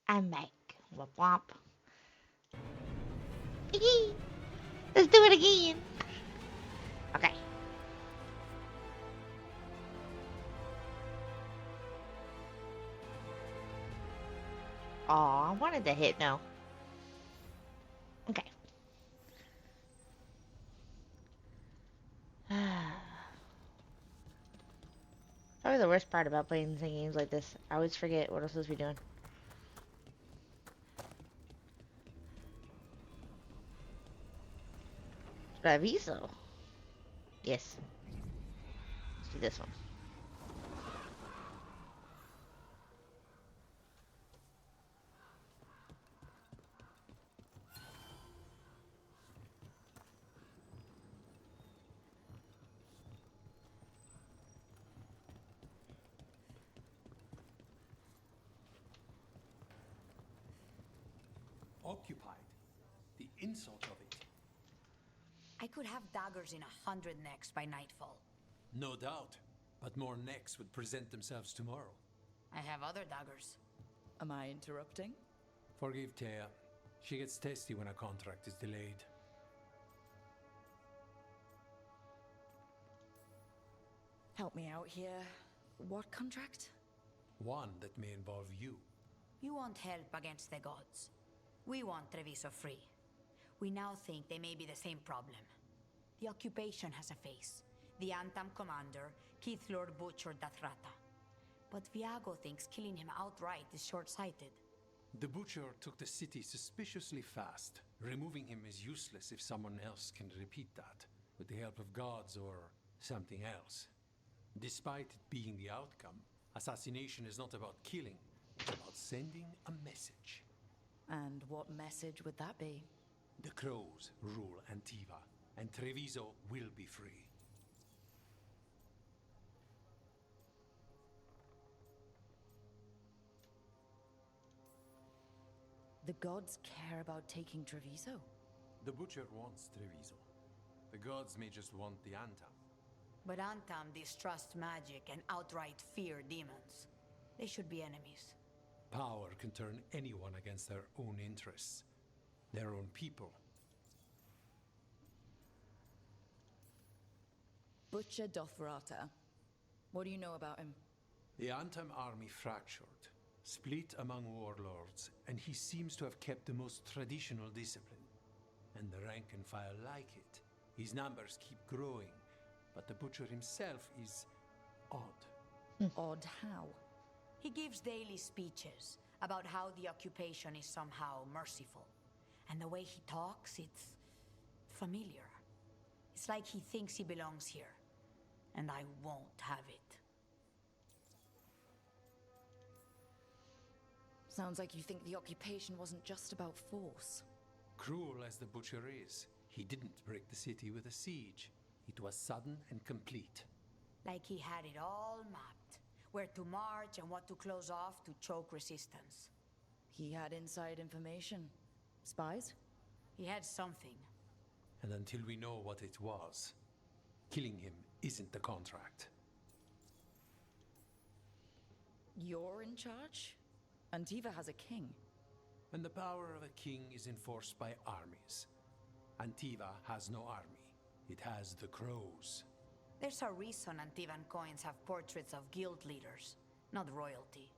I'm back. Womp womp. Let's do it again. Okay. Aw, I wanted to hit no. Okay. Probably the worst part about playing games like this. I always forget what I'm supposed to be doing. Traviso. Yes. Let's do this one. Occupied. The insult of it. I could have daggers in 100 necks by nightfall. No doubt. But more necks would present themselves tomorrow. I have other daggers. Am I interrupting? Forgive Thea. She gets testy when a contract is delayed. Help me out here. What contract? One that may involve you. You want help against the gods. We want Treviso free. We now think they may be the same problem. The occupation has a face. The Antam commander, Keith Lord butchered Dathrata. But Viago thinks killing him outright is short-sighted. The butcher took the city suspiciously fast. Removing him is useless if someone else can repeat that, with the help of gods or something else. Despite it being the outcome, assassination is not about killing, it's about sending a message. And what message would that be? The crows rule Antiva, and Treviso will be free. The gods care about taking Treviso? The butcher wants Treviso. The gods may just want the Antam. But Antam distrust magic and outright fear demons. They should be enemies. Power can turn anyone against their own interests, their own people. Butcher Dothrata. What do you know about him? The Antam army fractured, split among warlords, and he seems to have kept the most traditional discipline. And the rank and file like it. His numbers keep growing, but the butcher himself is odd. Odd how? He gives daily speeches about how the occupation is somehow merciful. And the way he talks, it's familiar. It's like he thinks he belongs here. And I won't have it. Sounds like you think the occupation wasn't just about force. Cruel as the butcher is, he didn't break the city with a siege. It was sudden and complete. Like he had it all mapped. Where to march and what to close off to choke resistance. He had inside information. Spies? He had something. And until we know what it was, killing him isn't the contract. You're in charge? Antiva has a king. And the power of a king is enforced by armies. Antiva has no army. It has the crows. There's a reason Antivan coins have portraits of guild leaders, not royalty.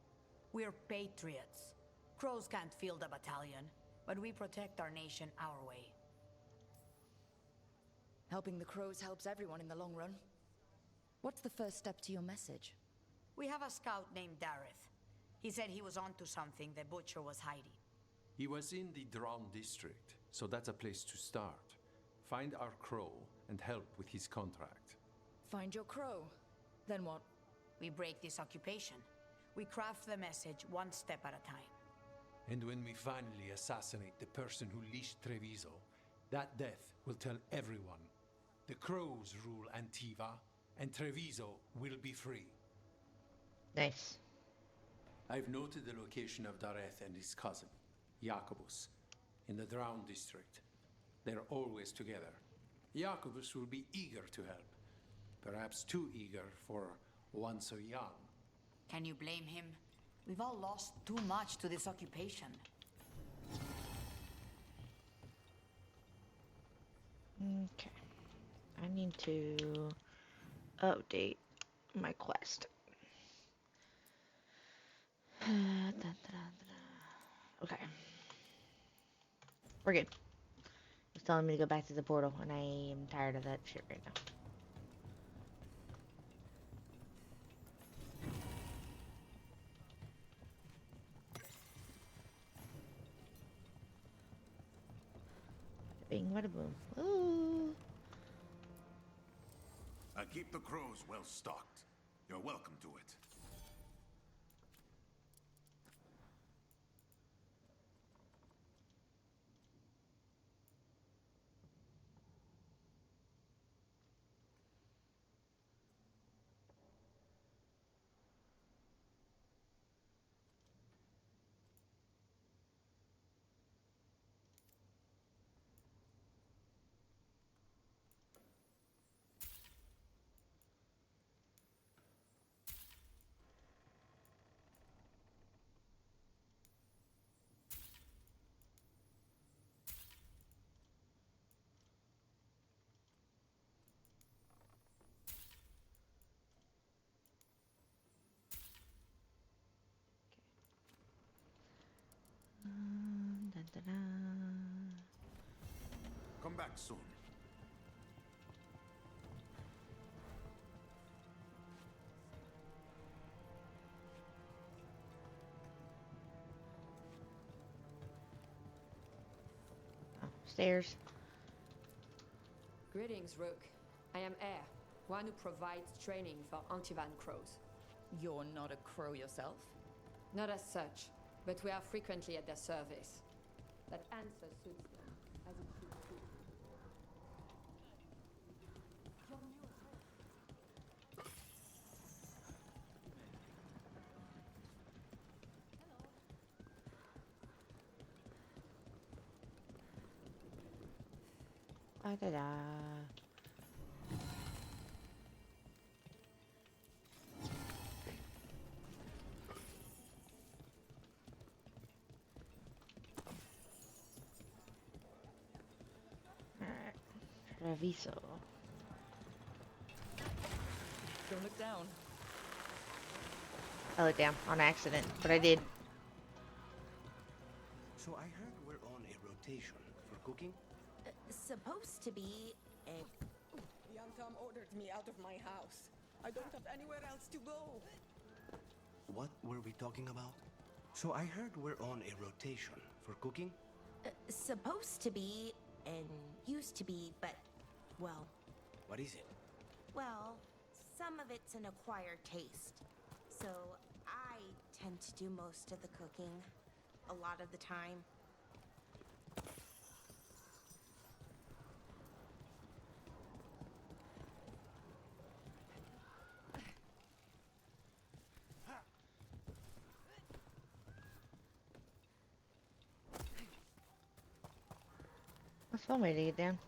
We're patriots. Crows can't field a battalion, but we protect our nation our way. Helping the crows helps everyone in the long run. What's the first step to your message? We have a scout named Dareth. He said he was onto something the butcher was hiding. He was in the Drown district, so that's a place to start. Find our crow and help with his contract. Find your crow. Then what? We break this occupation. We craft the message one step at a time. And when we finally assassinate the person who leashed Treviso, that death will tell everyone. The crows rule Antiva, and Treviso will be free. Nice. I've noted the location of Dareth and his cousin, Jacobus, in the Drown district. They're always together. Jacobus will be eager to help. Perhaps too eager for one so young. Can you blame him? We've all lost too much to this occupation. Okay. I need to update my quest. Okay. We're good. It's telling me to go back to the portal, and I am tired of that shit right now. Bing, bada boom. Ooh. I keep the crows well stocked. You're welcome to it. Dun, dun, dun. Come back soon. Oh, stairs. Greetings, Rook. I am Air, one who provides training for Antivan crows. You're not a crow yourself? Not as such, but we are frequently at their service. That answer suits them, as it should too. Da da da. Alright. Reviso. Don't look down. I looked down on accident, but I did. So I heard we're on a rotation for cooking? Supposed to be a... Yantam ordered me out of my house. I don't have anywhere else to go. What were we talking about? So I heard we're on a rotation for cooking? supposed to be and used to be, but, well, What is it? well, some of it's an acquired taste. So I tend to do most of the cooking a lot of the time. That's one way to get down.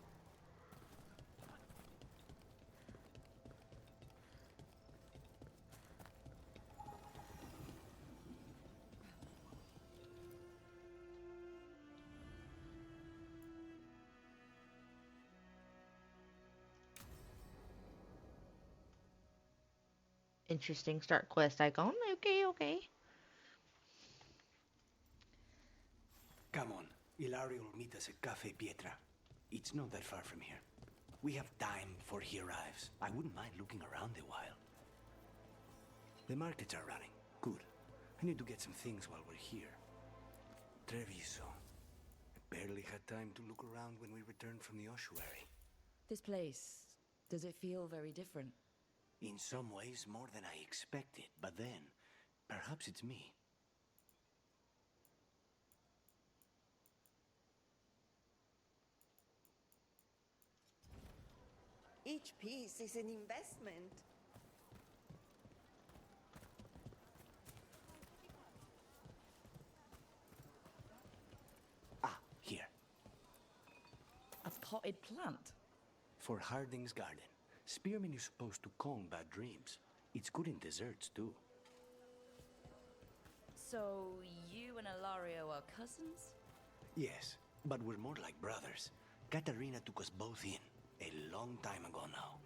Interesting. Start quest icon. Okay. Come on. Ilario will meet us at Cafe Pietra. It's not that far from here. We have time before he arrives. I wouldn't mind looking around a while. The markets are running. Good. I need to get some things while we're here. Treviso. I barely had time to look around when we returned from the ossuary. This place, does it feel very different? In some ways, more than I expected. But then, perhaps it's me. Each piece is an investment. Ah, here. A potted plant? For Harding's garden. Spearmint is supposed to calm bad dreams. It's good in desserts, too. So, you and Ilario are cousins? Yes, but we're more like brothers. Katarina took us both in, a long time ago now.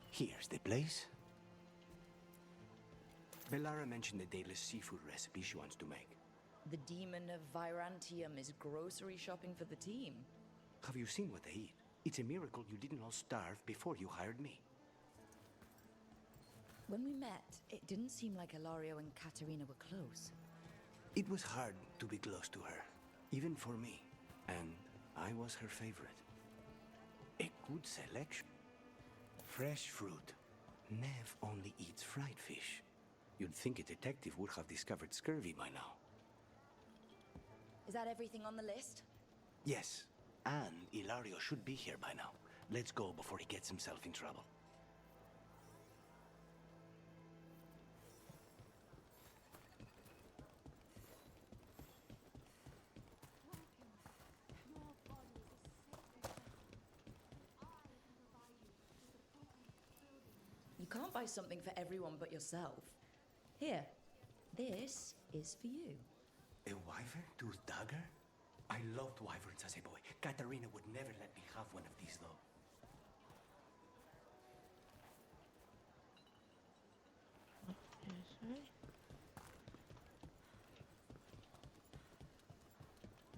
Here's the place. Bellara mentioned the daily seafood recipe she wants to make. The demon of Virantium is grocery shopping for the team. Have you seen what they eat? It's a miracle you didn't all starve before you hired me. When we met, it didn't seem like Ilario and Katerina were close. It was hard to be close to her, even for me. And I was her favorite. A good selection. Fresh fruit. Nev only eats fried fish. You'd think a detective would have discovered scurvy by now. Is that everything on the list? Yes, and Ilario should be here by now. Let's go before he gets himself in trouble. You can't buy something for everyone but yourself. Here, this is for you. A wyvern tooth dagger? I loved wyverns as a boy. Katarina would never let me have one of these, though.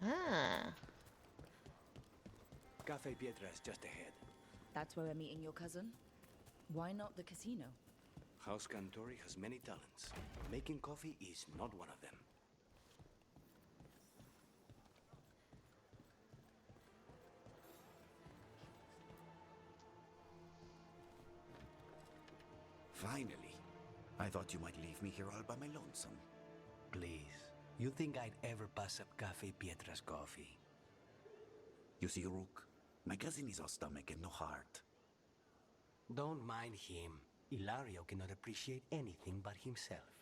Ah. Cafe Pietra is just ahead. That's where we're meeting your cousin? Why not the casino? House Cantori has many talents. Making coffee is not one of them. Finally. I thought you might leave me here all by my lonesome. Please. You think I'd ever pass up Cafe Pietra's coffee? You see, Rook, my cousin is all stomach and no heart. Don't mind him. Ilario cannot appreciate anything but himself.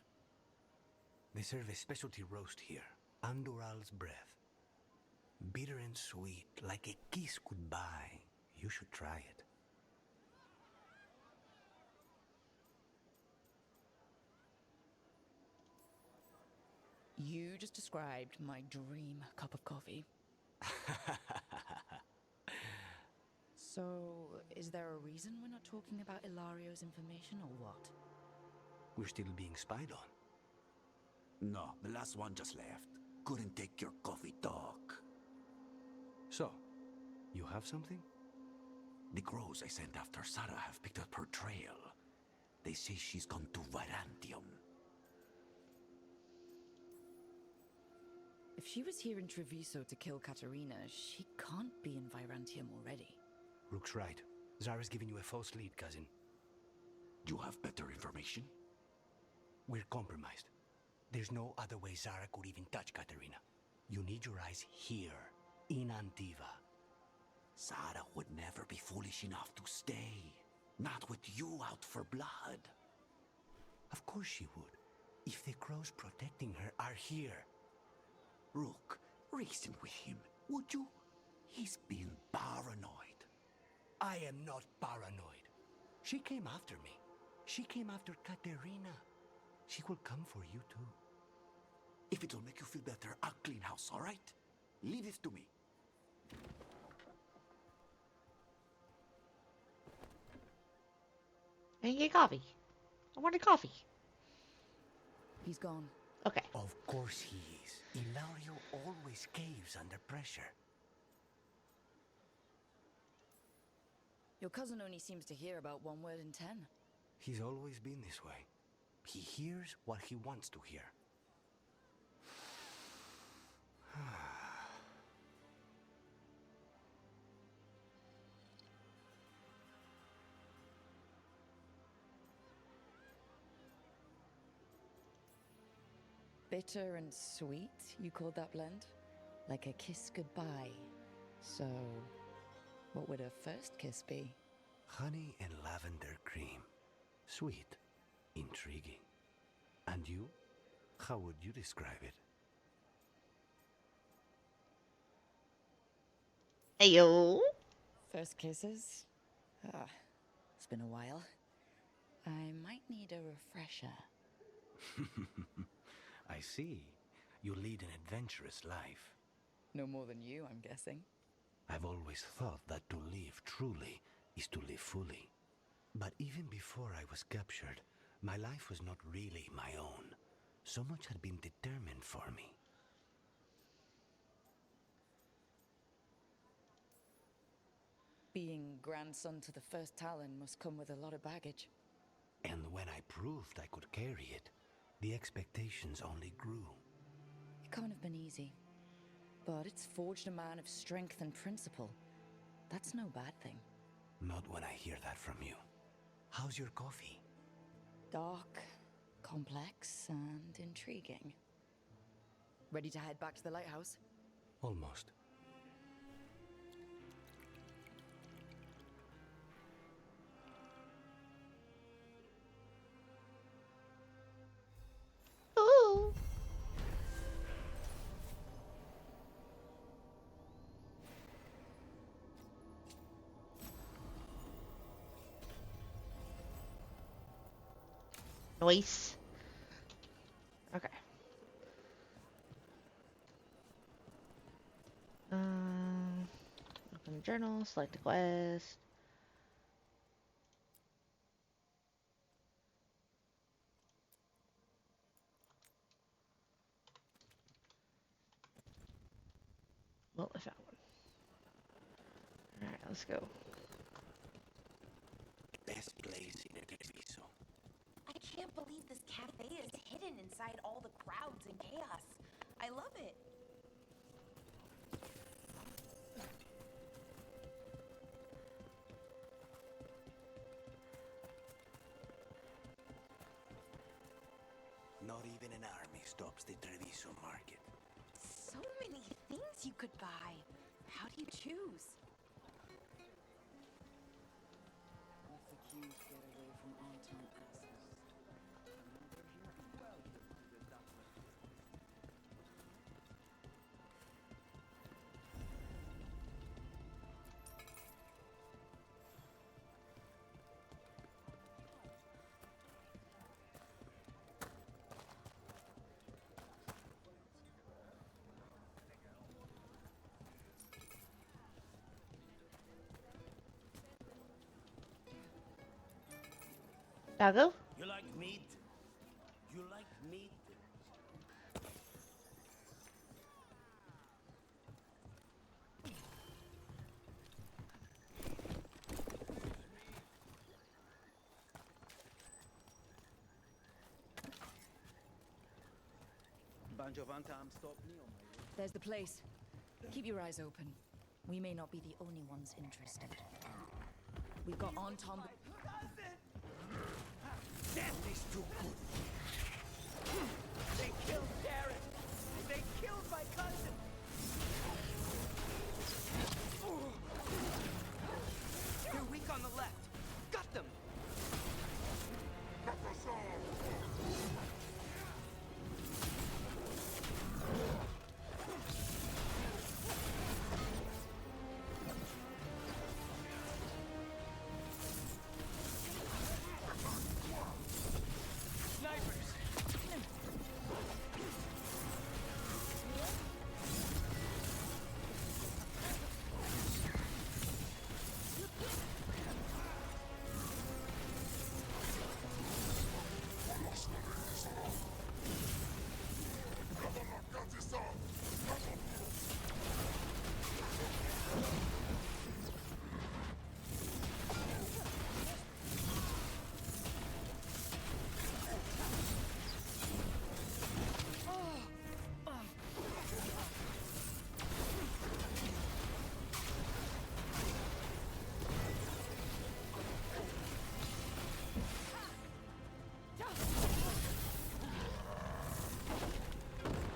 They serve a specialty roast here, Andoral's breath. Bitter and sweet, like a kiss goodbye. You should try it. You just described my dream cup of coffee. So, is there a reason we're not talking about Ilario's information or what? We're still being spied on. No, the last one just left. Couldn't take your coffee talk. So, you have something? The crows I sent after Sarah have picked up her trail. They say she's gone to Virantium. If she was here in Treviso to kill Katerina, she can't be in Virantium already. Rook's right. Zara's giving you a false lead, cousin. You have better information? We're compromised. There's no other way Zara could even touch Katerina. You need your eyes here, in Antiva. Sarah would never be foolish enough to stay. Not with you out for blood. Of course she would. If the crows protecting her are here. Rook, reason with him, would you? He's being paranoid. I am not paranoid. She came after me. She came after Katerina. She will come for you too. If it'll make you feel better, I'll clean house, all right? Leave this to me. I didn't get coffee. I wanted coffee. He's gone. Okay. Of course he is. Ilario always caves under pressure. Your cousin only seems to hear about one word in 10. He's always been this way. He hears what he wants to hear. Bitter and sweet, you called that blend? Like a kiss goodbye. So, what would a first kiss be? Honey and lavender cream. Sweet. Intriguing. And you? How would you describe it? Ayo. First kisses? It's been a while. I might need a refresher. I see. You lead an adventurous life. No more than you, I'm guessing. I've always thought that to live truly is to live fully. But even before I was captured, my life was not really my own. So much had been determined for me. Being grandson to the first Talon must come with a lot of baggage. And when I proved I could carry it, the expectations only grew. It can't have been easy. But it's forged a man of strength and principle. That's no bad thing. Not when I hear that from you. How's your coffee? Dark, complex, and intriguing. Ready to head back to the lighthouse? Almost. Ooh. Noise. Okay. Open journal, select a quest. Well, I found one. Alright, let's go. Best place in Treviso. I can't believe this cafe is hidden inside all the crowds and chaos. I love it. Not even an army stops the Treviso market. So many things you could buy. How do you choose? Let the Qs get away from on-time assholes. Dago? You like meat? You like meat? There's the place. Keep your eyes open. We may not be the only ones interested. We've got on Tom. Death is too good. They killed Garrett! They killed my cousin! They're weak on the left. Got them! Snipers!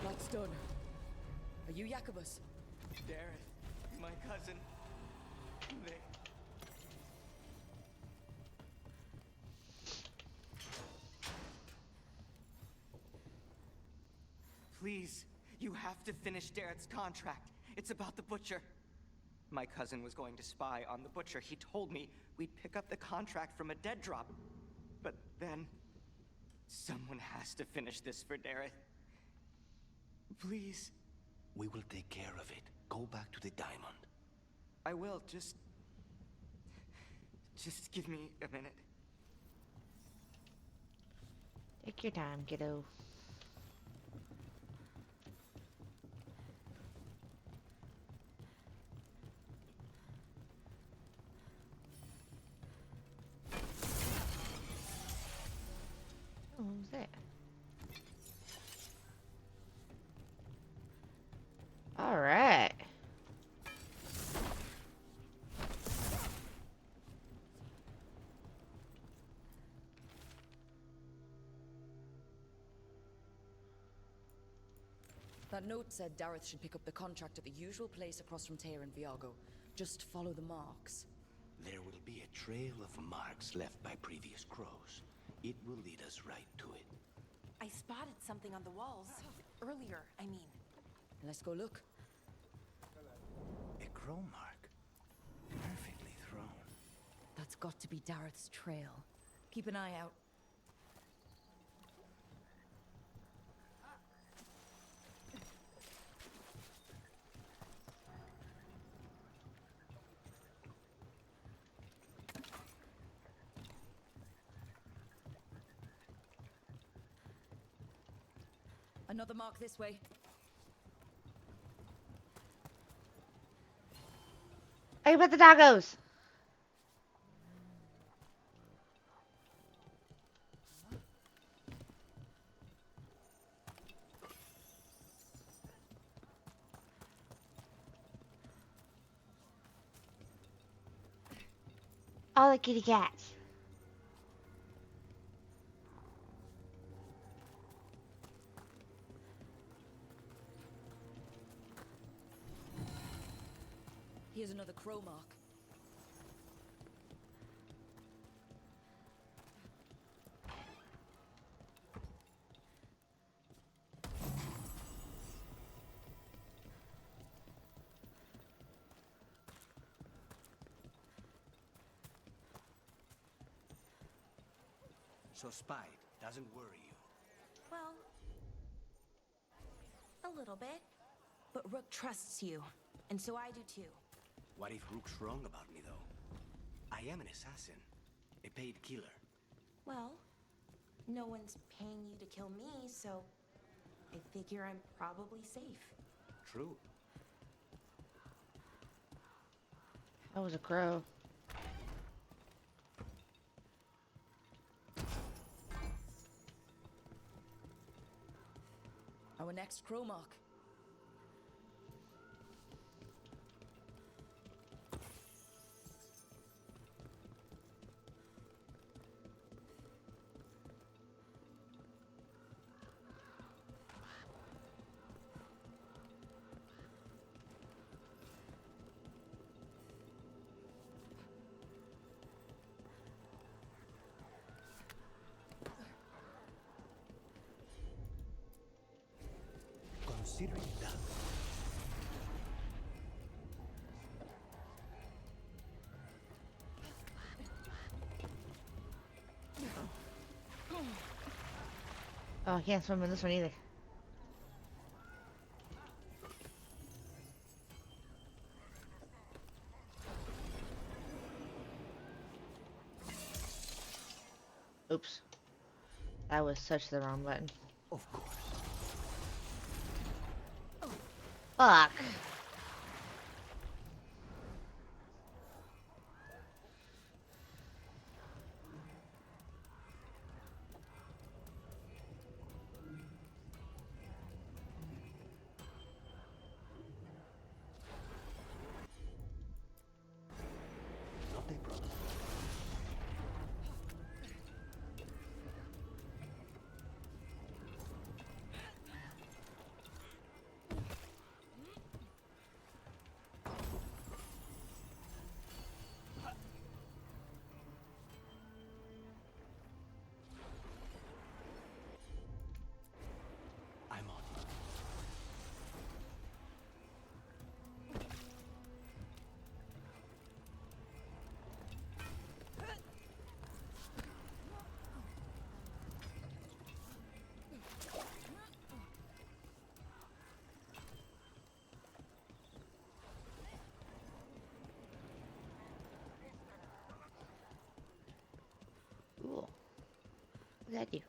That's done. Are you Jacobus? Dareth, my cousin. They... Please, you have to finish Dareth's contract. It's about the Butcher. My cousin was going to spy on the Butcher. He told me we'd pick up the contract from a dead drop. But then... someone has to finish this for Dareth. Please. We will take care of it. Go back to the diamond. I will, just give me a minute. Take your time, kiddo. Oh, what was that? All right. That note said Dareth should pick up the contract at the usual place across from Teir and Viago. Just follow the marks. There will be a trail of marks left by previous crows. It will lead us right to it. I spotted something on the walls. Earlier, I mean. Let's go look. A crow mark. Perfectly thrown. That's got to be Dareth's trail. Keep an eye out. Another mark this way. Hey, about the doggos. All the kitty cats. Here's another crow mark. So Spite doesn't worry you. Well, a little bit. But Rook trusts you, and so I do too. What if Rook's wrong about me, though? I am an assassin. A paid killer. Well, no one's paying you to kill me, so I figure I'm probably safe. True. That was a crow. Our next crow mark. Consider it done. Oh, I can't swim in this one either. Oops. That was such the wrong button. Of course. Fuck. Not a problem. What did I do?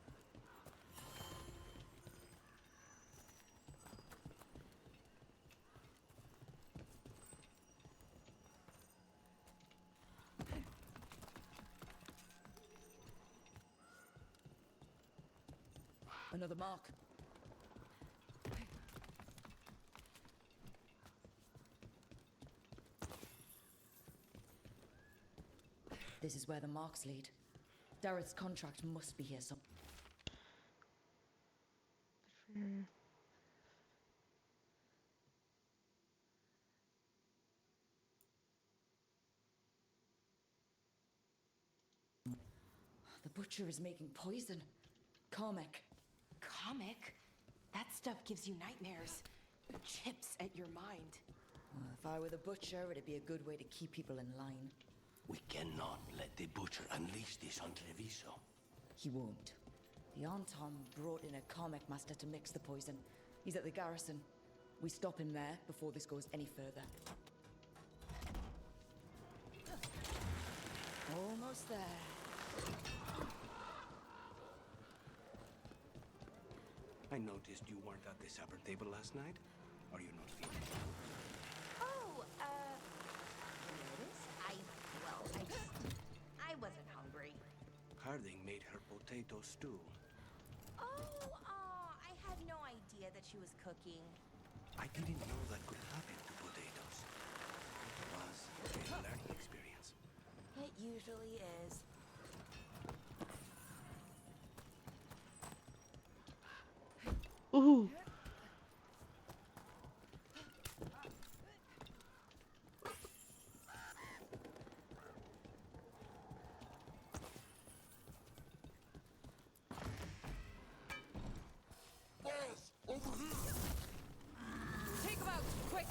Another mark. This is where the marks lead. Dareth's contract must be here some. The butcher is making poison. Comic. Comic? That stuff gives you nightmares. Chips at your mind. If I were the butcher, it'd be a good way to keep people in line. We cannot let the butcher unleash this on Treviso. He won't. The Anton brought in a comic master to mix the poison. He's at the garrison. We stop him there before this goes any further. Almost there. I noticed you weren't at the supper table last night. Are you not feeling well? Oh, I wasn't hungry. Harding made her potato stew. Oh, I had no idea that she was cooking. I didn't know that could happen to potatoes. It was a learning experience. It usually is. Ooh. Take him out, quick!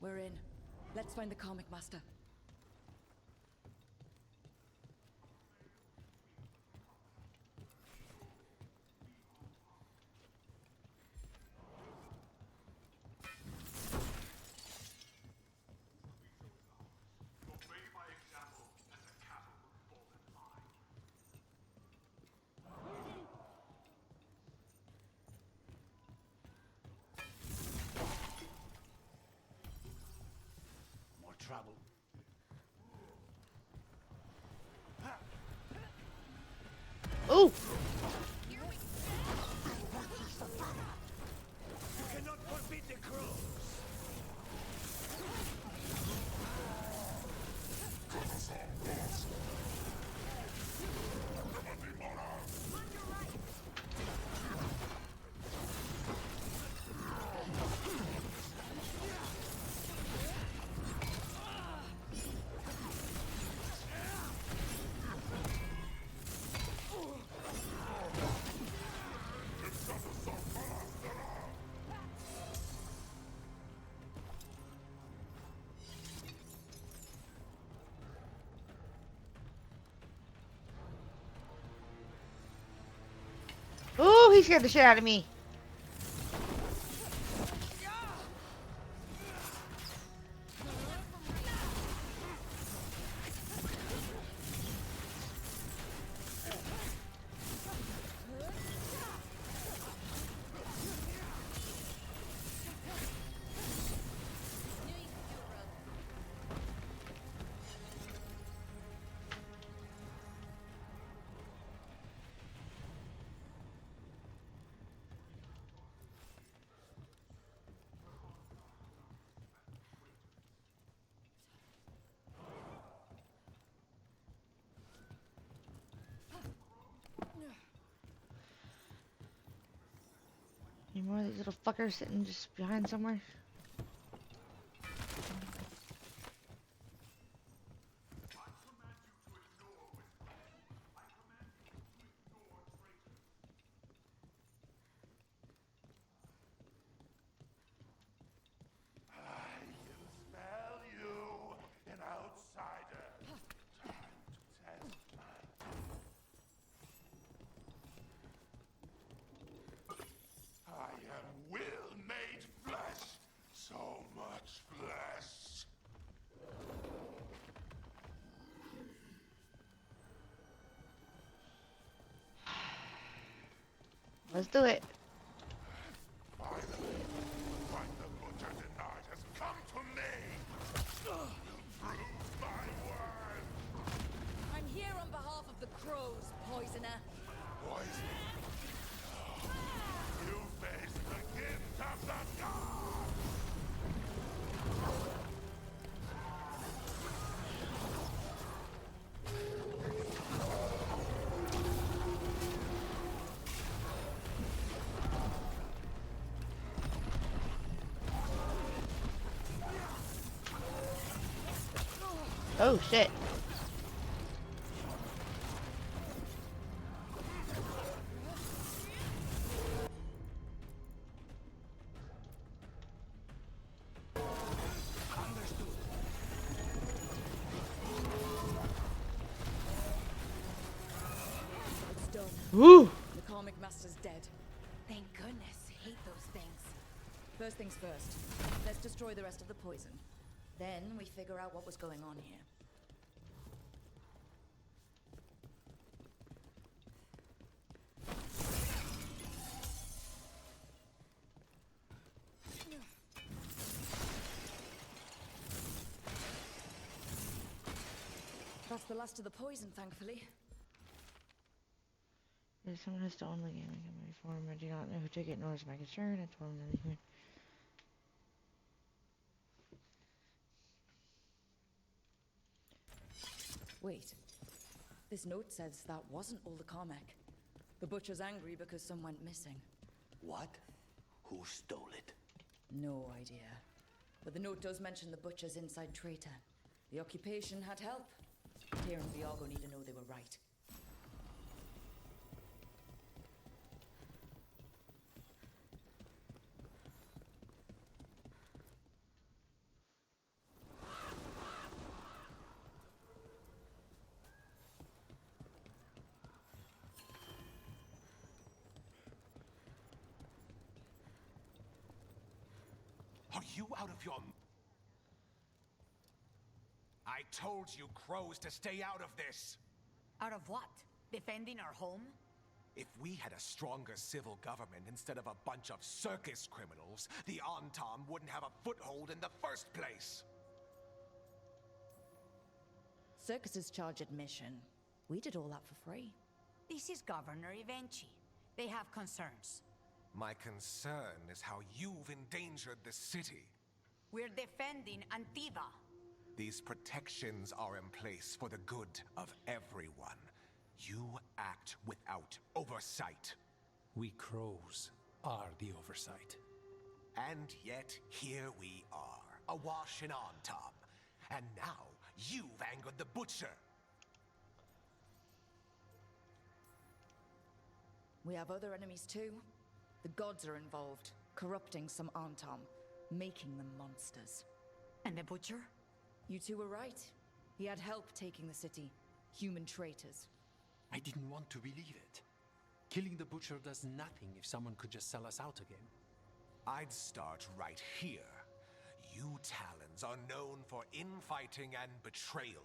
We're in. Let's find the comic master. More trouble. Ooh. You cannot forbid the crows. he scared the shit out of me. Any more of these little fuckers sitting just behind somewhere? Let's do it. Finally, what the Butcher denied has come to me! You proved my word! I'm here on behalf of the Crows, Poisoner. Poison! You face the gift of the gods! Oh shit. It's done. Woo! The Karmic Master's dead. Thank goodness. Hate those things. First things first. Let's destroy the rest of the poison. Then we figure out what was going on here. That's the last of the poison, thankfully. If someone has stolen the game, I can reform. I do not know who took it, nor is my concern. I told him that he would. Wait. This note says that wasn't all the Carmack. The Butcher's angry because some went missing. What? Who stole it? No idea. But the note does mention the Butcher's inside traitor. The occupation had help. Tyr and Viago need to know they were right. Are you out of your... I told you, Crows, to stay out of this! Out of what? Defending our home? If we had a stronger civil government instead of a bunch of circus criminals, the Antam wouldn't have a foothold in the first place! Circuses charge admission. We did all that for free. This is Governor Evenchi. They have concerns. My concern is how you've endangered the city. We're defending Antiva. These protections are in place for the good of everyone. You act without oversight. We Crows are the oversight. And yet, here we are, awash in Antam. And now, you've angered the Butcher. We have other enemies too. The gods are involved, corrupting some Antam, making them monsters. And the Butcher? You two were right. He had help taking the city. Human traitors. I didn't want to believe it. Killing the butcher does nothing if someone could just sell us out again. I'd start right here. You Talons are known for infighting and betrayal.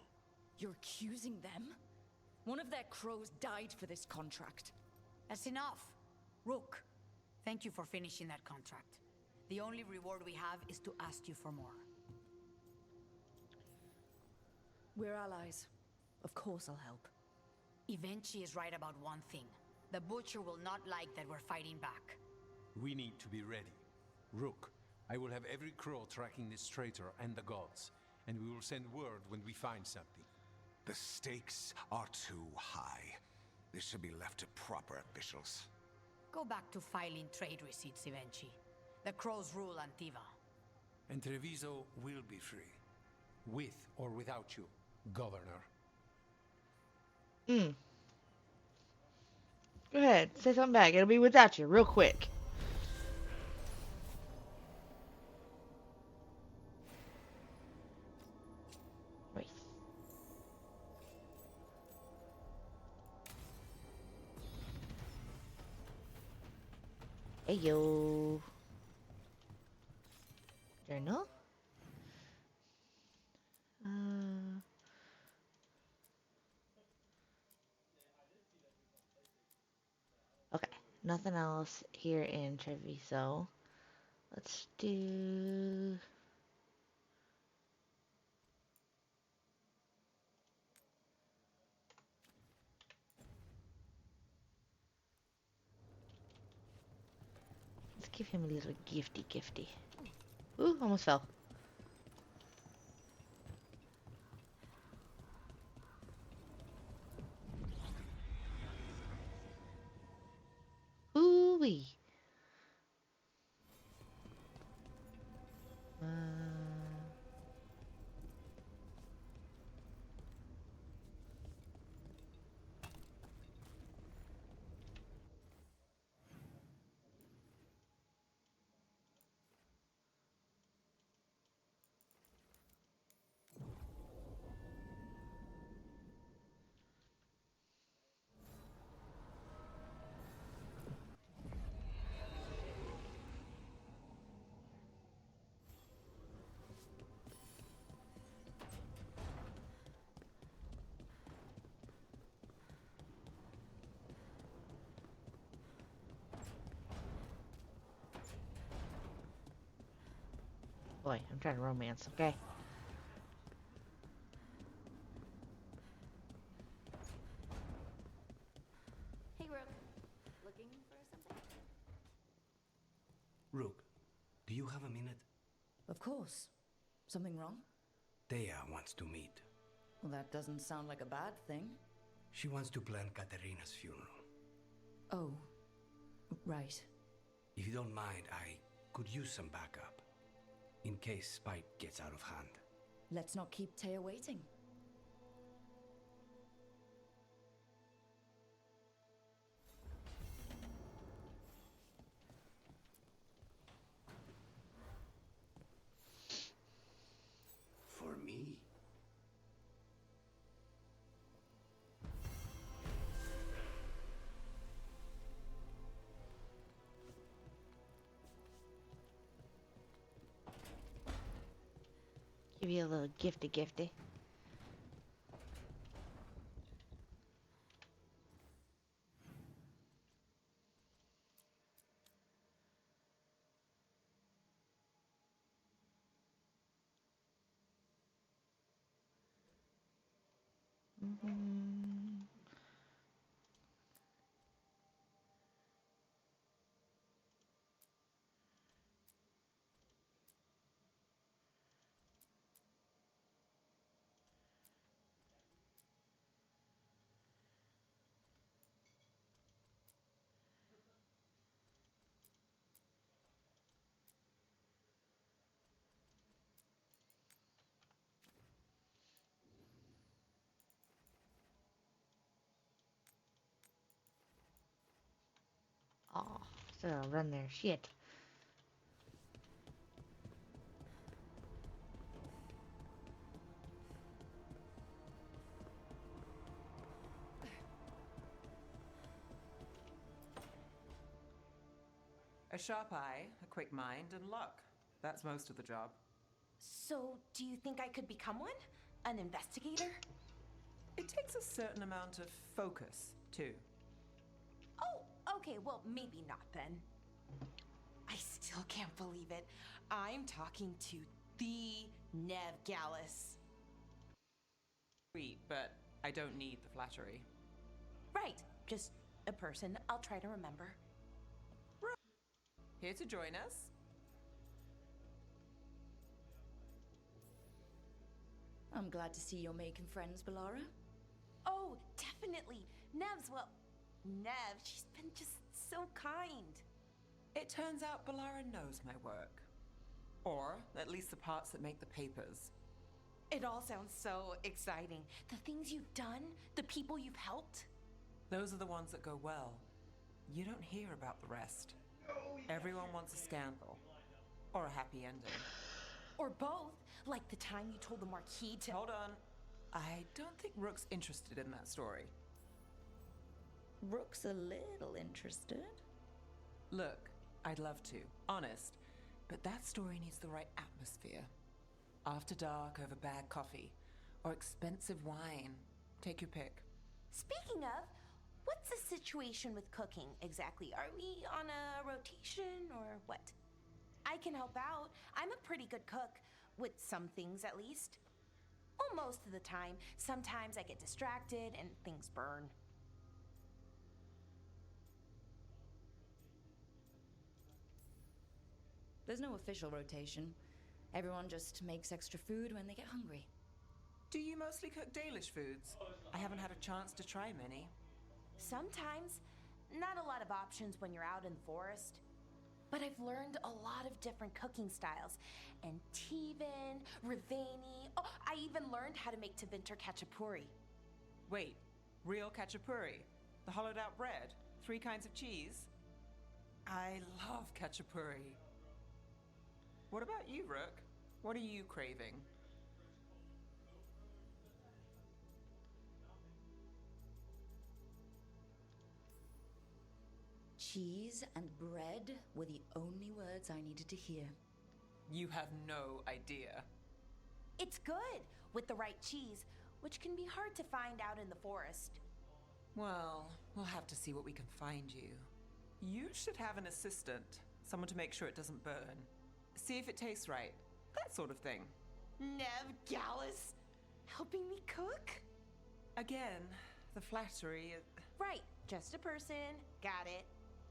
You're accusing them? One of their crows died for this contract. That's enough. Rook, thank you for finishing that contract. The only reward we have is to ask you for more. We're allies. Of course I'll help. Evenchi is right about one thing. The Butcher will not like that we're fighting back. We need to be ready. Rook, I will have every crow tracking this traitor and the gods, and we will send word when we find something. The stakes are too high. This should be left to proper officials. Go back to filing trade receipts, Evenchi. The crows rule Antiva. And Treviso will be free. With or without you, Governor. Go ahead, say something back. It'll be without you, real quick. Wait. Hey yo. Journal? Okay, nothing else here in Treviso. Let's do... Let's give him a little gifty. Ooh, almost fell. Ooh-wee. Boy, I'm trying to romance, okay? Hey, Rook. Looking for something? Rook, do you have a minute? Of course. Something wrong? Thea wants to meet. Well, that doesn't sound like a bad thing. She wants to plan Katerina's funeral. Oh, right. If you don't mind, I could use some backup. In case Spite gets out of hand. Let's not keep Taya waiting. For me? Give you a little gifty. Oh, still gotta run there. Shit. A sharp eye, a quick mind, and luck. That's most of the job. So, do you think I could become one? An investigator? It takes a certain amount of focus, too. Oh, okay, well, maybe not then. I still can't believe it. I'm talking to the Nev Gallus. Sweet, but I don't need the flattery. Right, just a person I'll try to remember. Here to join us? I'm glad to see you're making friends, Balara. Oh, definitely. Nev's, well, Nev, she's been just so kind. It turns out Balara knows my work. Or at least the parts that make the papers. It all sounds so exciting. The things you've done, the people you've helped. Those are the ones that go well. You don't hear about the rest. Everyone wants a scandal. Or a happy ending. Or both, like the time you told the Marquis to— Hold on. I don't think Rook's interested in that story. Rook's a little interested. Look, I'd love to, honest. But that story needs the right atmosphere. After dark over bad coffee. Or expensive wine. Take your pick. Speaking of, what's the situation with cooking exactly? Are we on a rotation or what? I can help out. I'm a pretty good cook, with some things at least. Well, most of the time. Sometimes I get distracted and things burn. There's no official rotation. Everyone just makes extra food when they get hungry. Do you mostly cook Dalish foods? I haven't had a chance to try many. Sometimes. Not a lot of options when you're out in the forest. But I've learned a lot of different cooking styles. Antivan, Rivani. Oh, I even learned how to make Tevinter Khachapuri. Wait, real khachapuri? The hollowed out bread? 3 kinds of cheese? I love khachapuri. What about you, Rook? What are you craving? Cheese and bread were the only words I needed to hear. You have no idea. It's good, with the right cheese, which can be hard to find out in the forest. Well, we'll have to see what we can find you. You should have an assistant. Someone to make sure it doesn't burn. See if it tastes right. That sort of thing. Nev Gallus, helping me cook? Again, the flattery. Right, just a person. Got it.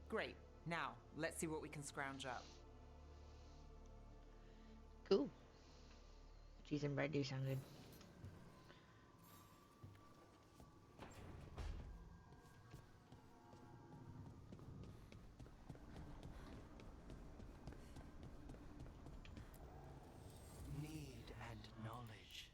Great. Now, let's see what we can scrounge up. Cool. Cheese and bread do sound good. Need and knowledge.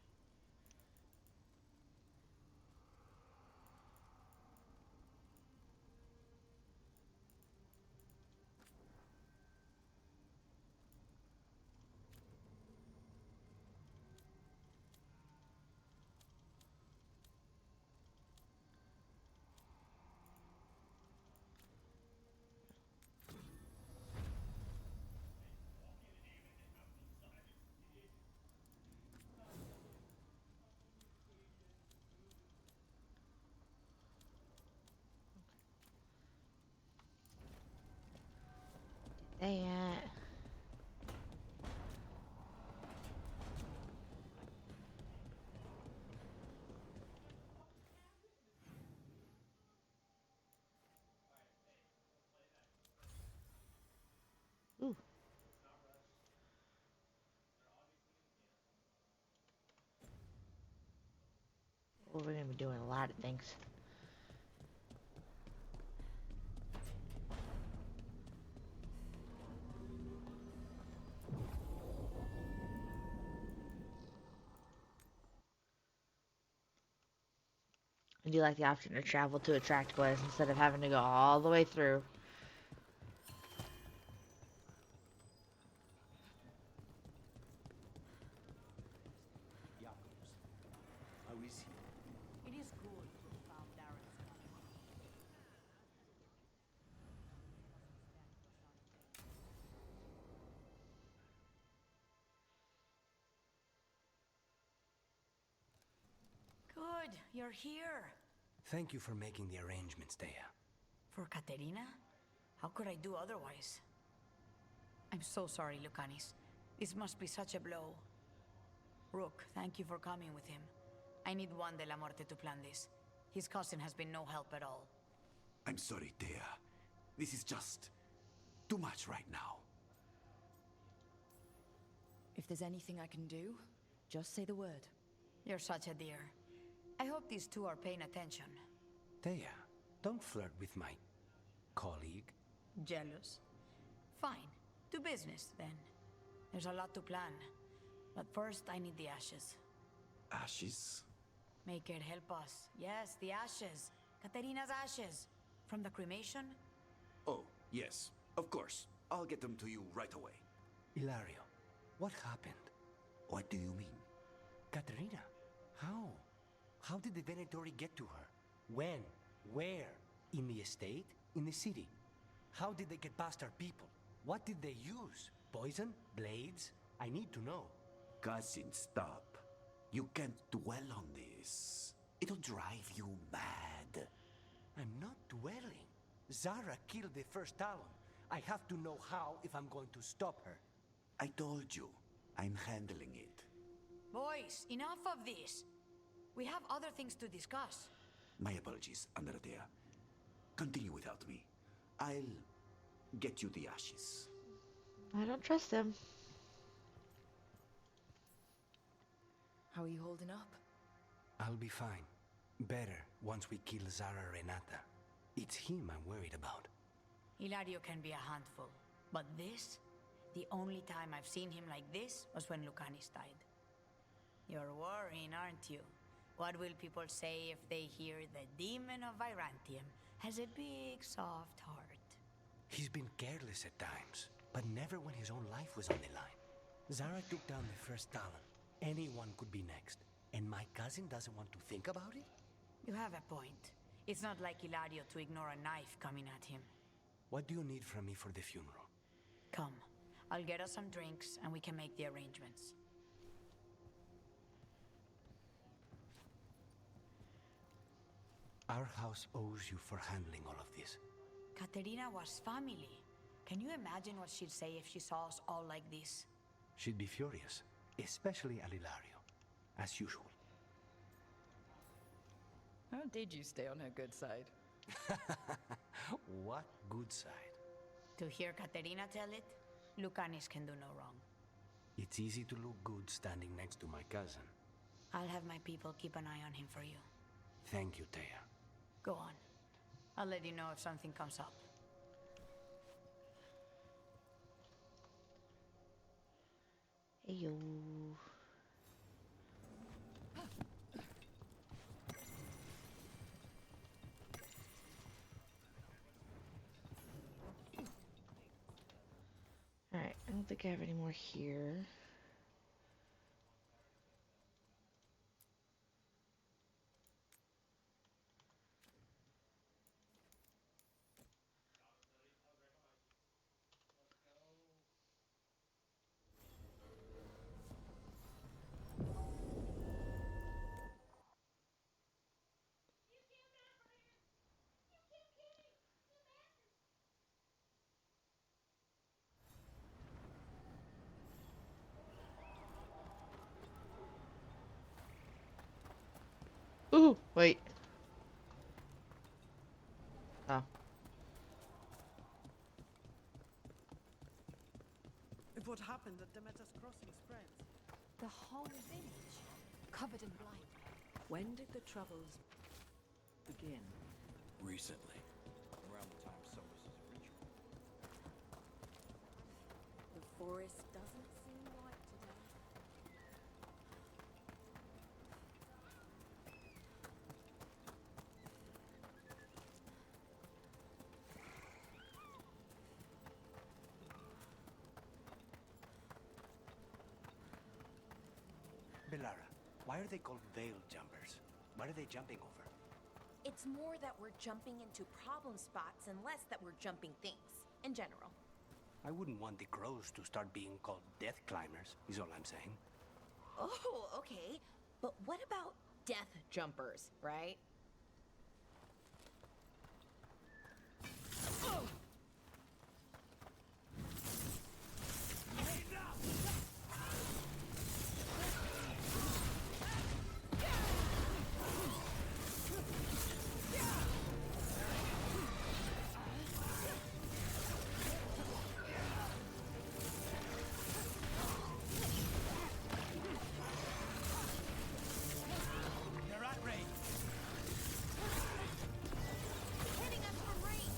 They Ooh. Well, we're gonna be doing a lot of things. I do like the option to travel to attract quests instead of having to go all the way through. How is he? It is good to have found Darren's body. good. You're here. Thank you for making the arrangements, Thea. For Katerina? How could I do otherwise? I'm so sorry, Lucanis. This must be such a blow. Rook, thank you for coming with him. I need Juan de la Muerte to plan this. His cousin has been no help at all. I'm sorry, Thea. This is just too much right now. If there's anything I can do, just say the word. You're such a dear. I hope these two are paying attention. Thea, don't flirt with my colleague. Jealous? Fine. To business, then. There's a lot to plan. But first, I need the ashes. Ashes? Make it help us. Yes, the ashes. Katerina's ashes. From the cremation? Oh, yes. Of course. I'll get them to you right away. Ilario, what happened? What do you mean? Katerina, how? How did the Venatori get to her? When? Where? In the estate? In the city? How did they get past our people? What did they use? Poison? Blades? I need to know. Cousin, stop. You can't dwell on this. It'll drive you mad. I'm not dwelling. Zara killed the first Talon. I have to know how if I'm going to stop her. I told you. I'm handling it. Boys, enough of this. We have other things to discuss. My apologies, Andradea. Continue without me. I'll get you the ashes. I don't trust him. How are you holding up? I'll be fine. Better once we kill Zara Renata. It's him I'm worried about. Hilario can be a handful. But this? The only time I've seen him like this was when Lucanis died. You're worrying, aren't you? What will people say if they hear the demon of Virantium has a big, soft heart? He's been careless at times, but never when his own life was on the line. Zara took down the first Talon. Anyone could be next. And my cousin doesn't want to think about it? You have a point. It's not like Hilario to ignore a knife coming at him. What do you need from me for the funeral? Come. I'll get us some drinks and we can make the arrangements. Our house owes you for handling all of this. Katerina was family. Can you imagine what she'd say if she saw us all like this? She'd be furious, especially at Hilario, as usual. How did you stay on her good side? What good side? To hear Katerina tell it, Lucanis can do no wrong. It's easy to look good standing next to my cousin. I'll have my people keep an eye on him for you. Thank you, Thea. Go on. I'll let you know if something comes up. Hey yo. Alright, I don't think I have any more here. Ooh, wait. Oh. If what happened at Demeter's Crossing spreads. The whole village, covered in blight. When did the troubles begin? Recently. Around the time Solus' ritual. The forest doesn't seem right today. Belara, why are they called veil jumpers? What are they jumping over? It's more that we're jumping into problem spots and less that we're jumping things, in general. I wouldn't want the crows to start being called death climbers, is all I'm saying. Oh, okay. But what about death jumpers, right? They're at range. Hitting us from range.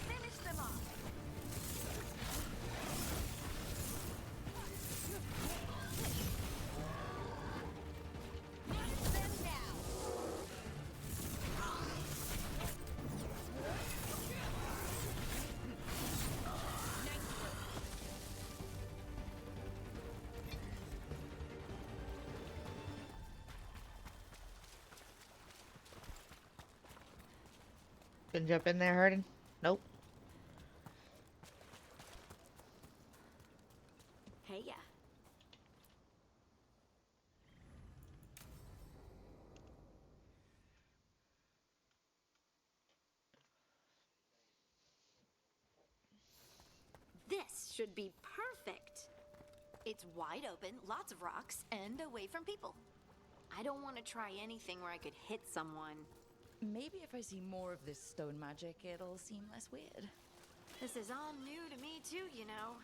Finish them off. Finish them now. Can jump in there hurting? Nope. Hey, yeah. This should be perfect. It's wide open, lots of rocks, and away from people. I don't want to try anything where I could hit someone. Maybe if I see more of this stone magic, it'll seem less weird. This is all new to me too, you know.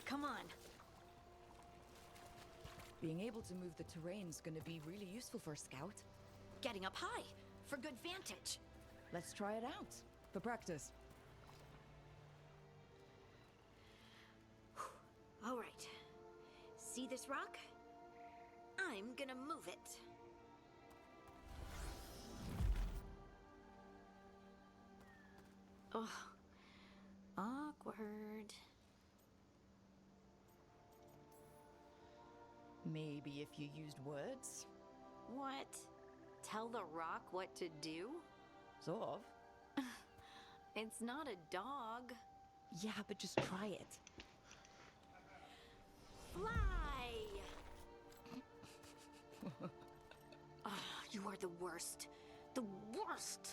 Come on. Being able to move the terrain's gonna be really useful for a scout. Getting up high, for good vantage. Let's try it out, for practice. All right. See this rock? I'm gonna move it. Oh, awkward. Maybe if you used words? What? Tell the rock what to do? Sort of. It's not a dog. Yeah, but just try it. Fly! Ah, you are the worst. The worst!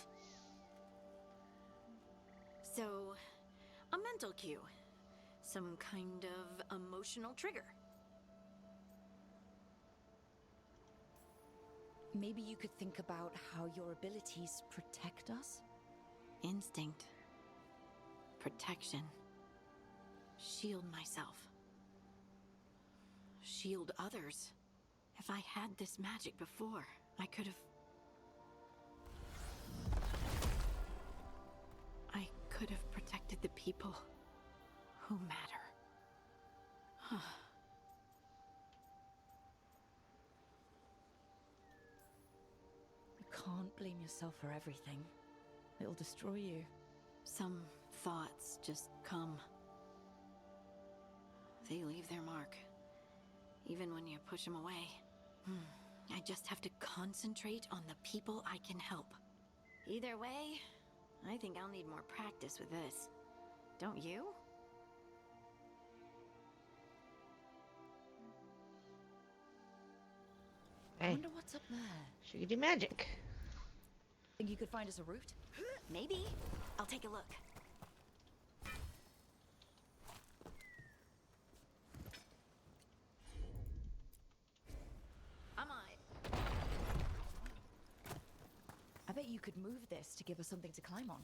So, a mental cue. Some kind of emotional trigger. Maybe you could think about how your abilities protect us? Instinct. Protection. Shield myself. Shield others. If I had this magic before, I could have... I could have protected the people who matter. You can't blame yourself for everything. It'll destroy you. Some thoughts just come. They leave their mark. Even when you push them away. I just have to concentrate on the people I can help. Either way, I think I'll need more practice with this. Don't you? I Hey, wonder what's up there. she could do magic. Think you could find us a route? Maybe. I'll take a look. I'm on it. I bet you could move this to give us something to climb on.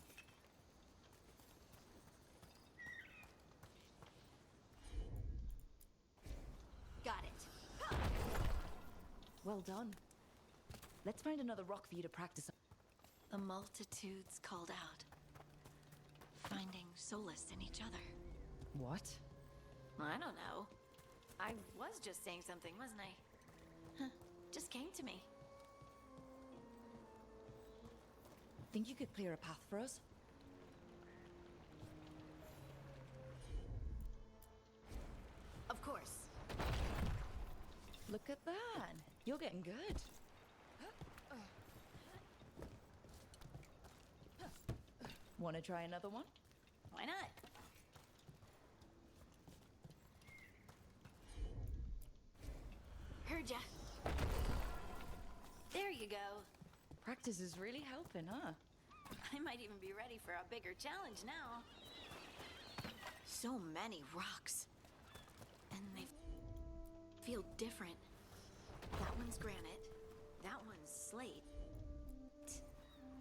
Got it. Well done. Let's find another rock for you to practice on. The multitudes called out, finding solace in each other. What? I don't know. I was just saying something, wasn't I? Huh. Just came to me. Think you could clear a path for us? Of course. Look at that. You're getting good. Want to try another one? Why not? Heard ya. There you go. Practice is really helping, huh? I might even be ready for a bigger challenge now. So many rocks. And they feel different. That one's granite. That one's slate.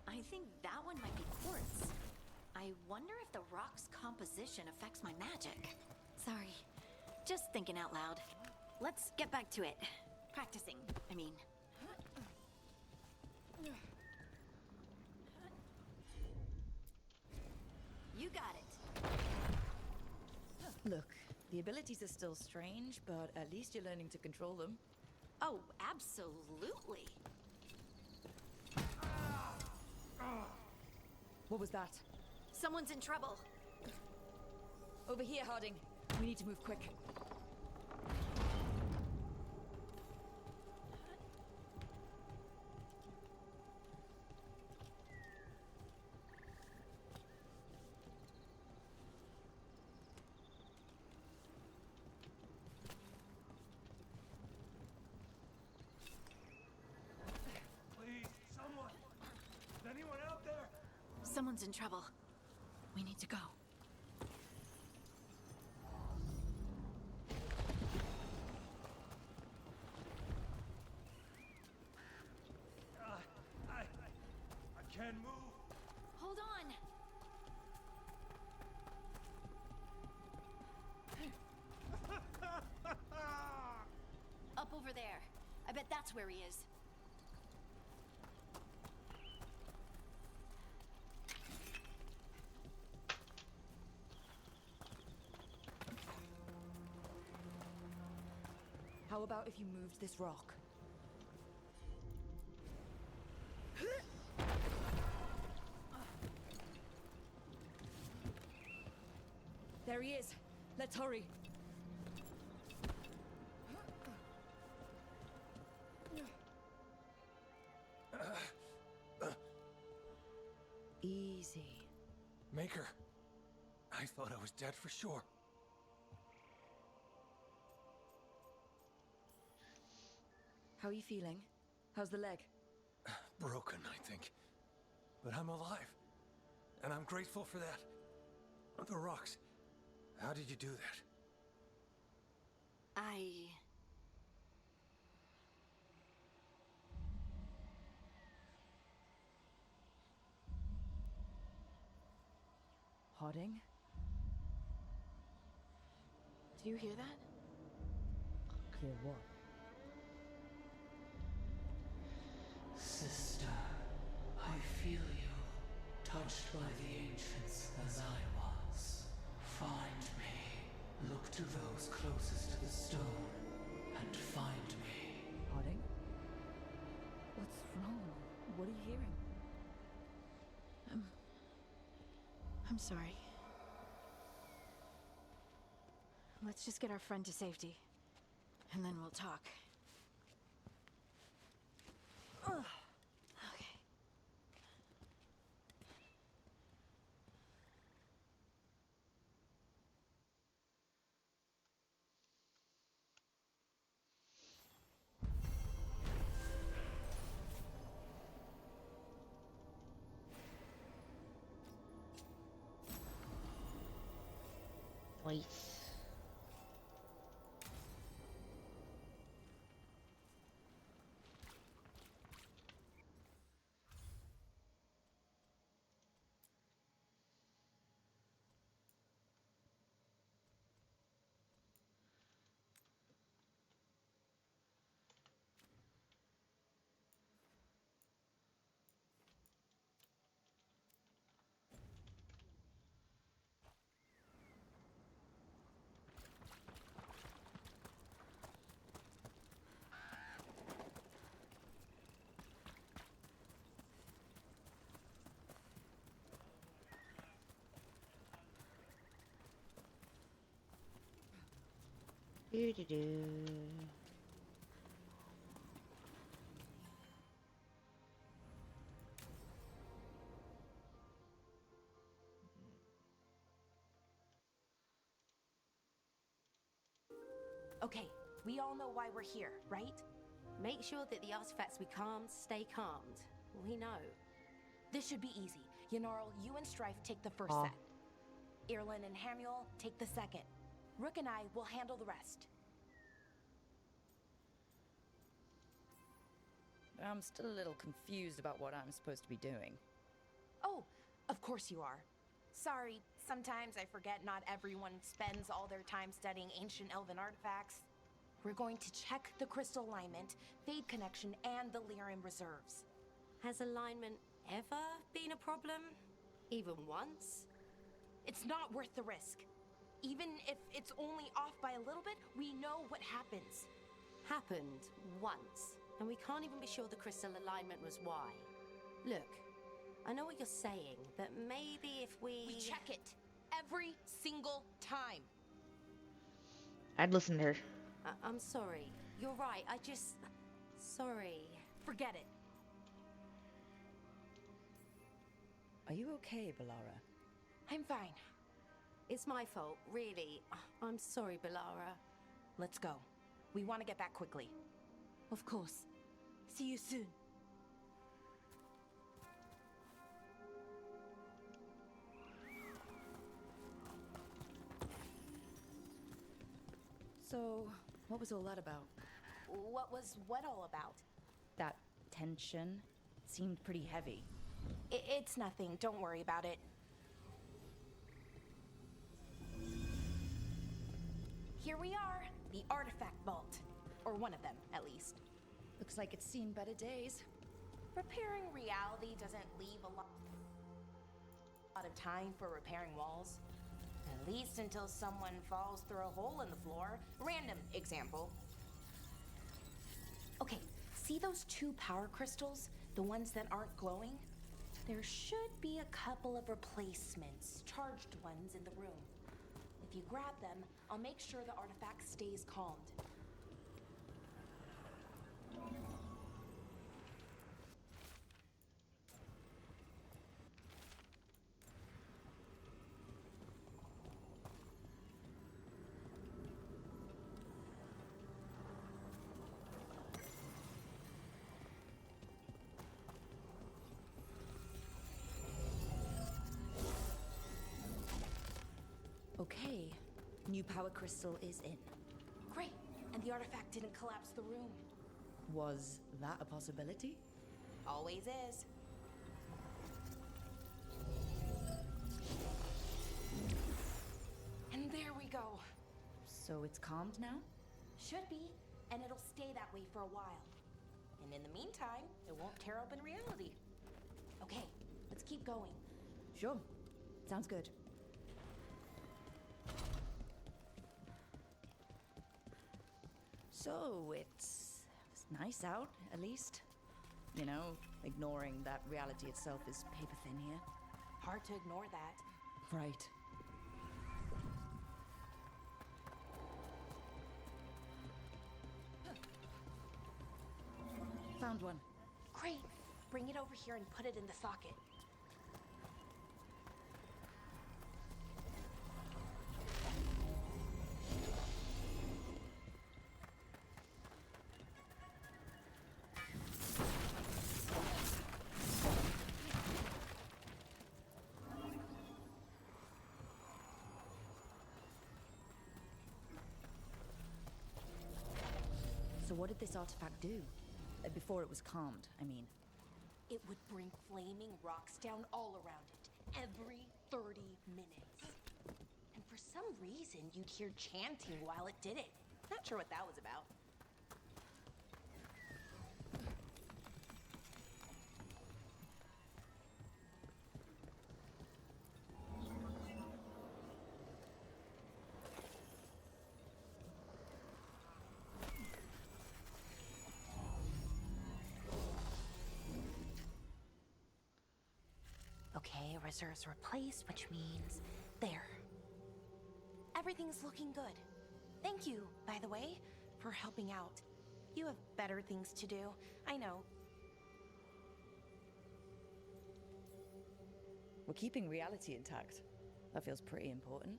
I think that one might be quartz. I wonder if the rock's composition affects my magic. Sorry. Just thinking out loud. Let's get back to it. Practicing, I mean. You got it. Look, the abilities are still strange, but at least you're learning to control them. Oh, absolutely. What was that? Someone's in trouble. Over here, Harding. We need to move quick. Please, someone! Is anyone out there? Someone's in trouble. We need to go. I can't move. Hold on. Up over there. I bet that's where he is. How about if you moved this rock? There he is. Let's hurry. Easy. Maker, I thought I was dead for sure. How are you feeling? How's the leg? Broken, I think. But I'm alive. And I'm grateful for that. The rocks. How did you do that? Harding? Do you hear that? Hear what? Sister, I feel you, touched by the ancients as I was. Find me. Look to those closest to the stone, and find me. Harding? What's wrong? What are you hearing? I'm sorry. Let's just get our friend to safety, and then we'll talk. Ugh. Okay. Nice. Do do do. Okay, We all know why we're here, right? Make sure that the artifacts we calmed stay calmed. We know. This should be easy. Yanarl, you and Strife take the first Aw. set. Irlin and Hamuel take the second. Rook and I will handle the rest. I'm still a little confused about what I'm supposed to be doing. Oh, of course you are. Sorry, sometimes I forget not everyone spends all their time studying ancient elven artifacts. We're going to check the crystal alignment, fade connection, and the Lyran reserves. Has alignment ever been a problem? Even once? It's not worth the risk. Even if it's only off by a little bit, we know what happens. Happened once, and we can't even be sure the crystal alignment was why. Look, I know what you're saying, but maybe if We check it every single time. I'd listen to her. I'm sorry. You're right, Sorry. Forget it. Are you okay, Balara? I'm fine. It's my fault, really. I'm sorry, Balara. Let's go. We want to get back quickly. Of course. See you soon. So, what was all that about? What was what all about? That tension seemed pretty heavy. It's nothing. Don't worry about it. Here we are, the artifact vault. Or one of them, at least. Looks like it's seen better days. Repairing reality doesn't leave a lot of time for repairing walls. At least until someone falls through a hole in the floor. Random example. Okay, see those two power crystals? The ones that aren't glowing? There should be a couple of replacements, charged ones in the room. If you grab them, I'll make sure the artifact stays calmed. Okay, new power crystal is in. Great, and the artifact didn't collapse the room. Was that a possibility? Always is. And there we go. So it's calmed now? Should be, and it'll stay that way for a while. And in the meantime, it won't tear open reality. Okay, let's keep going. Sure. Sounds good. So, it's nice out, at least. You know, ignoring that reality itself is paper thin here. Hard to ignore that. Right. Found one. Great. Bring it over here and put it in the socket. So what did this artifact do? Before it was calmed, I mean. It would bring flaming rocks down all around it, every 30 minutes. And for some reason, you'd hear chanting while it did it. Not sure what that was about. Okay, reserves replaced, which means there. Everything's looking good. Thank you, by the way, for helping out. You have better things to do, I know. We're keeping reality intact. That feels pretty important.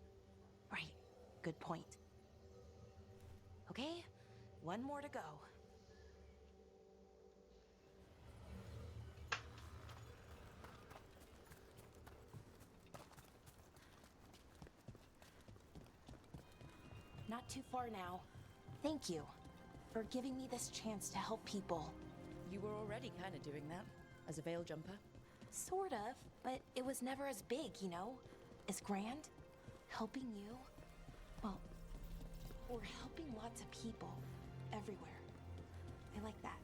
Right, good point. Okay, one more to go. Not too far now. Thank you for giving me this chance to help people. You were already kind of doing that, as a veil jumper. Sort of, but it was never as big, you know? As grand. Helping you, well, we're helping lots of people everywhere. I like that.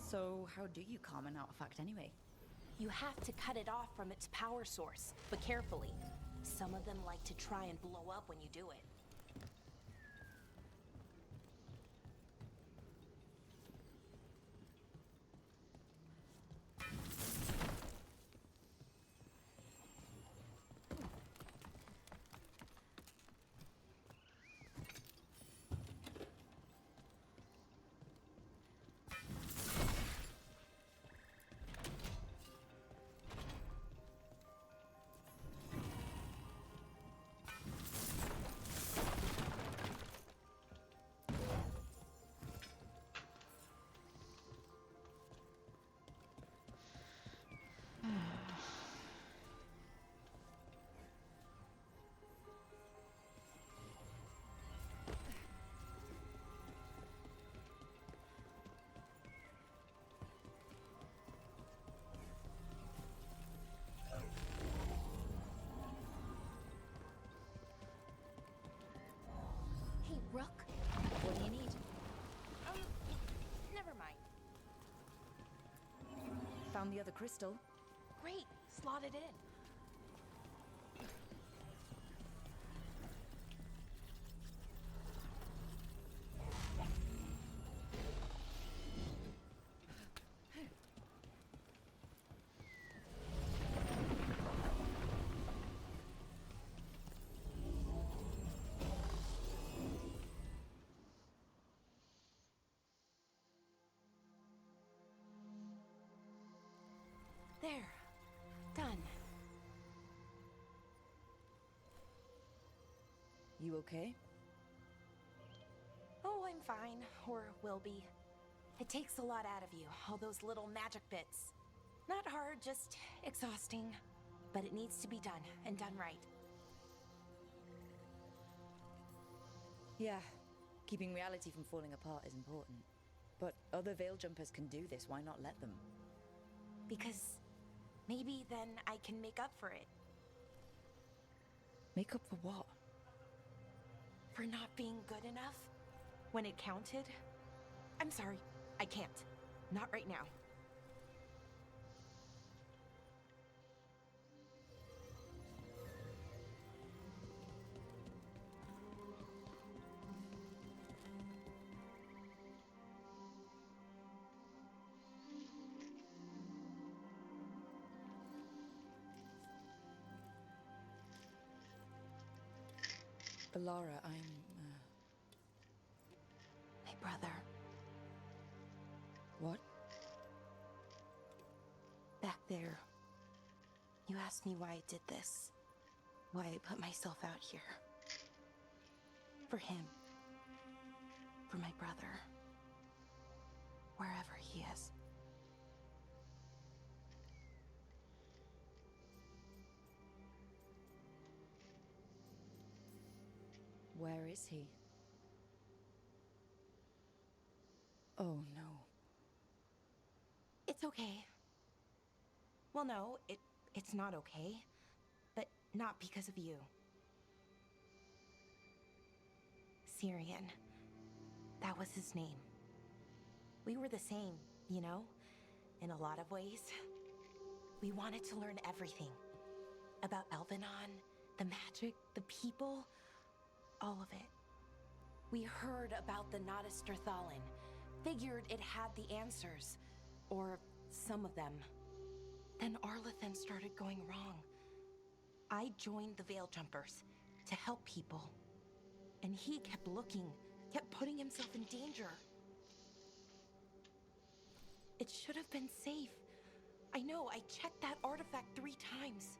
So, how do you calm an artifact anyway? You have to cut it off from its power source, but carefully. Some of them like to try and blow up when you do it. Hey, Rook. What do you need? Never mind. Found the other crystal. Great, slot it in. There. Done. You okay? Oh, I'm fine. Or will be. It takes a lot out of you, all those little magic bits. Not hard, just exhausting. But it needs to be done, and done right. Yeah. Keeping reality from falling apart is important. But other veil jumpers can do this, why not let them? Because maybe then I can make up for it. Make up for what? For not being good enough when it counted. I'm sorry, I can't. Not right now. Alara, I'm, My brother. What? Back there. You asked me why I did this. Why I put myself out here. For him. For my brother. Wherever he is. Where is he? Oh no. It's okay. Well, no, it's not okay. But not because of you. Syrian. That was his name. We were the same, you know? In a lot of ways. We wanted to learn everything. About Elvenon, the magic, the people. All of it. We heard about the Notister Thalin. Figured it had the answers. Or some of them. Then Arlathan started going wrong. I joined the Veil Jumpers to help people. And he kept looking kept putting himself in danger. It should have been safe. I know, I checked that artifact 3 times.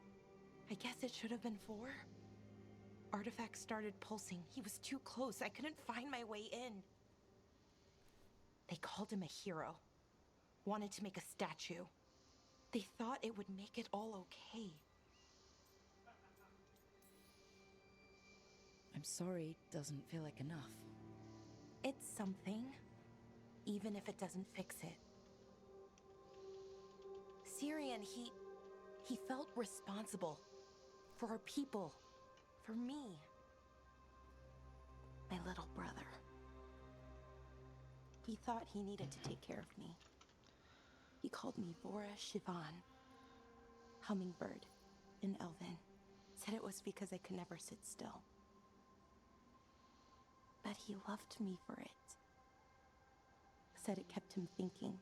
I guess it should have been 4. Artifact started pulsing. He was too close. I couldn't find my way in. They called him a hero. Wanted to make a statue. They thought it would make it all okay. I'm sorry, doesn't feel like enough. It's something, even if it doesn't fix it. Syrian, he felt responsible for our people, for me, my little brother. He thought he needed to take care of me. He called me Vora Shivan, hummingbird in Elven. Said it was because I could never sit still. But he loved me for it. Said it kept him thinking,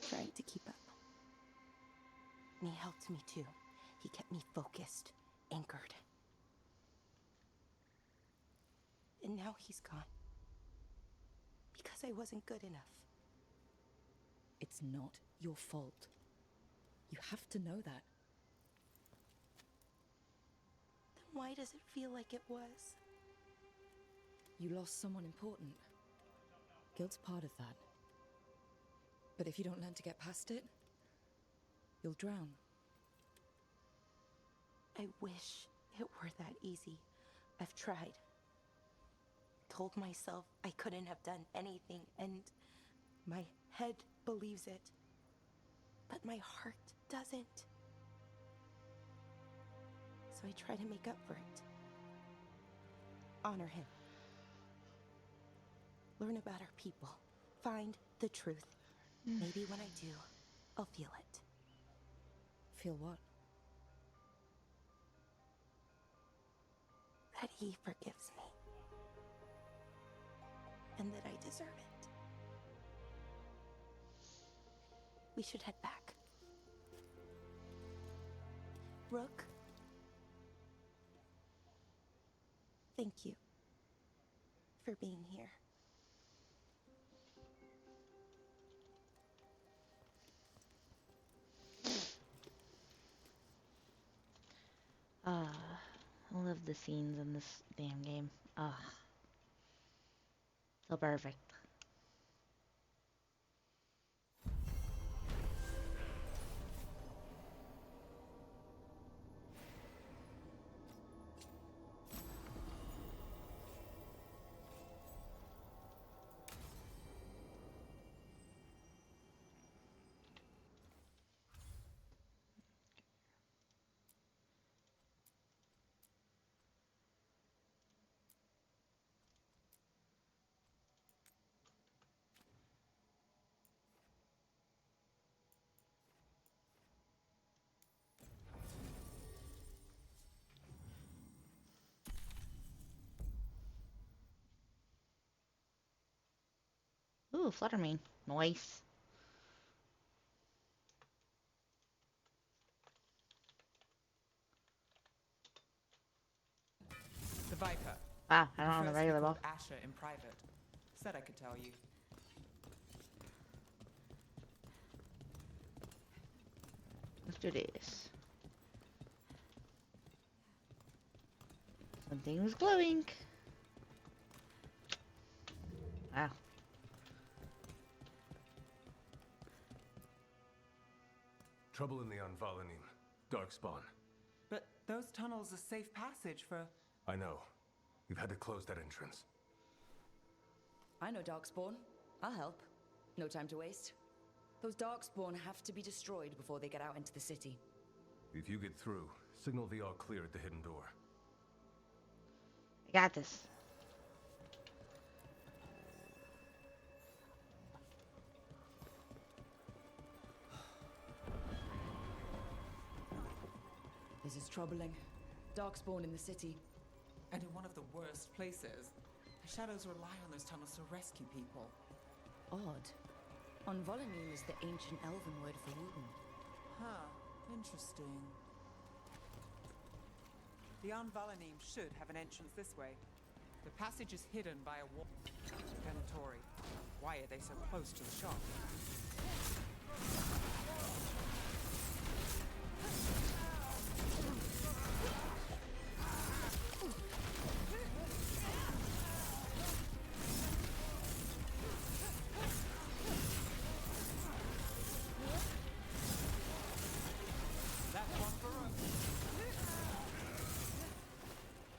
trying to keep up. And he helped me too. He kept me focused, anchored. And now he's gone. Because I wasn't good enough. It's not your fault. You have to know that. Then why does it feel like it was? You lost someone important. Guilt's part of that. But if you don't learn to get past it, you'll drown. I wish it were that easy. I've tried. Told myself I couldn't have done anything, and my head believes it. But my heart doesn't. So I try to make up for it. Honor him. Learn about our people. Find the truth. Maybe when I do, I'll feel it. Feel what? That he forgives me. And that I deserve it. We should head back. Rook. Thank you for being here. I love the scenes in this damn game. So perfect. Ooh, Fluttermane. Nice. The Viper. Wow, I don't know the regular ball. ball. Asher in private. Said I could tell you. Let's do this. Something's glowing. Wow. Trouble in the Anvalanim. Darkspawn. But those tunnels are safe passage for... I know. We've had to close that entrance. I know Darkspawn. I'll help. No time to waste. Those Darkspawn have to be destroyed before they get out into the city. If you get through, signal the all clear at the hidden door. I got this. This is troubling. Darkspawn in the city. And in one of the worst places. The Shadows rely on those tunnels to rescue people. Odd. Anvalanim is the ancient elven word for Wooten. Huh. Interesting. The Anvalanim should have an entrance this way. The passage is hidden by a wall. Venatori. Why are they so close to the shop?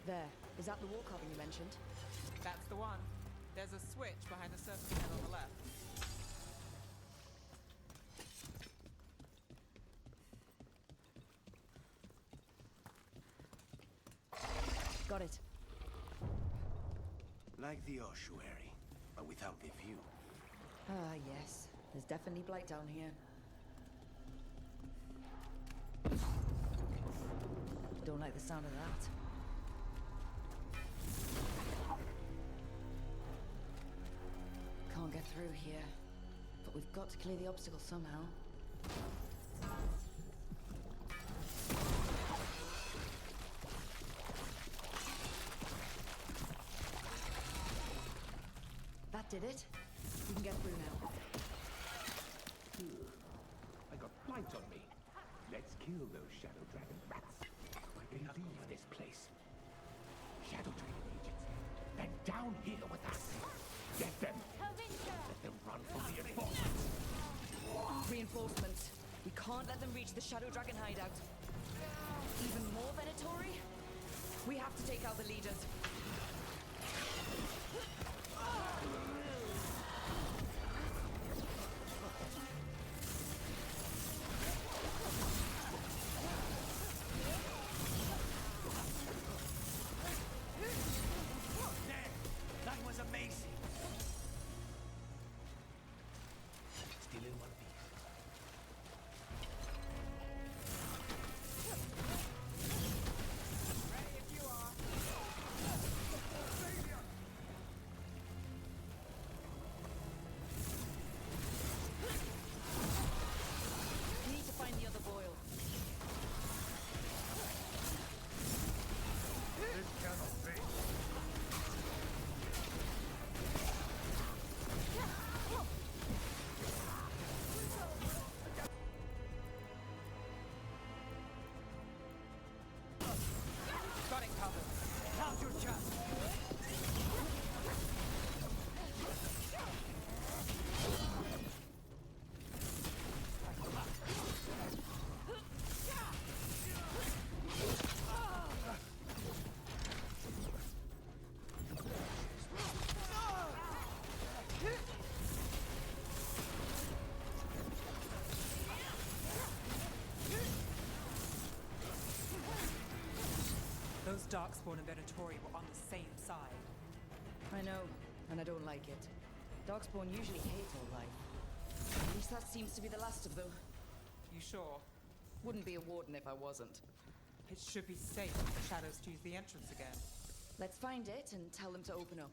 There. Is that the wall carving you mentioned? That's the one. There's a switch behind the serpent's head on the left. Got it. Like the ossuary, but without the view. Ah, yes. There's definitely blight down here. Don't like the sound of that. Can't get through here, but we've got to clear the obstacle somehow. That did it. We can get through now. I got blight on me. Let's kill those Shadow Dragon rats. They leave this place. Shadow Dragon agents. They're down here with us. Get them. Let them run from the enforcement. Reinforcements. We can't let them reach the Shadow Dragon hideout. Even more Venatori? We have to take out the leaders. That was amazing. Still in one piece. Ready if you are. We need to find the other boil. This cannot be. Got it covered. Now's your chance. Those Darkspawn and Venatori were on the same side. I know, and I don't like it. Darkspawn usually hate all life. At least that seems to be the last of them. You sure? Wouldn't be a warden if I wasn't. It should be safe if the shadows choose the entrance again. Let's find it and tell them to open up.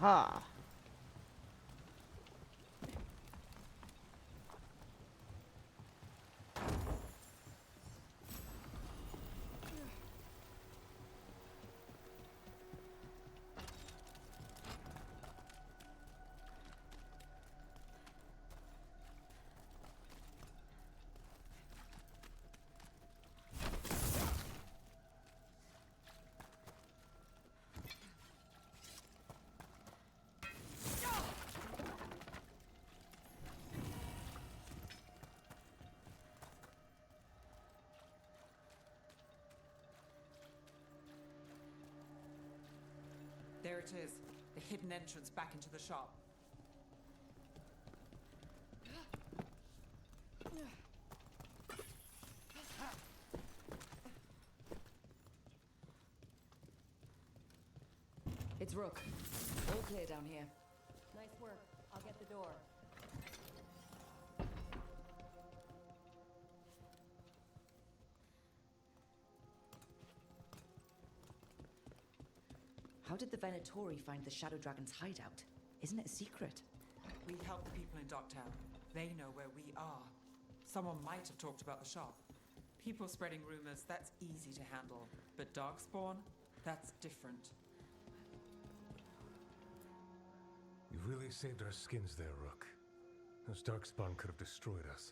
Aha. There it is. The hidden entrance back into the shop. It's Rook. All clear down here. did the Venatori find the Shadow Dragon's hideout? Isn't it a secret? We help the people in Docktown. They know where we are. Someone might have talked about the shop. People spreading rumors, that's easy to handle. But Darkspawn, that's different. You really saved our skins there, Rook. Those Darkspawn could have destroyed us.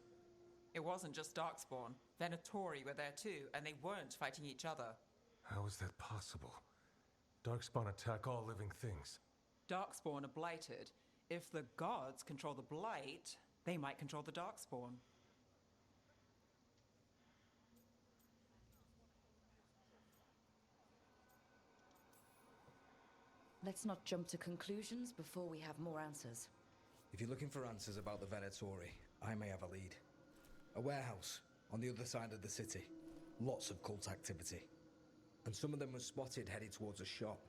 It wasn't just Darkspawn. Venatori were there too, and they weren't fighting each other. How is that possible? Darkspawn attack all living things. Darkspawn are blighted. If the gods control the blight, they might control the Darkspawn. Let's not jump to conclusions before we have more answers. If you're looking for answers about the Venatori, I may have a lead. A warehouse on the other side of the city. Lots of cult activity. And some of them were spotted headed towards a shop.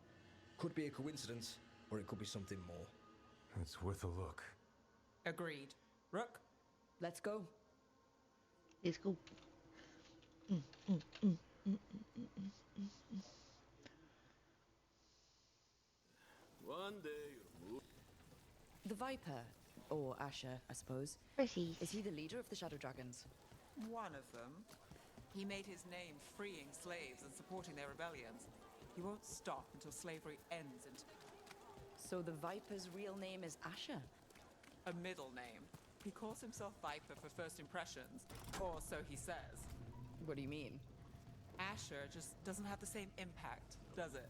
Could be a coincidence, or it could be something more. It's worth a look. Agreed. Rook? Let's go. Let's go. One day you'll move. The Viper, or Asher, I suppose. Percy. Is he the leader of the Shadow Dragons? One of them. He made his name freeing slaves and supporting their rebellions. He won't stop until slavery ends and... So the Viper's real name is Asher? A middle name. He calls himself Viper for first impressions, or so he says. What do you mean? Asher just doesn't have the same impact, does it?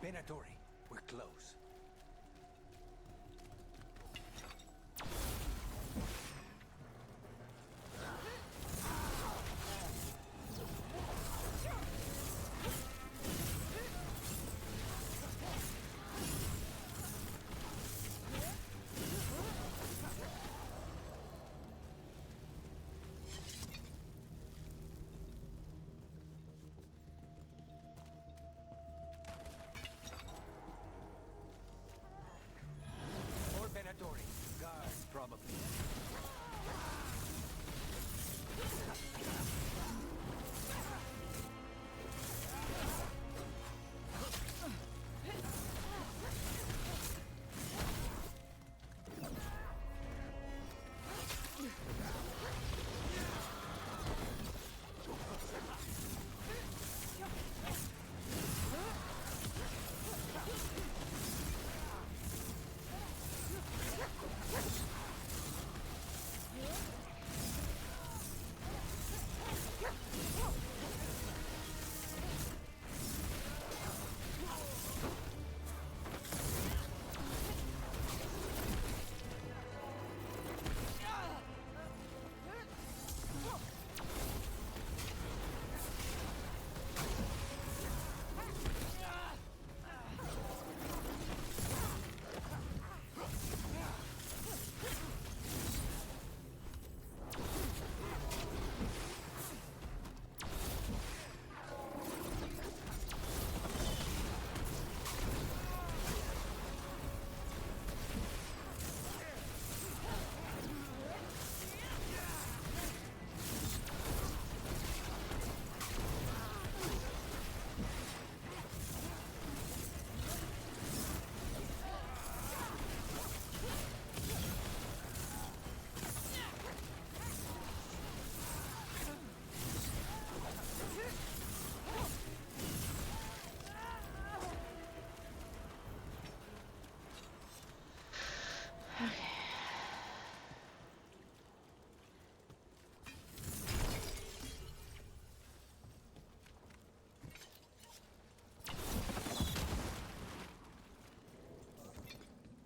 Venatori, we're close. Guards, probably.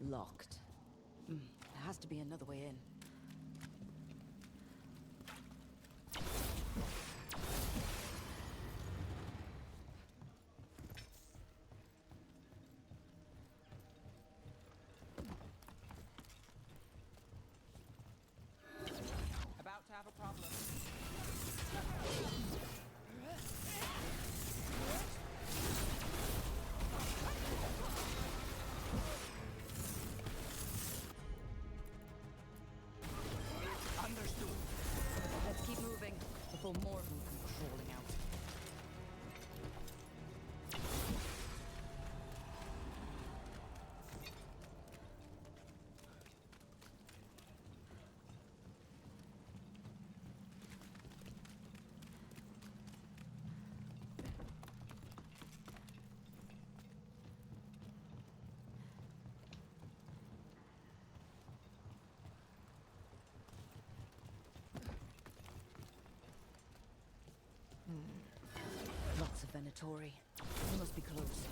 Locked. There has to be another way in. About to have a problem. before more of them come crawling out. Lots of Venatori. We must be close.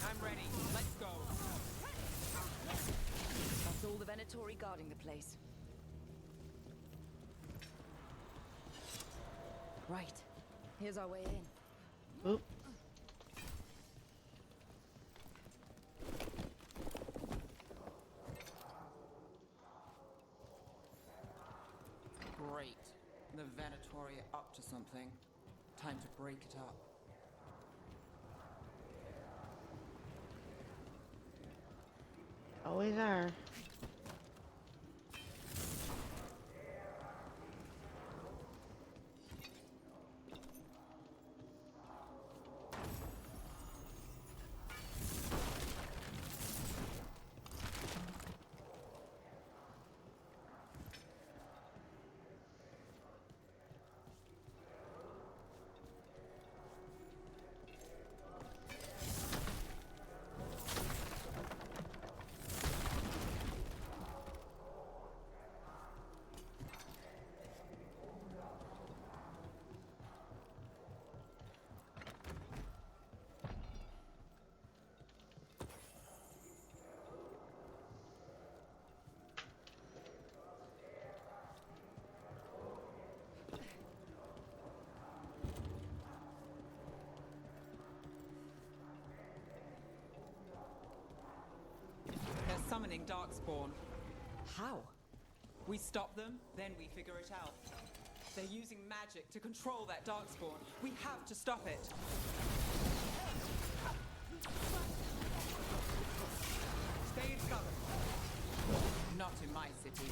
I'm ready. Let's go. That's all the Venatori guarding the place. Right. Here's our way in. Oop. Great. The Venatori are up to something. Time to break it up. Always are. Summoning Darkspawn. How? We stop them, then we figure it out. They're using magic to control that Darkspawn. We have to stop it. Stay in cover. Not in my city.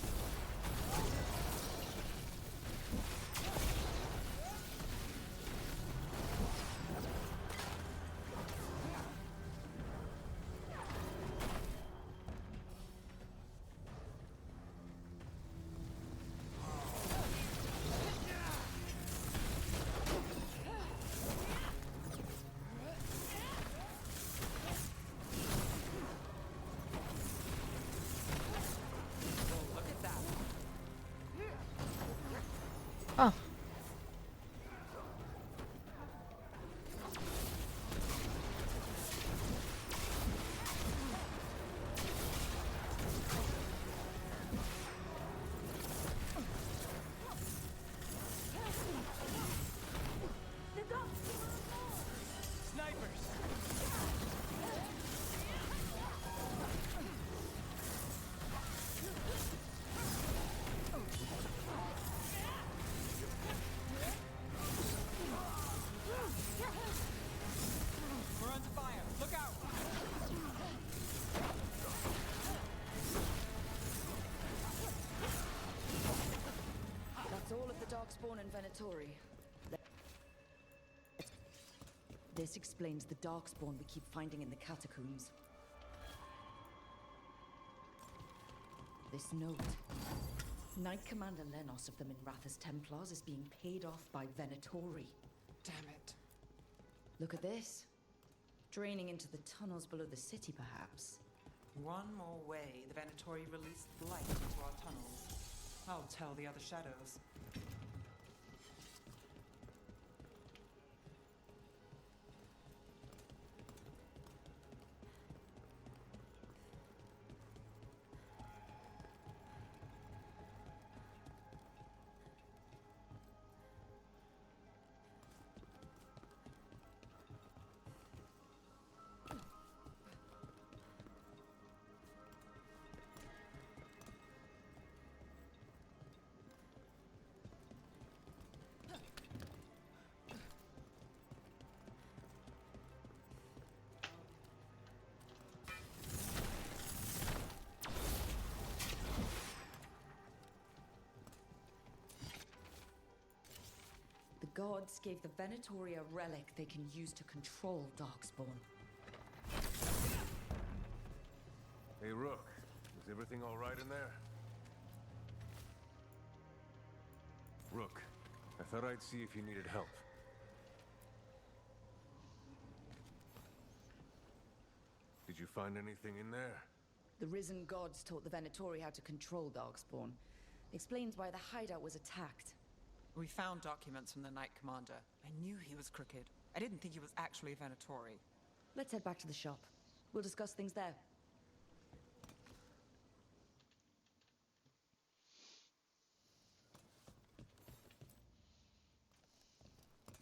Oh. Darkspawn and Venatori. This explains the Darkspawn we keep finding in the catacombs. This note. Knight Commander Lenos of the Minrathous Templars is being paid off by Venatori. Damn it. Look at this. Draining into the tunnels below the city, perhaps. One more way the Venatori released blight into our tunnels. I'll tell the other shadows. gods gave the Venatori a relic they can use to control Darkspawn. Hey, Rook. Is everything all right in there? Rook, I thought I'd see if you needed help. Did you find anything in there? The risen gods taught the Venatori how to control Darkspawn. Explains why the hideout was attacked. We found documents from the Knight Commander. I knew he was crooked. I didn't think he was actually a Venatori. Let's head back to the shop. We'll discuss things there.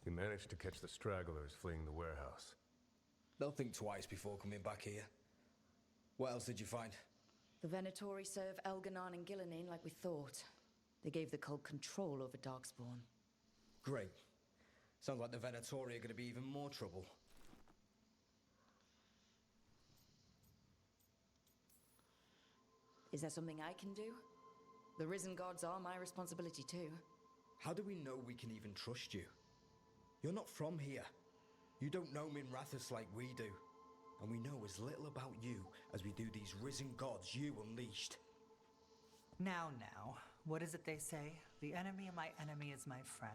You managed to catch the stragglers fleeing the warehouse. They'll think twice before coming back here. What else did you find? The Venatori serve Elganon and Gillenane like we thought. They gave the cult control over Darkspawn. Great. Sounds like the Venatori are going to be even more trouble. Is there something I can do? The risen gods are my responsibility too. How do we know we can even trust you? You're not from here. You don't know Minrathous like we do. And we know as little about you as we do these risen gods you unleashed. Now, what is it they say? The enemy of my enemy is my friend.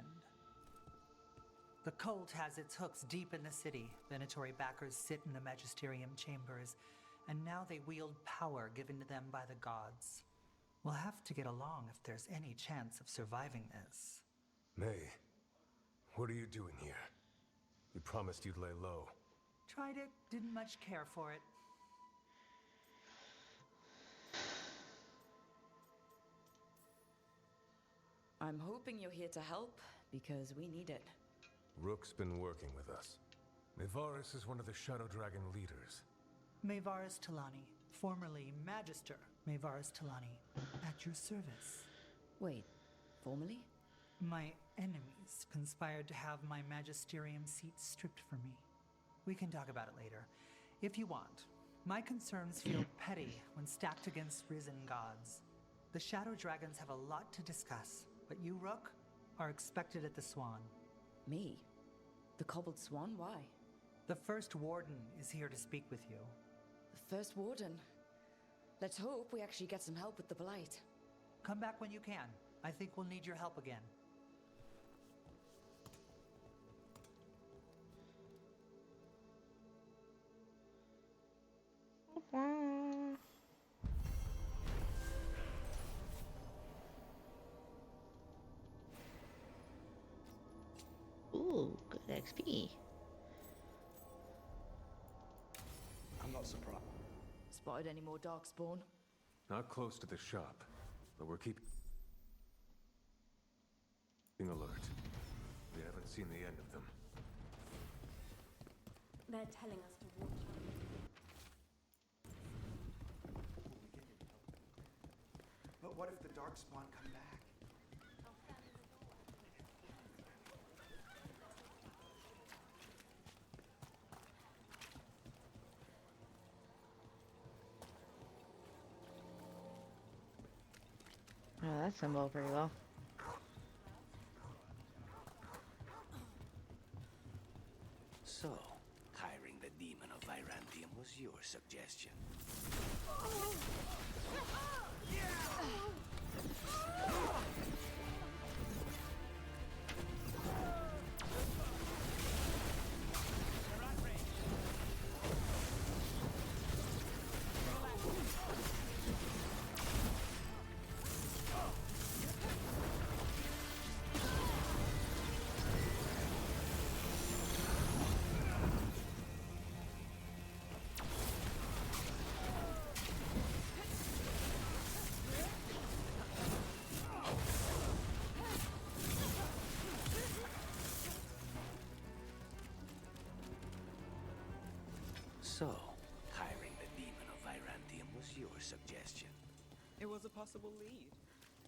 The cult has its hooks deep in the city. Venatori backers sit in the Magisterium chambers, and now they wield power given to them by the gods. We'll have to get along if there's any chance of surviving this. May, what are you doing here? You promised you'd lay low. Tried it, didn't much care for it. I'm hoping you're here to help, because we need it. Rook's been working with us. Mevaris is one of the Shadow Dragon leaders. Mevaris Talani, formerly Magister Mevaris Talani, at your service. Wait, formerly? My enemies conspired to have my magisterium seat stripped from me. We can talk about it later, if you want. My concerns feel petty when stacked against risen gods. The Shadow Dragons have a lot to discuss, but you, Rook, are expected at the Swan. Me? The Cobbled Swan? Why? The First Warden is here to speak with you. The First Warden? Let's hope we actually get some help with the Blight. Come back when you can. I think we'll need your help again. Ooh, good XP. I'm not surprised. Spotted any more Darkspawn? Not close to the shop, but we're keeping alert. We haven't seen the end of them. They're telling us to watch out. But what if the Darkspawn come back? Oh, that symbol pretty well. So, hiring the demon of Virantium was your suggestion. So, hiring the demon of Virantium was your suggestion. It was a possible lead.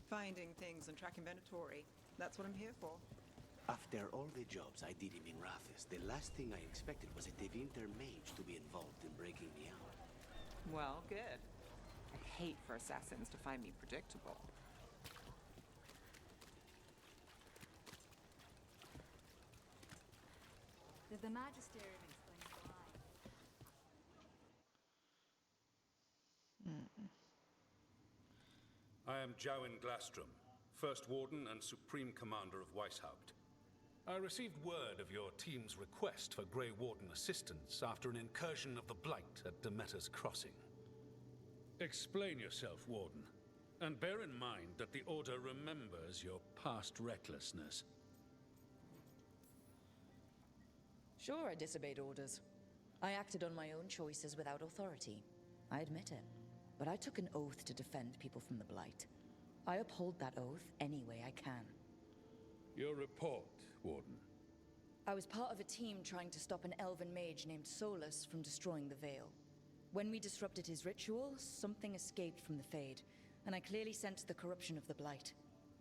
Finding things and tracking Venatori. That's what I'm here for. After all the jobs I did in Minrathous, the last thing I expected was a Tevinter mage to be involved in breaking me out. Well, good. I hate for assassins to find me predictable. The Magisterium explains why. I am Jowin Glastrom, First Warden and Supreme Commander of Weishaupt. I received word of your team's request for Grey Warden assistance after an incursion of the Blight at Demeter's Crossing. Explain yourself, Warden, and bear in mind that the Order remembers your past recklessness. Sure, I disobeyed orders. I acted on my own choices without authority. I admit it. But I took an oath to defend people from the Blight. I uphold that oath any way I can. Your report, Warden. I was part of a team trying to stop an elven mage named Solus from destroying the Veil. When we disrupted his ritual, something escaped from the Fade, and I clearly sensed the corruption of the Blight.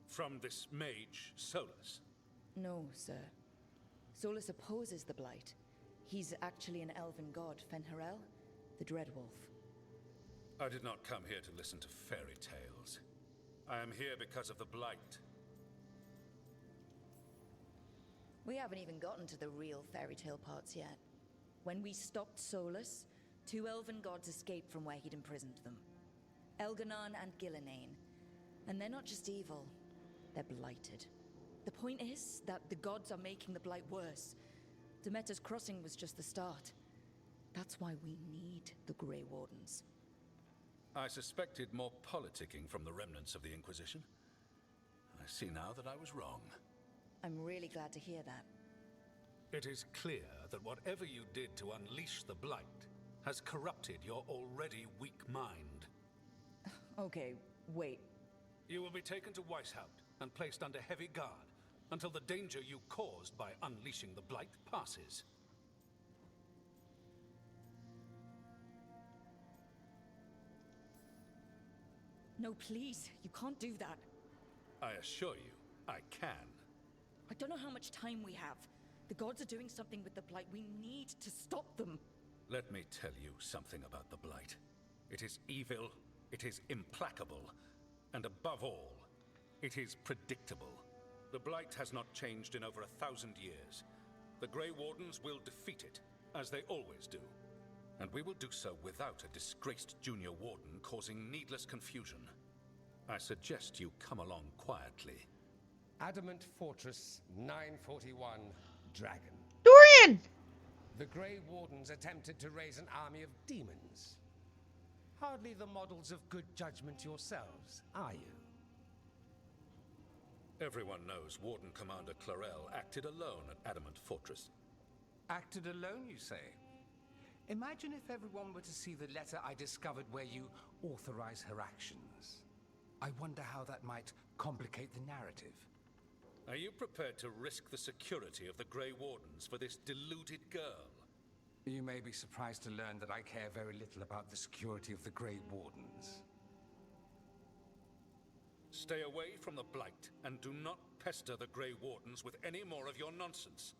From this mage, Solus? No, sir. Solus opposes the Blight. He's actually an elven god, Fen'Harel, the Dreadwolf. I did not come here to listen to fairy tales. I am here because of the Blight. We haven't even gotten to the real fairy tale parts yet. When we stopped Solus, 2 elven gods escaped from where he'd imprisoned them. Elganon and Gillenane. And they're not just evil, they're blighted. The point is that the gods are making the Blight worse. Demeter's Crossing was just the start. That's why we need the Grey Wardens. I suspected more politicking from the remnants of the Inquisition. I see now that I was wrong. I'm really glad to hear that. It is clear that whatever you did to unleash the Blight has corrupted your already weak mind. Okay, wait. You will be taken to Weishaupt and placed under heavy guard until the danger you caused by unleashing the Blight passes. No, please, you can't do that. I assure you, I can. I don't know how much time we have. The gods are doing something with the Blight. We need to stop them. Let me tell you something about the Blight. It is evil, it is implacable, and above all, it is predictable. The Blight has not changed in over 1,000 years. The Grey Wardens will defeat it, as they always do. And we will do so without a disgraced junior warden causing needless confusion. I suggest you come along quietly. Adamant Fortress 941 Dragon. Dorian! The Grey Wardens attempted to raise an army of demons. Hardly the models of good judgment yourselves, are you? Everyone knows Warden Commander Clarel acted alone at Adamant Fortress. Acted alone, you say? Imagine if everyone were to see the letter I discovered where you authorize her actions. I wonder how that might complicate the narrative. Are you prepared to risk the security of the Grey Wardens for this deluded girl? You may be surprised to learn that I care very little about the security of the Grey Wardens. Stay away from the Blight, and do not pester the Grey Wardens with any more of your nonsense.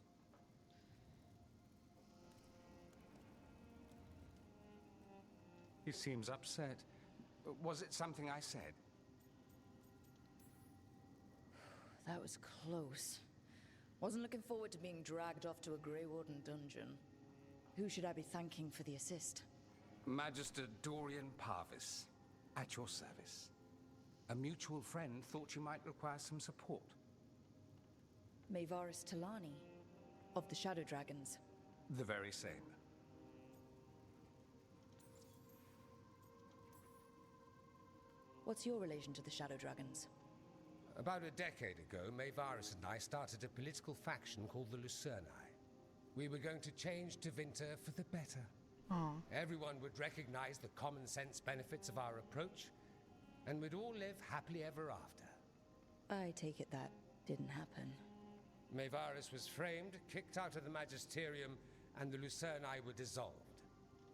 He seems upset. Was it something I said? That was close. Wasn't looking forward to being dragged off to a Grey Warden dungeon. Who should I be thanking for the assist? Magister Dorian Parvis, at your service. A mutual friend thought you might require some support. Maevaris Talani, of the Shadow Dragons. The very same. What's your relation to the Shadow Dragons? About a decade ago, Maevaris and I started a political faction called the Lucerni. We were going to change Tevinter for the better. Everyone would recognize the common sense benefits of our approach, and we'd all live happily ever after. I take it that didn't happen. Maevaris was framed, kicked out of the Magisterium, and the Lucerni were dissolved.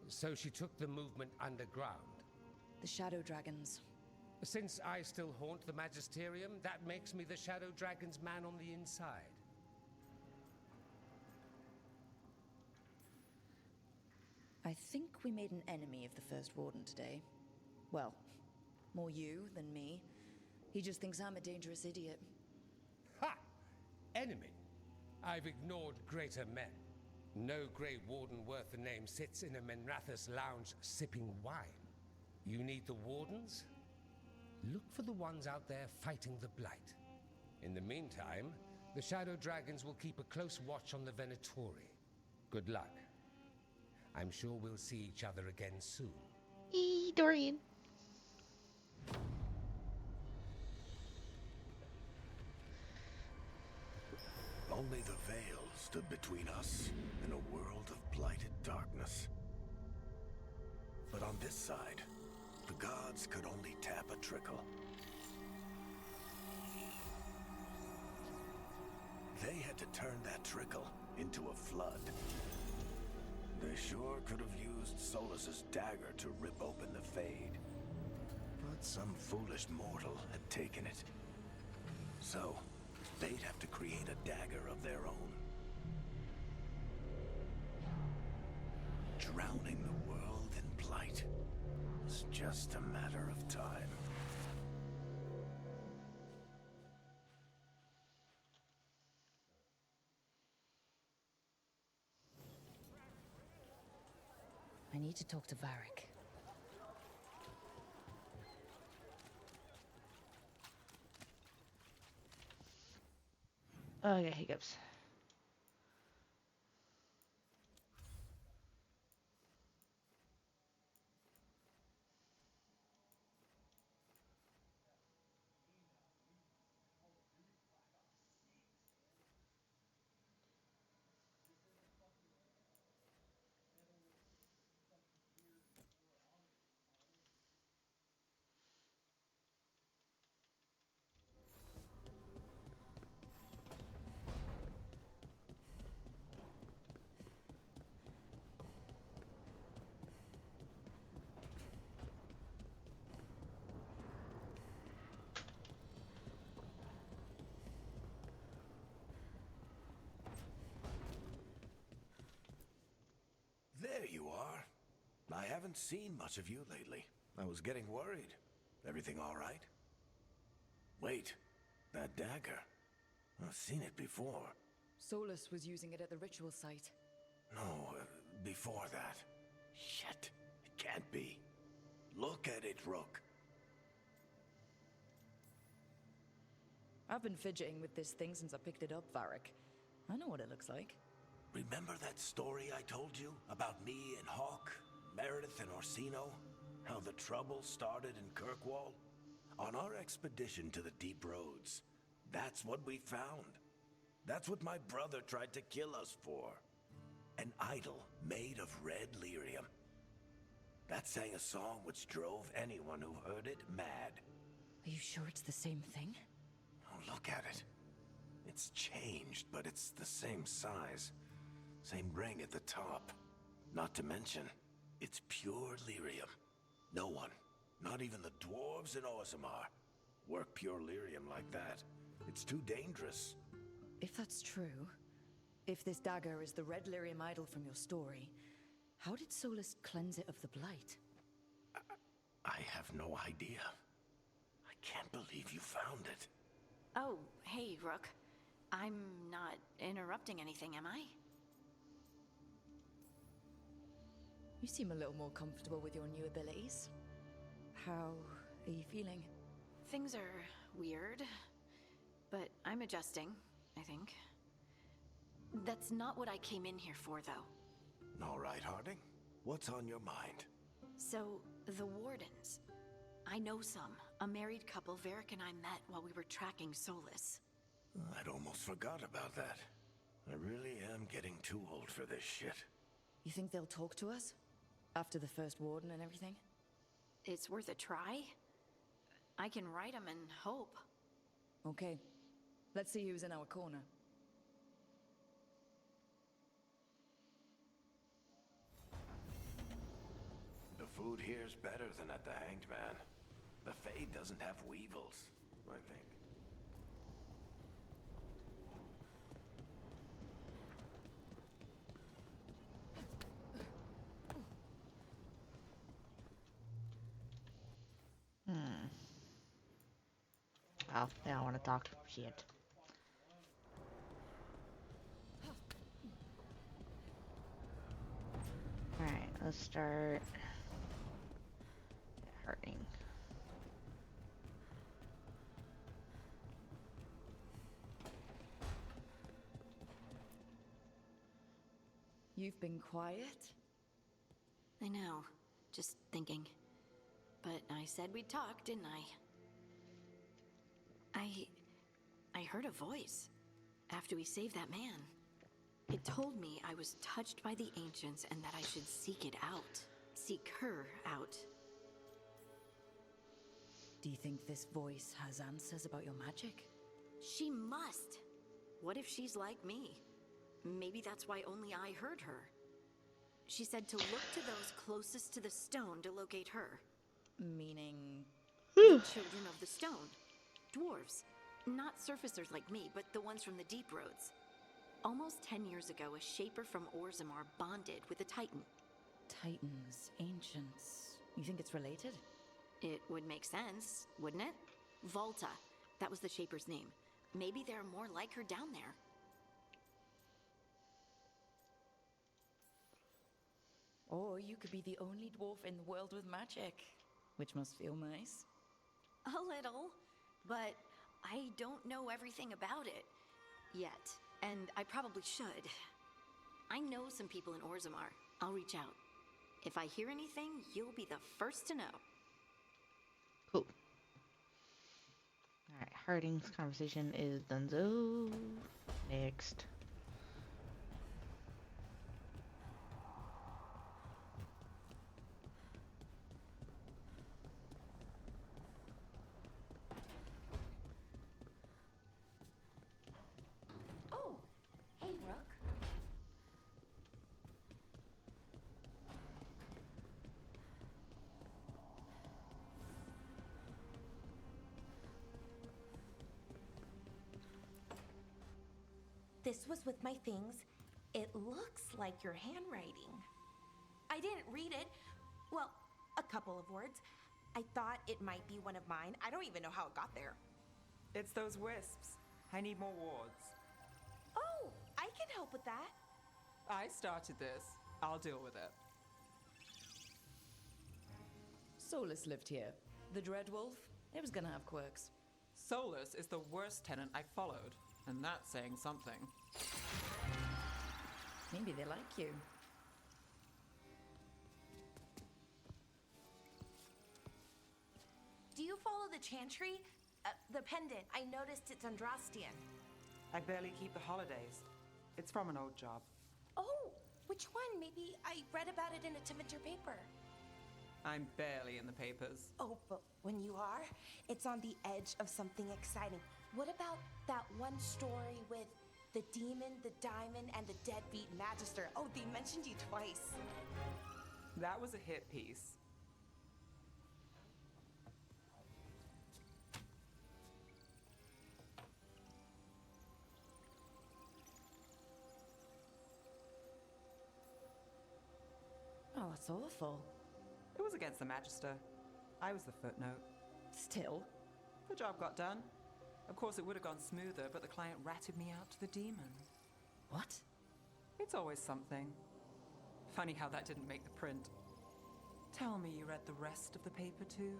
So she took the movement underground. The Shadow Dragons. Since I still haunt the Magisterium, that makes me the Shadow Dragon's man on the inside. I think we made an enemy of the First Warden today. Well, more you than me. He just thinks I'm a dangerous idiot. Ha! Enemy? I've ignored greater men. No Grey Warden worth the name sits in a Menrathus lounge sipping wine. You need the Wardens? Look for the ones out there fighting the Blight. In the meantime, the Shadow Dragons will keep a close watch on the Venatori. Good luck. I'm sure we'll see each other again soon. Dorian. Only the veil stood between us and a world of blighted darkness. But on this side, the gods could only tap a trickle. They had to turn that trickle into a flood. They sure could have used Solus's dagger to rip open the Fade. But some foolish mortal had taken it. So, they'd have to create a dagger of their own. Drowning the world in blight was just a matter of time. I need to talk to Varric. Okay, hiccups. There you are. I haven't seen much of you lately. I was getting worried. Everything all right? Wait, that dagger. I've seen it before. Solus was using it at the ritual site. No, before that. Shit, it can't be. Look at it, Rook. I've been fidgeting with this thing since I picked it up, Varric. I know what it looks like. Remember that story I told you about me and Hawk, Meredith and Orsino? How the trouble started in Kirkwall? On our expedition to the Deep Roads, that's what we found. That's what my brother tried to kill us for. An idol made of red lyrium. That sang a song which drove anyone who heard it mad. Are you sure it's the same thing? Oh, look at it. It's changed, but it's the same size. Same ring at the top. Not to mention, it's pure lyrium. No one, not even the dwarves in Orzammar, work pure lyrium like that. It's too dangerous. If that's true, if this dagger is the red lyrium idol from your story, how did Solus cleanse it of the blight? I have no idea. I can't believe you found it. Oh, hey, Rook. I'm not interrupting anything, am I? You seem a little more comfortable with your new abilities. How are you feeling? Things are weird, but I'm adjusting, I think. That's not what I came in here for, though. All right, Harding. What's on your mind? So, the Wardens. I know some. A married couple Varric and I met while we were tracking Solus. I'd almost forgot about that. I really am getting too old for this shit. You think they'll talk to us? After the first warden and everything? It's worth a try. I can write them and hope. Okay. Let's see who's in our corner. The food here's better than at the Hanged Man. The Fade doesn't have weevils, I think. Oh, they don't want to talk. Shit. start hurting. You've been quiet? I know. Just thinking. But I said we'd talk, didn't I? I heard a voice after we saved that man. It told me I was touched by the ancients and that I should seek it out. Seek her out. Do you think this voice has answers about your magic? She must. What if she's like me? Maybe that's why only I heard her. She said to look to those closest to the stone to locate her. Meaning? The children of the stone. Dwarves. Not surfacers like me, but the ones from the deep roads. Almost 10 years ago, a shaper from Orzammar bonded with a titan. Titans, ancients. You think it's related? It would make sense, wouldn't it? Volta. That was the shaper's name. Maybe there are more like her down there. Or you could be the only dwarf in the world with magic, which must feel nice. A little, but I don't know everything about it yet, and I probably should. I know some people in Orzammar. I'll reach out. If I hear anything, you'll be the first to know. Cool. Alright, Harding's conversation is donezo. Next. Oh, hey, Rook. This was with my things. It looks like your handwriting. I didn't read it. Well, a couple of words. I thought it might be one of mine. I don't even know how it got there. It's those wisps. I need more wards. Oh, I can help with that. I started this. I'll deal with it. Solus lived here. The Dreadwolf. It was gonna have quirks. Solus is the worst tenant I followed, and that's saying something. Maybe they like you. Do you follow the chantry? The pendant. I noticed it's Andrastian. I barely keep the holidays. It's from an old job. Oh, which one? Maybe I read about it in a Tevinter paper. I'm barely in the papers. Oh, but when you are, it's on the edge of something exciting. What about that one story with the demon, the diamond, and the deadbeat magister? Oh, they mentioned you twice. That was a hit piece. Oh, that's awful. It was against the Magister. I was the footnote. Still? The job got done. Of course, it would have gone smoother, but the client ratted me out to the demon. What? It's always something. Funny how that didn't make the print. Tell me you read the rest of the paper too?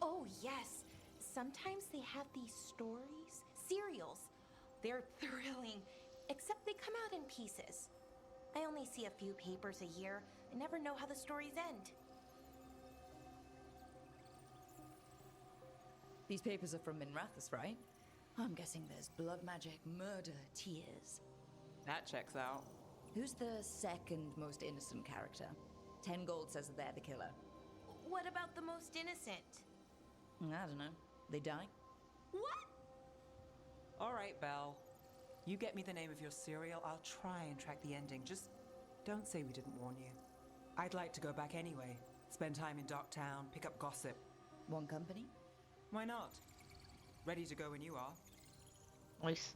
Oh, yes. Sometimes they have these stories, serials. They're thrilling, except they come out in pieces. I only see a few papers a year. I never know how the stories end. These papers are from Minrathous, right? I'm guessing there's blood magic, murder, tears. That checks out. Who's the second most innocent character? 10 gold says that they're the killer. What about the most innocent? I don't know. They die? What? All right, Belle. You get me the name of your cereal, I'll try and track the ending. Just don't say we didn't warn you. I'd like to go back anyway. Spend time in Docktown, pick up gossip. One company? Why not? Ready to go when you are. Nice.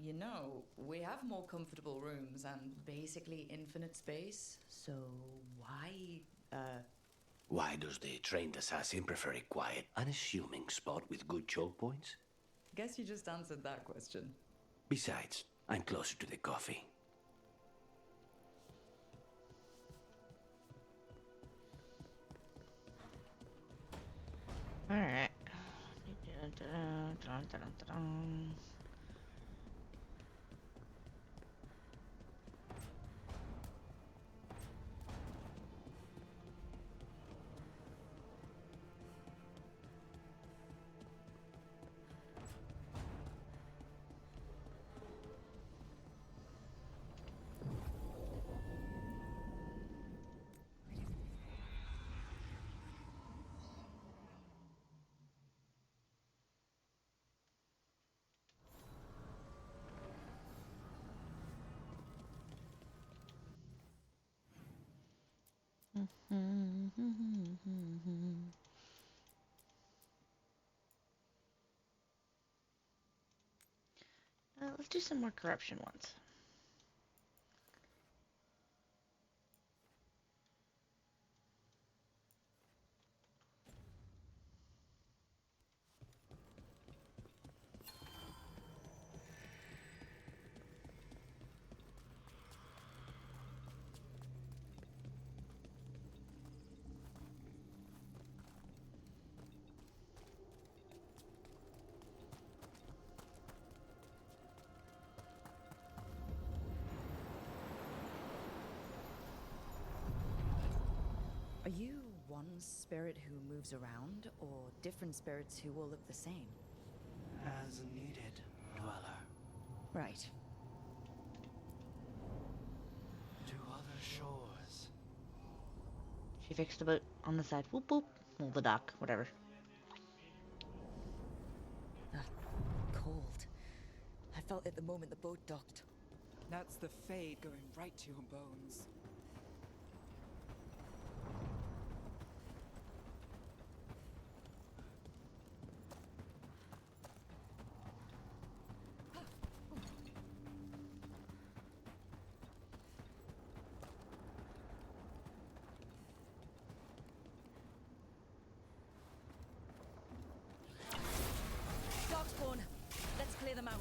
You know, we have more comfortable rooms and basically infinite space, so why, Why does the trained assassin prefer a quiet, unassuming spot with good choke points? Guess you just answered that question. Besides, I'm closer to the coffee. Alright. Let's do some more corruption ones. Are you one spirit who moves around, or different spirits who all look the same? As needed, Dweller. Right. To other shores. She fixed the boat on the side. Whoop whoop. Well, the dock, whatever. Cold. I felt it the moment the boat docked. That's the Fade going right to your bones. Darkspawn! Let's clear them out.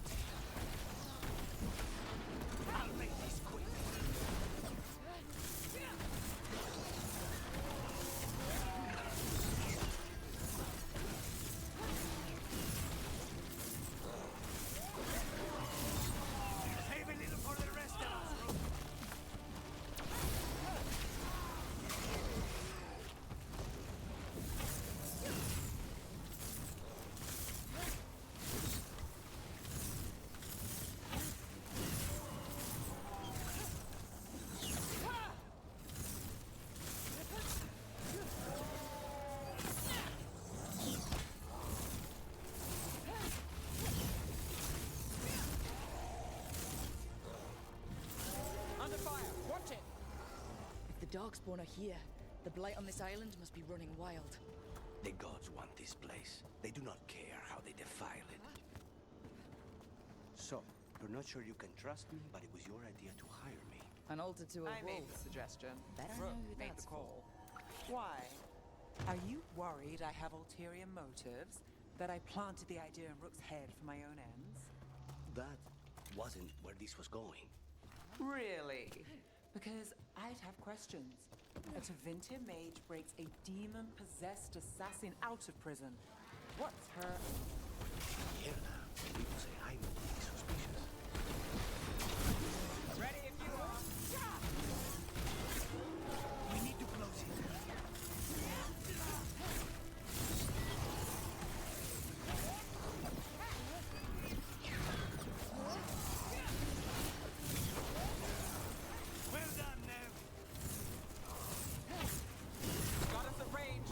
I'll make this quick. Save a little for the rest of us. Under fire! Watch it! If the Darkspawn are here, the Blight on this island must be running wild. The gods want this place. They do not care how they defile it. So, you're not sure you can trust me, but it was your idea to hire me. An altar to a I made wolf. the suggestion. Bet I Rook know who made that's the call. Why? Are you worried I have ulterior motives? That I planted the idea in Rook's head for my own ends? That wasn't where this was going. Really? Because I'd have questions. A Tevinter mage breaks a demon-possessed assassin out of prison. What's her... Here now, people say I'm really suspicious. Ready if you are. We need to close it. Well done, Nev. Got us at range.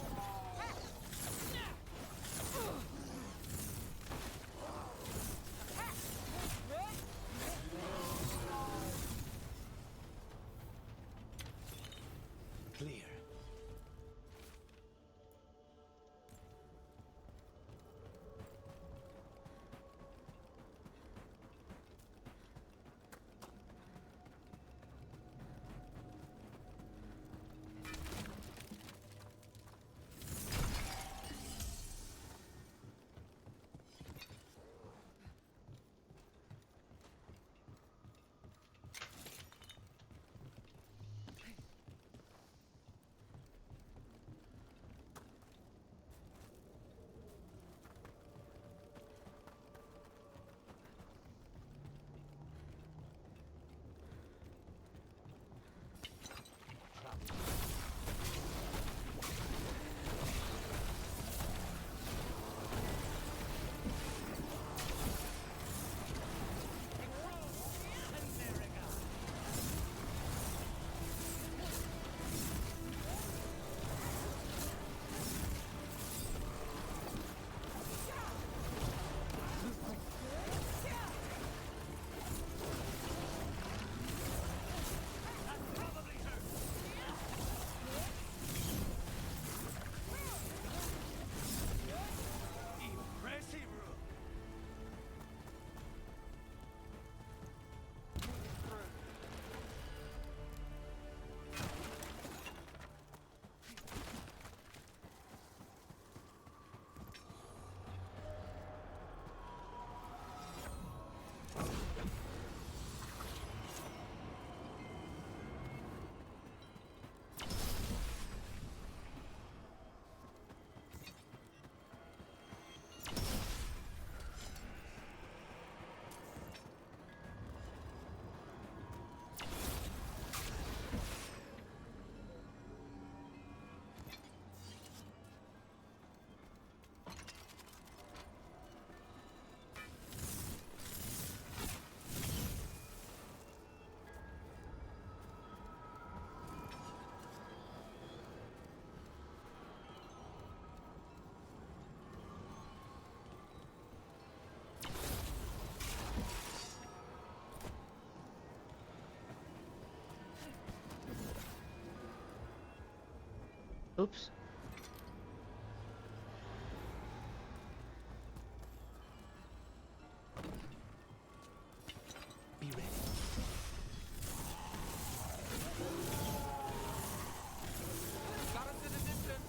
Oops. Be ready. Got us in the distance.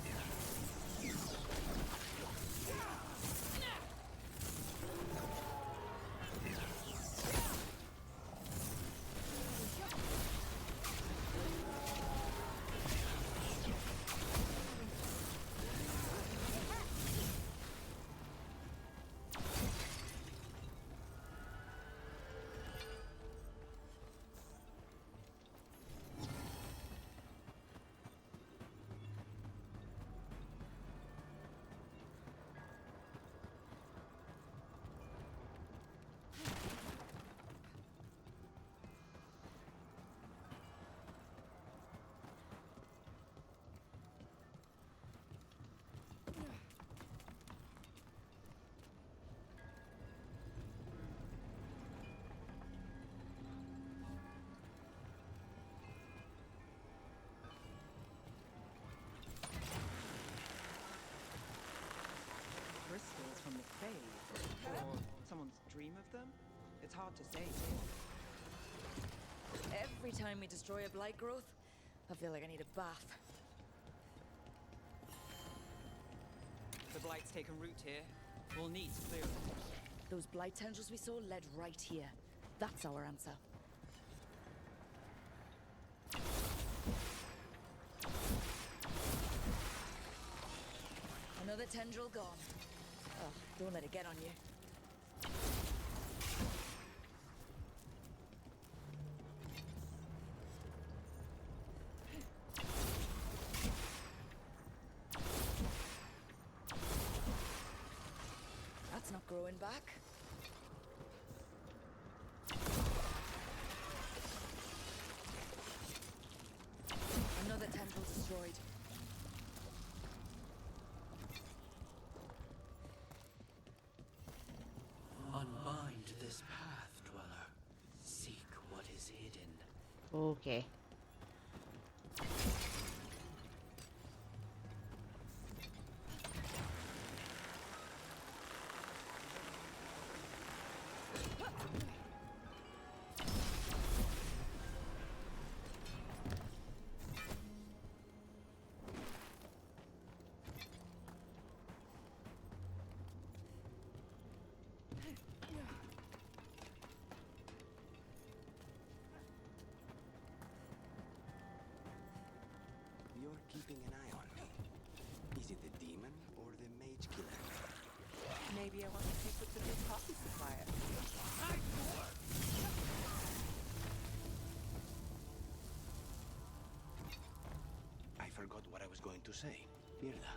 Crystals from the Fae, or someone's dream of them? It's hard to say. Every time we destroy a blight growth, I feel like I need a bath. The Blight's taken root here. We'll need to clear them. Those blight tendrils we saw led right here. That's our answer. Another tendril gone. Oh, don't let it get on you. That's not growing back. Another tendril destroyed. Unbind this path, Dweller. Seek what is hidden. Okay. You're keeping an eye on me. Is it the demon or the mage killer? Maybe I want the secrets of your coffee supplier. I forgot what I was going to say. Mirda,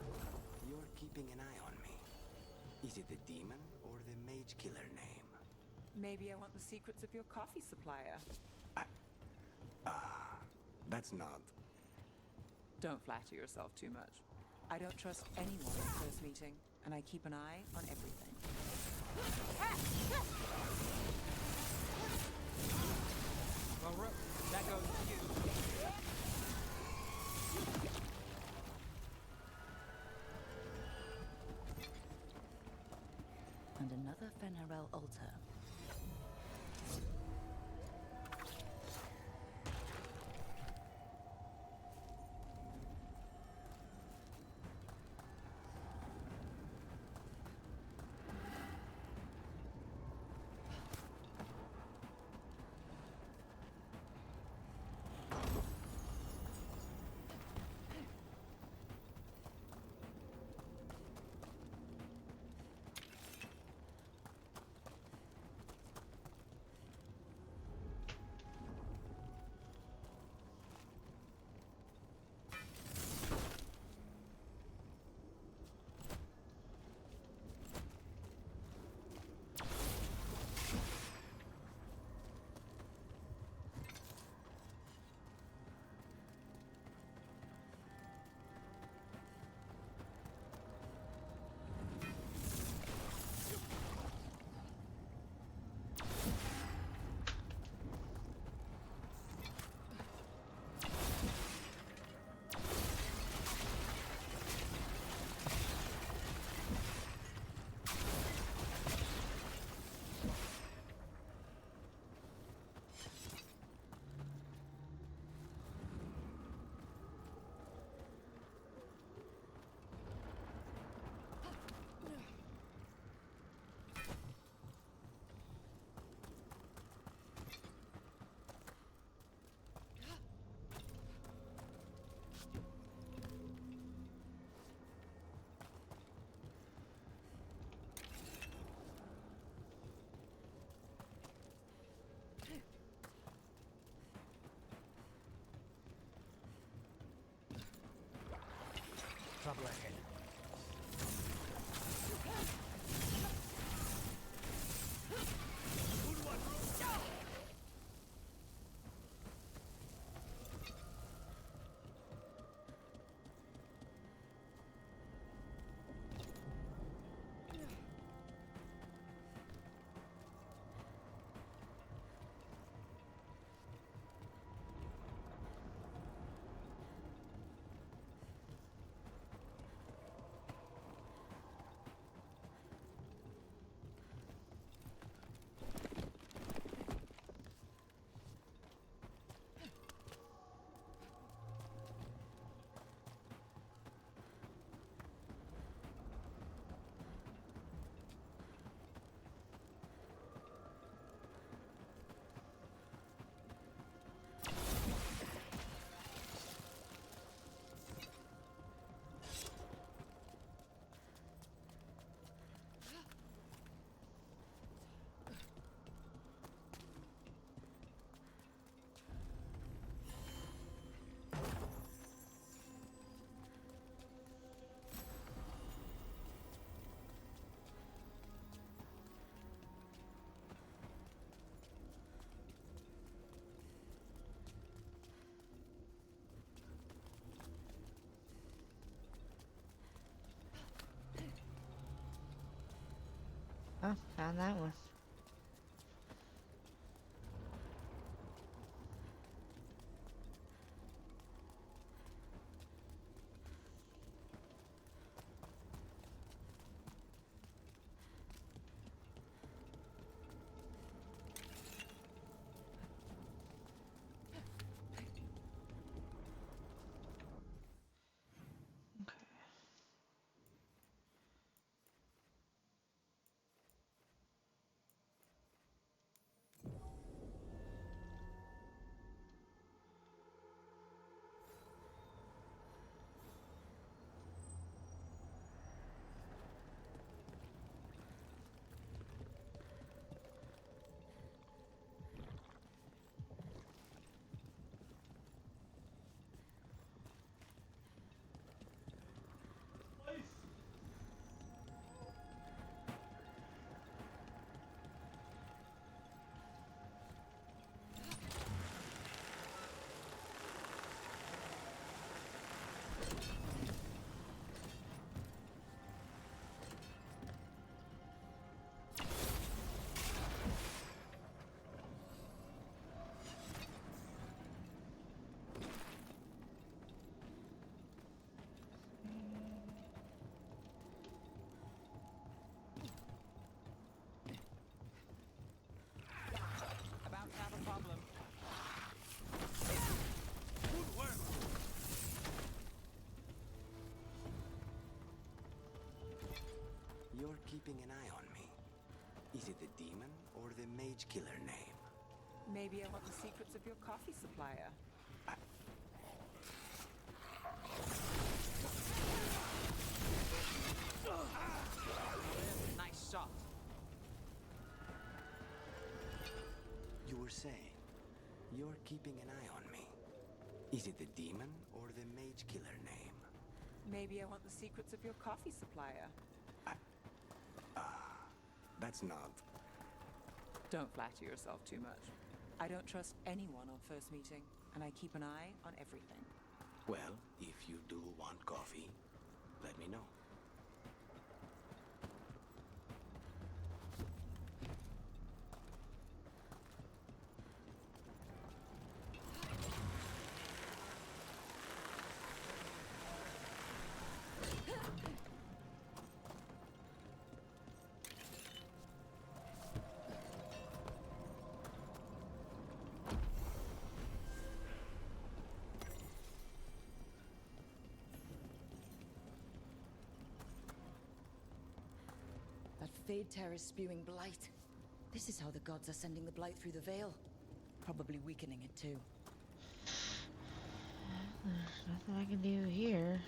you're keeping an eye on me. Is it the demon or the mage killer name? Maybe I want the secrets of your coffee supplier. That's not. Don't flatter yourself too much. I don't trust anyone at first meeting, and I keep an eye on everything. Well, Rook, that goes to you. And another Fenarel altar. Oh, found that one. About to have a problem. Good work. You're keeping an eye on me. Is it the demon or the mage killer name? Maybe I want the secrets of your coffee supplier. Nice shot. You were saying, you're keeping an eye on me. Is it the demon or the mage killer name? Maybe I want the secrets of your coffee supplier. That's not. Don't flatter yourself too much. I don't trust anyone on first meeting, and I keep an eye on everything. Well, if you do want coffee, let me know. That Fade Tear is spewing blight. This is how the gods are sending the blight through the veil. Probably weakening it too. There's nothing I can do here.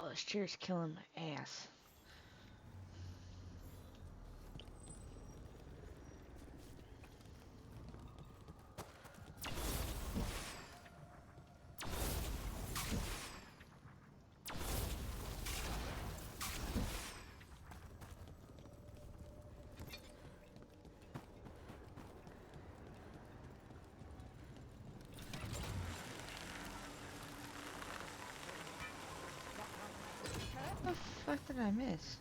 Oh, this chair's killing my ass. What did I miss?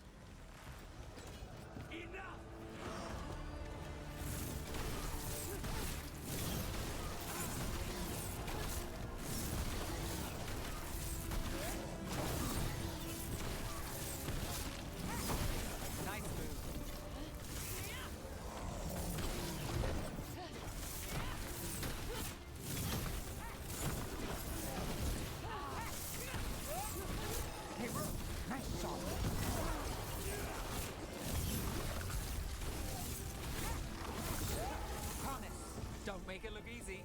Nice move. Hey, bro. Nice shot. Promise. Don't make it look easy.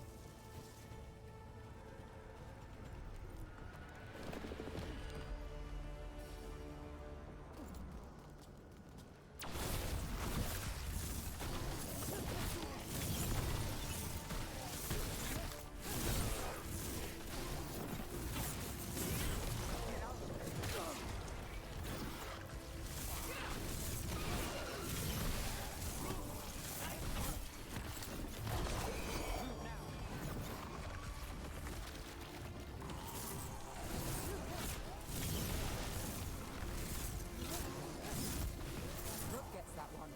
Rook gets that one.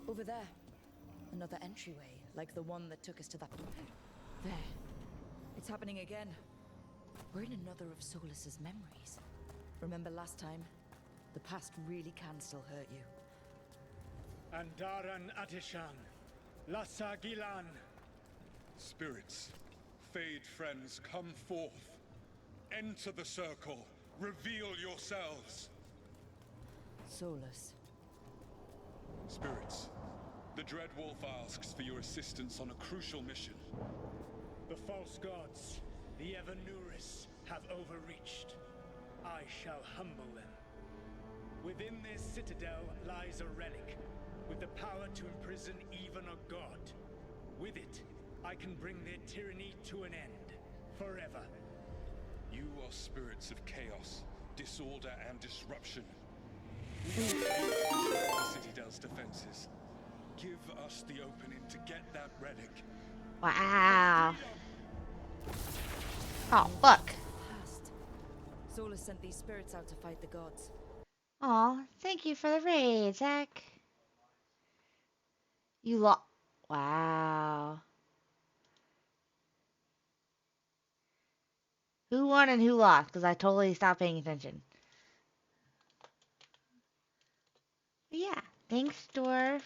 Over there. Another entryway, like the one that took us to that... There. It's happening again. We're in another of Solus's memories. Remember last time? The past really can still hurt you. Andaran Atishan. Lassa Gilan. Spirits, Fade friends, come forth. Enter the circle. Reveal yourselves. Solus. Spirits, the Dread Wolf asks for your assistance on a crucial mission. The false gods, the Evanuris, have overreached. I shall humble them. Within this citadel lies a relic, with the power to imprison even a god. With it, I can bring their tyranny to an end, forever. You are spirits of chaos, disorder, and disruption. We the Citadel's defenses. Give us the opening to get that relic. Wow. Oh, fuck. Solus sent these spirits out to fight the gods. Aw, thank you for the raid, Zach. You Wow. Who won and who lost? Because I totally stopped paying attention. But yeah, thanks, Dwarf.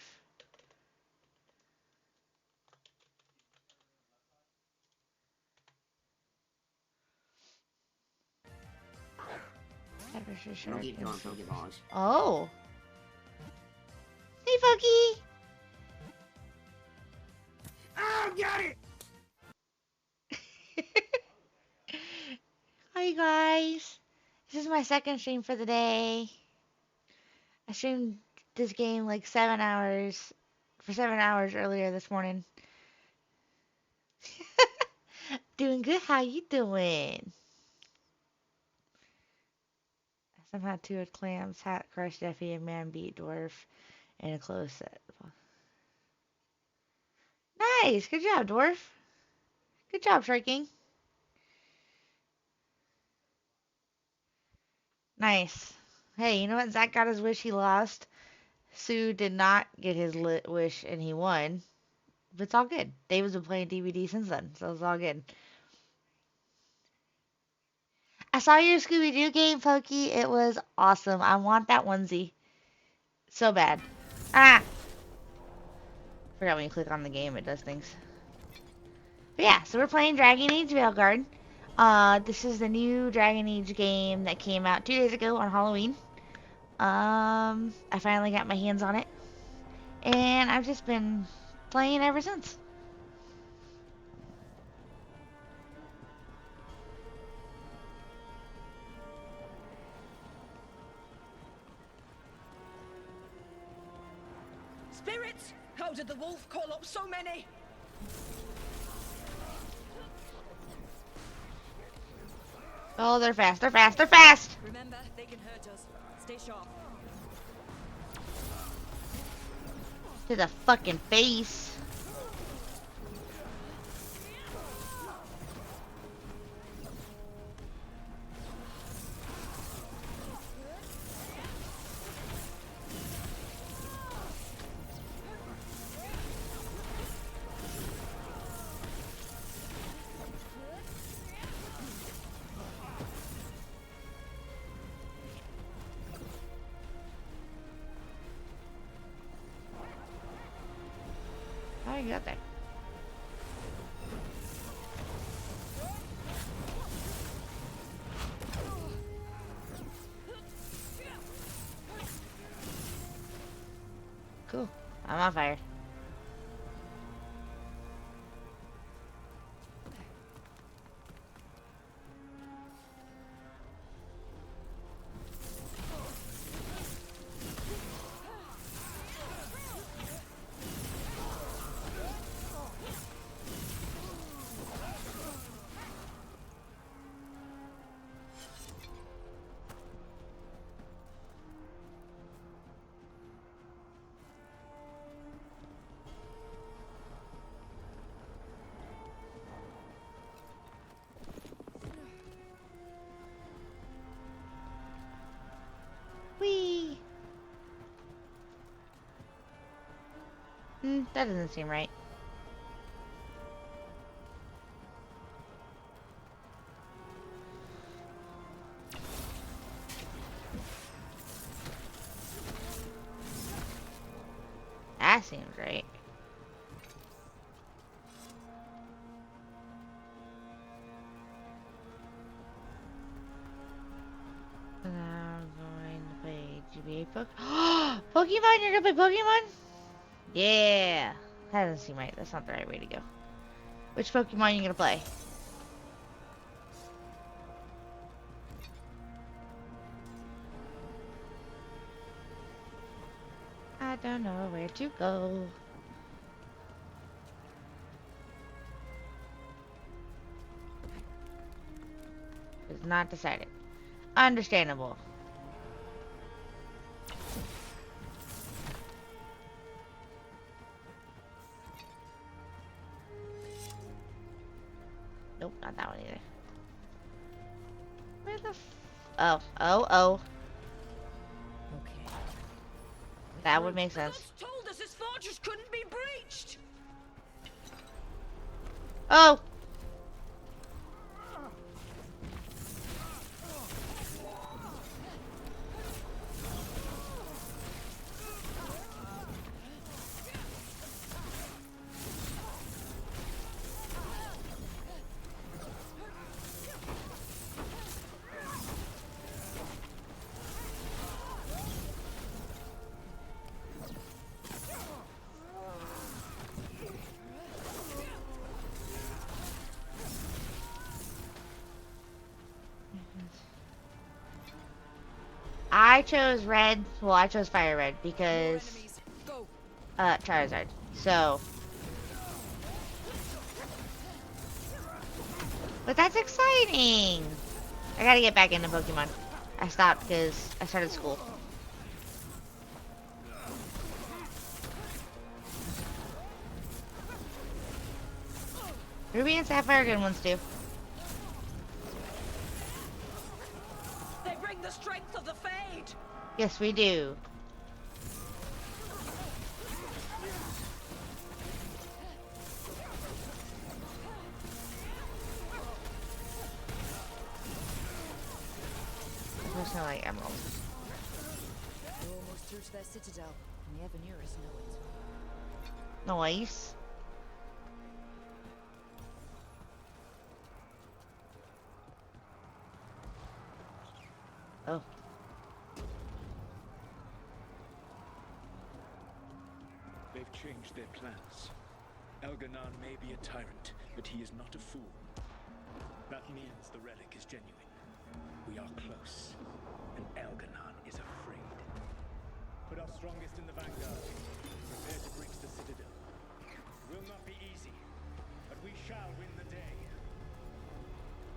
Don't keep going, Pokeballs. Oh. Hey, Funky. Oh, got it! Hi, guys. This is my second stream for the day. I streamed this game like 7 hours, for 7 hours earlier this morning. Doing good. How you doing? I somehow two had clams, hat crushed Effie, and man beat dwarf in a close set. Nice. Good job, dwarf. Good job, Striking. Nice. Hey, you know what? Zach got his wish, he lost. Sue did not get his wish, and he won. But it's all good. David's been playing DVD since then, so it's all good. I saw your Scooby-Doo game, Pokey. It was awesome. I want that onesie. So bad. Ah! Forgot when you click on the game, it does things. But yeah, so we're playing Dragon Age Veilguard. This is the new Dragon Age game that came out 2 days ago on Halloween. I finally got my hands on it. And I've just been playing ever since. Spirits! How did the wolf call up so many? Oh, they're fast, they're fast, they're fast! Remember, they can hurt us. Stay sharp. To the fucking face. How you got there? Cool. I'm on fire. Whee! That doesn't seem right. That seems right. Now I'm going to play GBA Pokemon, you're gonna play Pokemon? Yeah. That doesn't seem right. That's not the right way to go. Which Pokemon are you gonna play? I don't know where to go. It's not decided. Understandable. Nope, not that one either. Where the oh. Okay. That would make sense. Told us his fortress couldn't be breached. Oh! I chose red. Well, I chose fire red because Charizard. So, but that's exciting. I gotta get back into Pokemon. I stopped because I started school. Ruby and Sapphire are good ones too. They bring the strength of the Fade. Yes, we do. just gonna like emeralds. We're almost through to their citadel, and the Evanurus know it. Nice. Oh. They've changed their plans. Elganon may be a tyrant, but he is not a fool. That means the relic is genuine. We are close, and Elganon is afraid. Put our strongest in the vanguard. Prepare to breach the citadel. It will not be easy, but we shall win the day.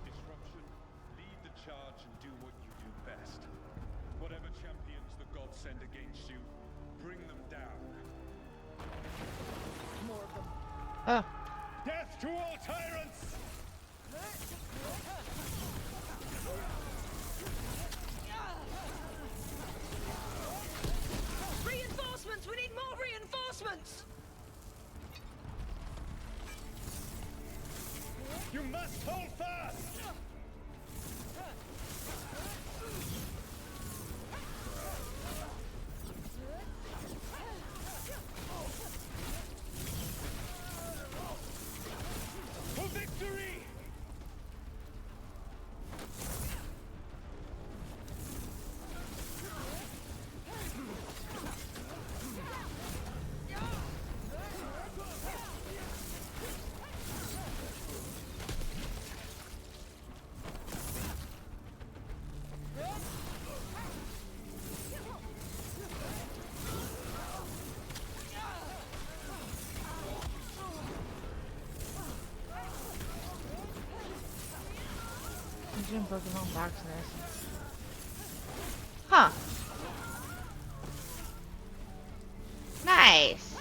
Disruption, lead the charge and do what you do best. Whatever champions the gods send against you, bring them down. More of them. Oh. Death to all tyrants! Reinforcements! We need more reinforcements! You must hold fast! For victory! I'm doing Pokemon box this. Huh. Nice.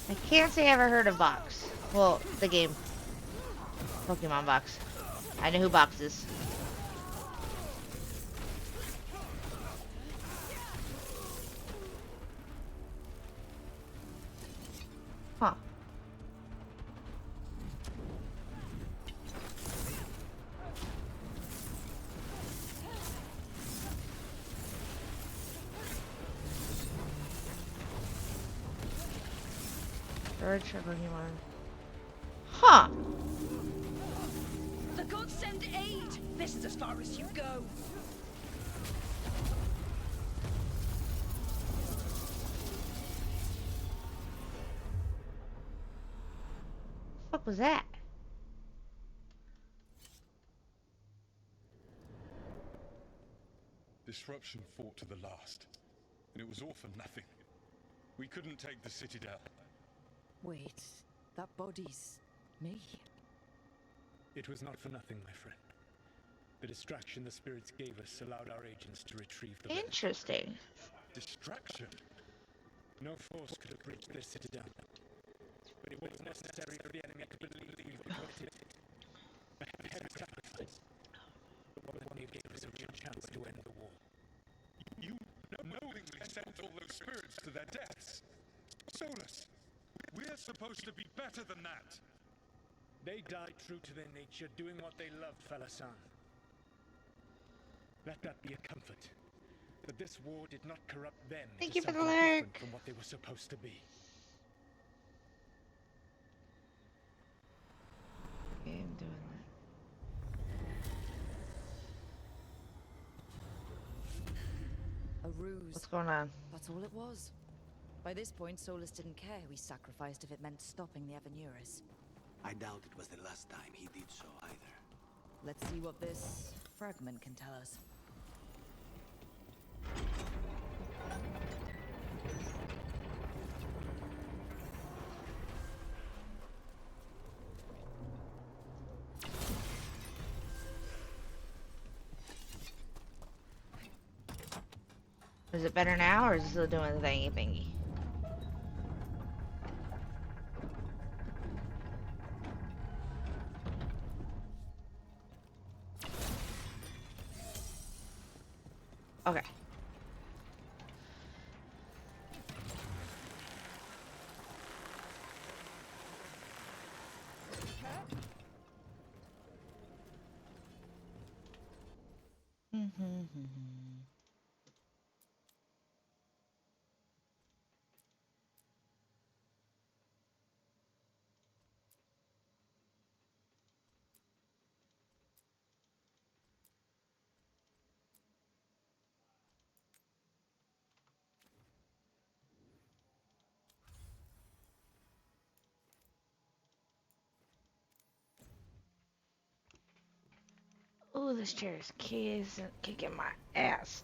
I can't say I ever heard of Box. Well, the game. Pokemon Box. I know who Box is. Huh. Third Pokemon. Huh. The gods send aid! This is as far as you go! What was that? Disruption fought to the last, and it was all for nothing. We couldn't take the Citadel. Wait, that body's me. It was not for nothing, my friend. The distraction the spirits gave us allowed our agents to retrieve the relic. Interesting. Distraction? No force could have breached their citadel. But it was necessary for the enemy to believe we committed a heavy sacrifice. But what they gave us a real chance to end the war. You knowingly sent all those spirits to their deaths. Solus, we're supposed to be better than that. They died true to their nature, doing what they loved, Falasan. Let that be a comfort. That this war did not corrupt them Thank into you for the something lurk. different from what they were supposed to be. Okay, I'm doing that. A ruse. What's going on? That's all it was. By this point, Solus didn't care who he sacrificed if it meant stopping the Evanurus. I doubt it was the last time he did so either. Let's see what this fragment can tell us. Is it better now, or is it still doing the thingy thingy? Okay. Oh, this chair is kicking my ass.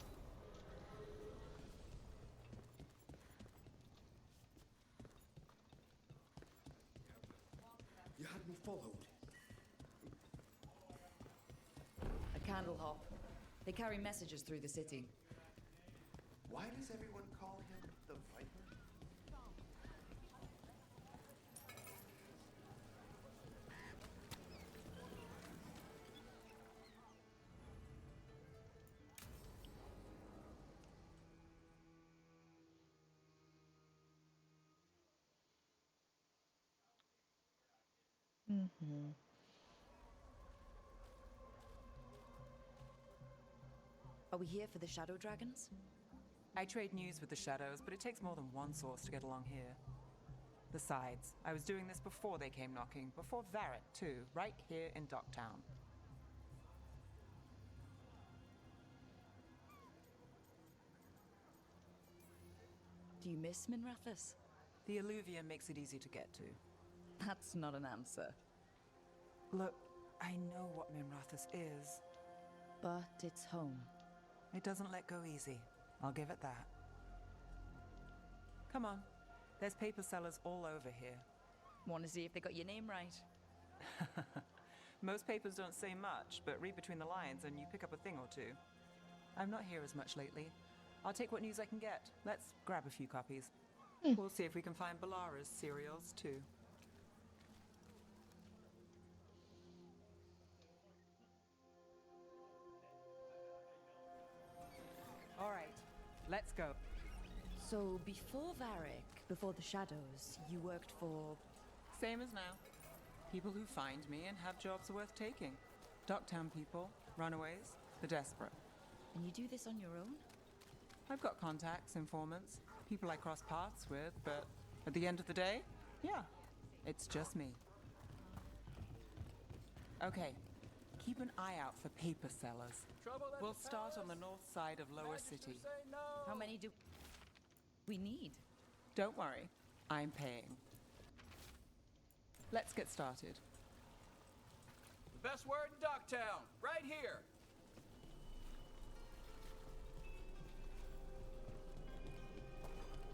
You had me followed. A candle hop. They carry messages through the city. Why does everyone call him the Viper? Are we here for the Shadow Dragons? I trade news with the Shadows, but it takes more than one source to get along here. Besides, I was doing this before they came knocking, before Varret too, right here in Docktown. Do you miss Minrathous? The Alluvium makes it easy to get to. That's not an answer. Look, I know what Minrathous is. But it's home. It doesn't let go easy. I'll give it that. Come on. There's paper sellers all over here. Want to see if they got your name right? Most papers don't say much, but read between the lines and you pick up a thing or two. I'm not here as much lately. I'll take what news I can get. Let's grab a few copies. We'll see if we can find Balara's cereals too. All right, let's go. So before Varric, before the Shadows, you worked for... Same as now. People who find me and have jobs worth taking. Docktown people, runaways, the desperate. And you do this on your own? I've got contacts, informants, people I cross paths with, but at the end of the day, yeah, it's just me. Okay, keep an eye out for paper sellers. We'll start on the north side of Lower City. How many do we need? Don't worry, I'm paying. Let's get started. The best word in Docktown, right here.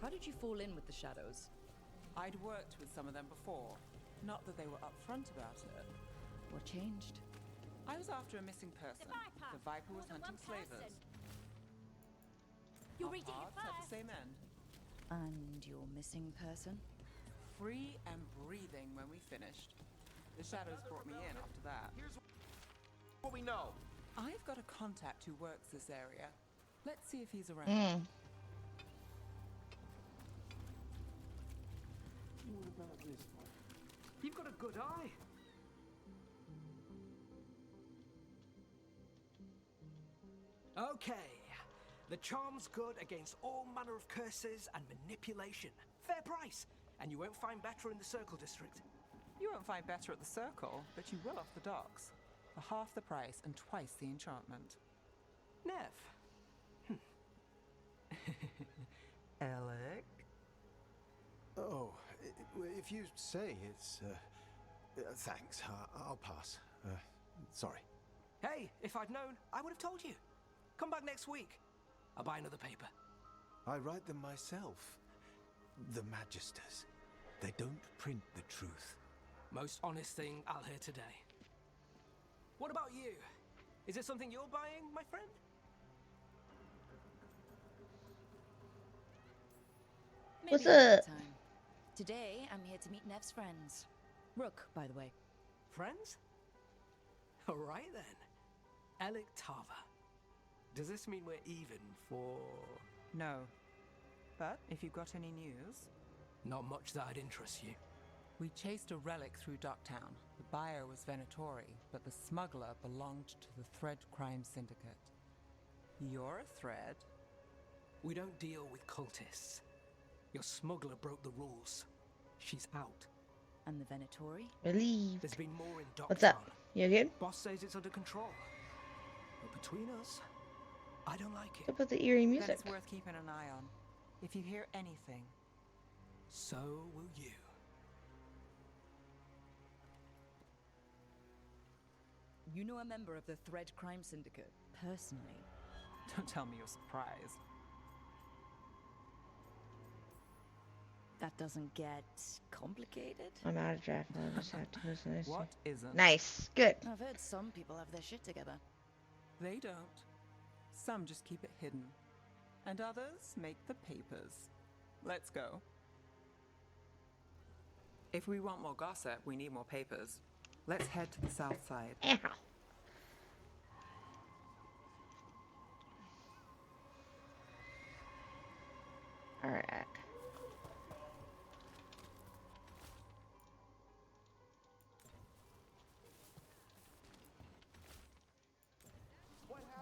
How did you fall in with the Shadows? I'd worked with some of them before. Not that they were upfront about it. What changed? I was after a missing person. The Viper was hunting slavers. You Our read it paths had the same end. And your missing person? Free and breathing when we finished. The Shadows brought me in after that. Here's what we know. I've got a contact who works this area. Let's see if he's around. What about this one? You've got a good eye. Okay. The charm's good against all manner of curses and manipulation. Fair price. And you won't find better in the Circle District. You won't find better at the Circle, but you will off the docks. For half the price and twice the enchantment. Nev. Alec? Oh, if you say it's... thanks, I'll pass. Sorry. Hey, if I'd known, I would have told you. Come back next week. I'll buy another paper. I write them myself. The Magisters. They don't print the truth. Most honest thing I'll hear today. What about you? Is it something you're buying, my friend? What's Maybe another up? time. Today, I'm here to meet Nev's friends. Rook, by the way. Friends? All right then. Alec Tava. Does this mean we're even for... No. But if you've got any news... Not much that'd interest you. We chased a relic through Docktown. The buyer was Venatori, but the smuggler belonged to the Thread Crime Syndicate. You're a Thread? We don't deal with cultists. Your smuggler broke the rules. She's out. And the Venatori? Relieved. There's been more in Docktown. What's up? You good? Boss says it's under control. But between us, I don't like it. What about the eerie Then music? it's worth keeping an eye on. If you hear anything... So will you. You know a member of the Thread Crime Syndicate, personally? Don't tell me you're surprised. That doesn't get complicated? I'm out of draft. I'll just have to listen to this. What isn't? Nice. Good. I've heard some people have their shit together. They don't. Some just keep it hidden. And others make the papers. Let's go. If we want more gossip, we need more papers. Let's head to the south side. Ow. Alright.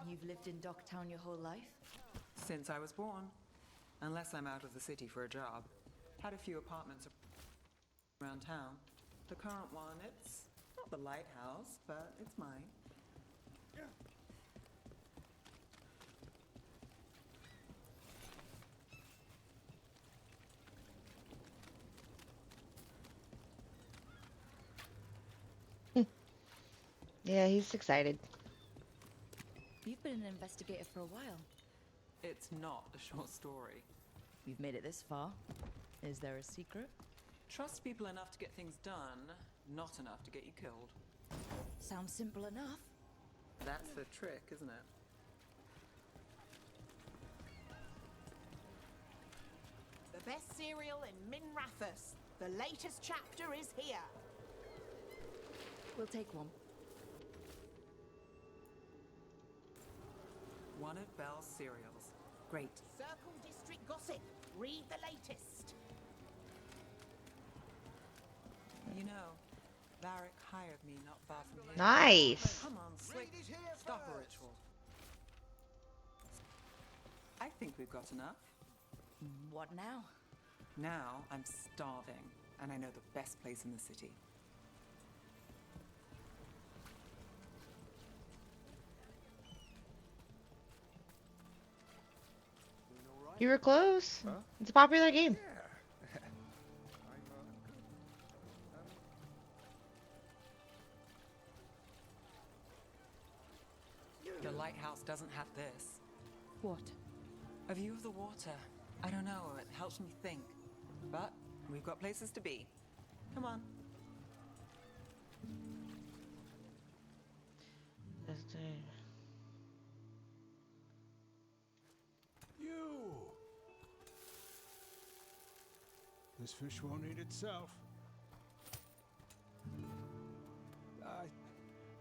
You've lived in Docktown your whole life? Since I was born. Unless I'm out of the city for a job. Had a few apartments around town. The current one, it's not the lighthouse, but it's mine. Yeah, he's excited. You've been an investigator for a while. It's not a short story. You've made it this far. Is there a secret? Trust people enough to get things done, not enough to get you killed. Sounds simple enough. That's the trick, isn't it? The best cereal in Minrathous. The latest chapter is here. We'll take one. One of Belle's cereals. Great. Circle District Gossip. Read the latest. You know, Varric hired me not far from here. Nice. Come on, Slick. Stop a ritual. I think we've got enough. What now? Now I'm starving, and I know the best place in the city. You were close. Huh? It's a popular game. The lighthouse doesn't have this. What? A view of the water. I don't know, it helps me think. But we've got places to be. Come on. You! This fish won't eat itself. I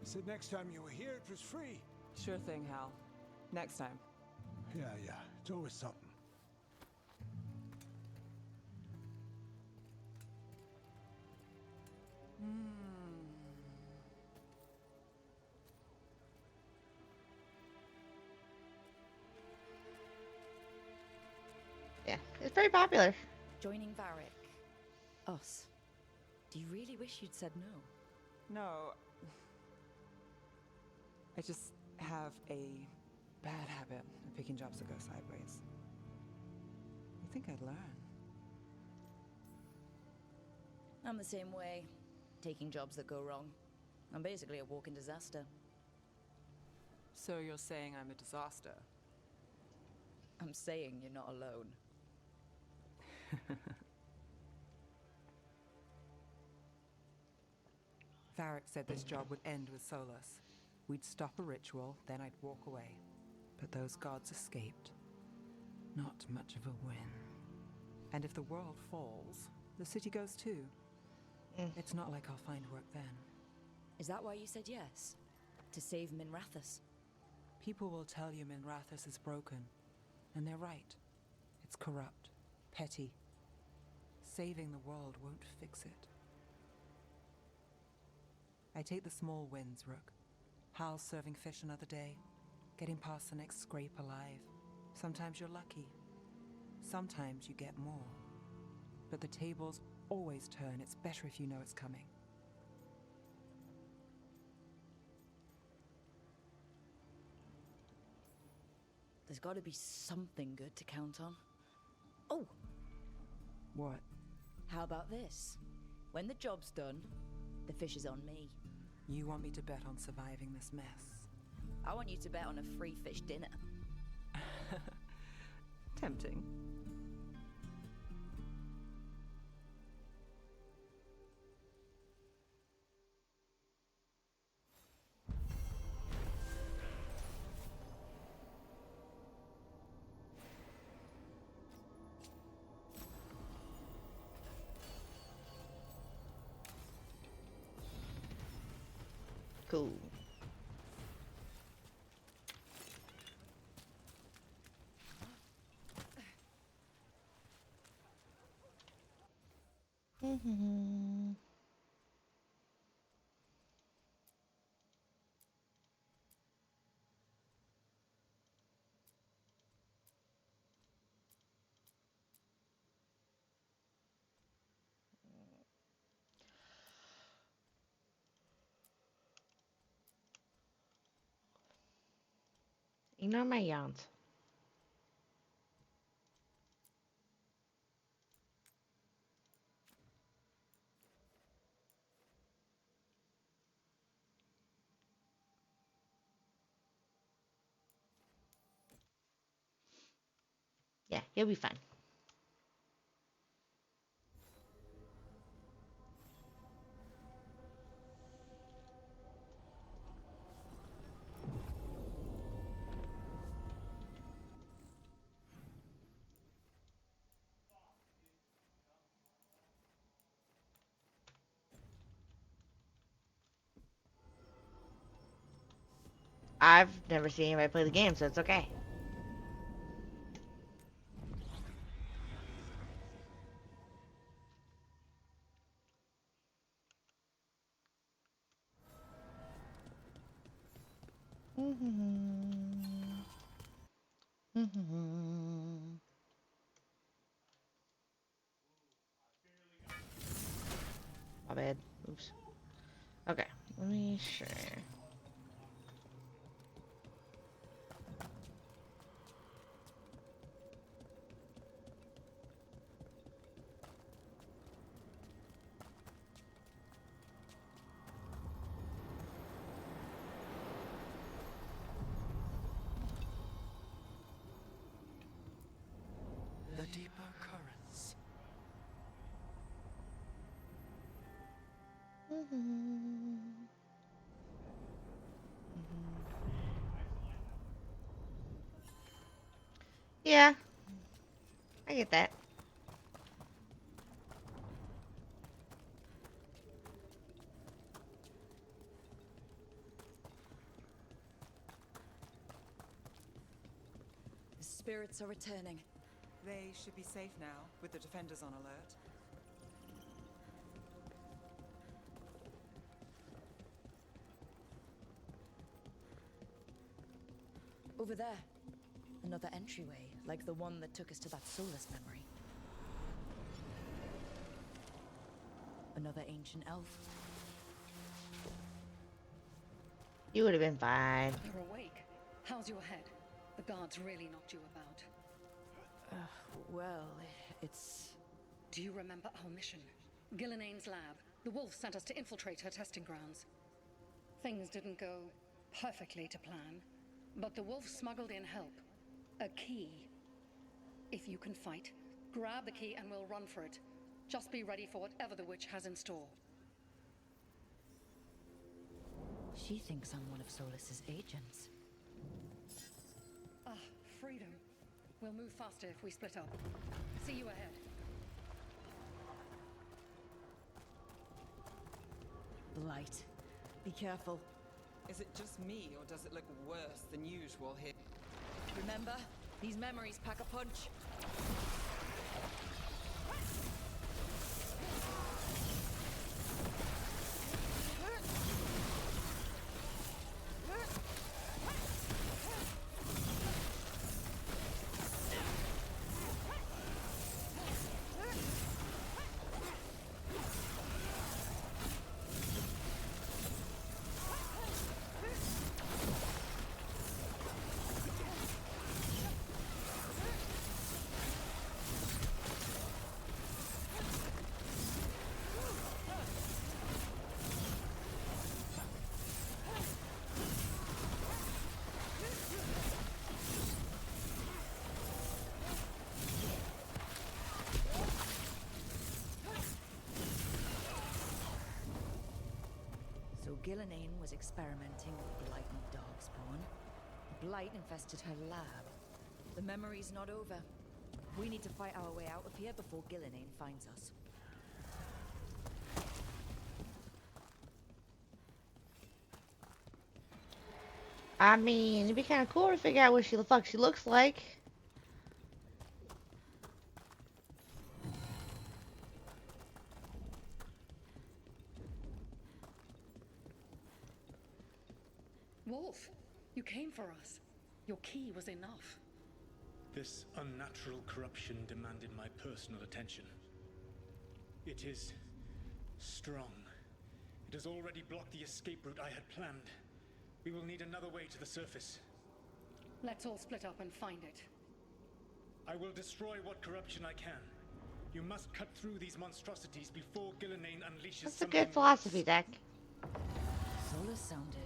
said next time you were here it was free. Sure thing, Hal. Next time. Yeah, it's always something. Yeah, it's very popular. Joining Varric. Us. Do you really wish you'd said no? No. I just have a bad habit of picking jobs that go sideways. You think I'd learn? I'm the same way. Taking jobs that go wrong. I'm basically a walking disaster. So you're saying I'm a disaster? I'm saying you're not alone. Varric said this job would end with Solus. We'd stop a ritual, then I'd walk away. But those gods escaped. Not much of a win. And if the world falls, the city goes too. It's not like I'll find work then. Is that why you said yes? To save Minrathous? People will tell you Minrathous is broken, and they're right. It's corrupt, petty. Saving the world won't fix it. I take the small wins, Rook. Hal serving fish another day, getting past the next scrape alive. Sometimes you're lucky. Sometimes you get more. But the tables always turn. It's better if you know it's coming. There's got to be something good to count on. Oh! What? How about this? When the job's done, the fish is on me. You want me to bet on surviving this mess? I want you to bet on a free fish dinner. Tempting. Cool. Mm-hmm. Ignore my yawns. Yeah, you'll be fine. I've never seen anybody play the game, so it's okay. My bad. Oops. Okay, let me share. The deeper currents. Yeah, I get that. The spirits are returning. They should be safe now, with the defenders on alert. Over there. Another entryway, like the one that took us to that Solus memory. Another ancient elf. You would have been fine. You're awake. How's your head? The guards really knocked you about. Well, it's... Do you remember our mission? Gillenane's lab. The wolf sent us to infiltrate her testing grounds. Things didn't go perfectly to plan, but the wolf smuggled in help. A key. If you can fight, grab the key and we'll run for it. Just be ready for whatever the witch has in store. She thinks I'm one of Solus's agents. Ah, freedom. We'll move faster if we split up. See you ahead. Blight. Be careful. Is it just me, or does it look worse than usual here? Remember, these memories pack a punch. So Gillenane was experimenting with Blight and Darkspawn. Blight infested her lab. The memory's not over. We need to fight our way out of here before Gillenane finds us. I mean, it'd be kind of cool to figure out what the fuck she looks like. Wolf, you came for us. Your key was enough. This unnatural corruption demanded my personal attention. It is strong. It has already blocked the escape route I had planned. We will need another way to the surface. Let's all split up and find it. I will destroy what corruption I can. You must cut through these monstrosities before Gillenane unleashes That's a something good philosophy, Deck. Solus sounded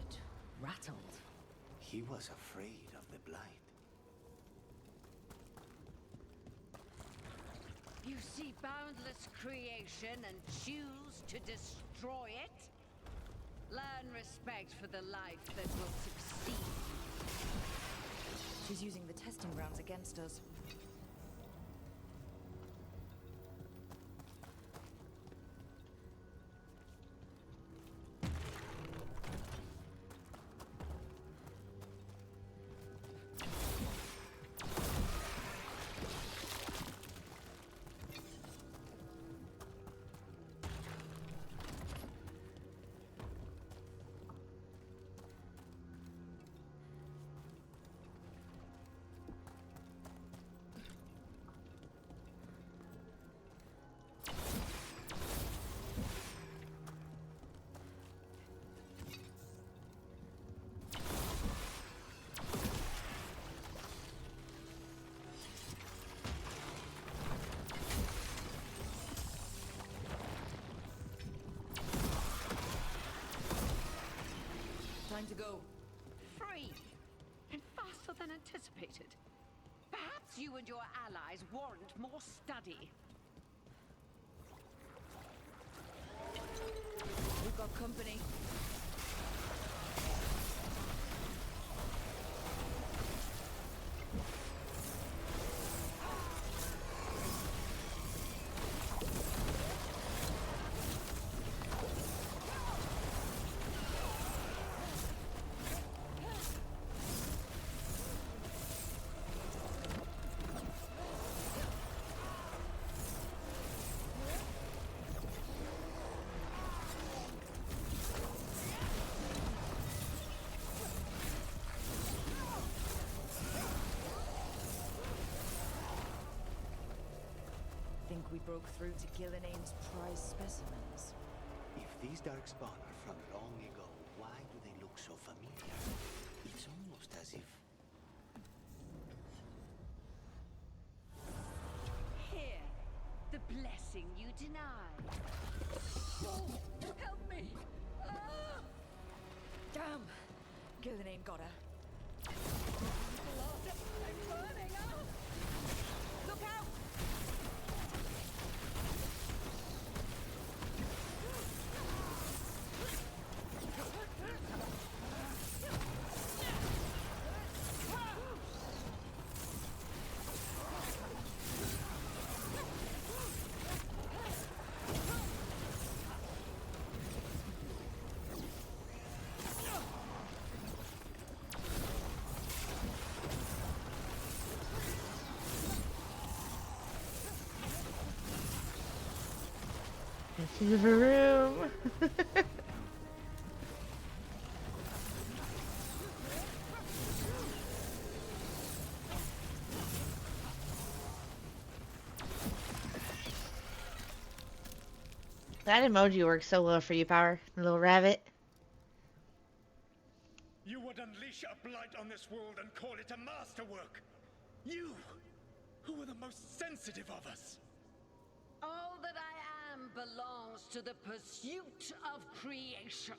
rattled. He was afraid of the Blight. You see boundless creation and choose to destroy it? Learn respect for the life that will succeed. She's using the testing grounds against us. Time to go. Free! And faster than anticipated. Perhaps you and your allies warrant more study. We've got company. Think we broke through to Gillenane's prize specimens. If these Darkspawn are from long ago, why do they look so familiar? It's almost as if... Here, the blessing you denied. Oh, help me! Ah! Damn! Gillenane got her. I'm burning up! Look out! into the room. That emoji works so well for you, Power. The little rabbit. You would unleash a blight on this world and call it a masterwork. You, who are the most sensitive of us. All that I am belongs to the pursuit of creation.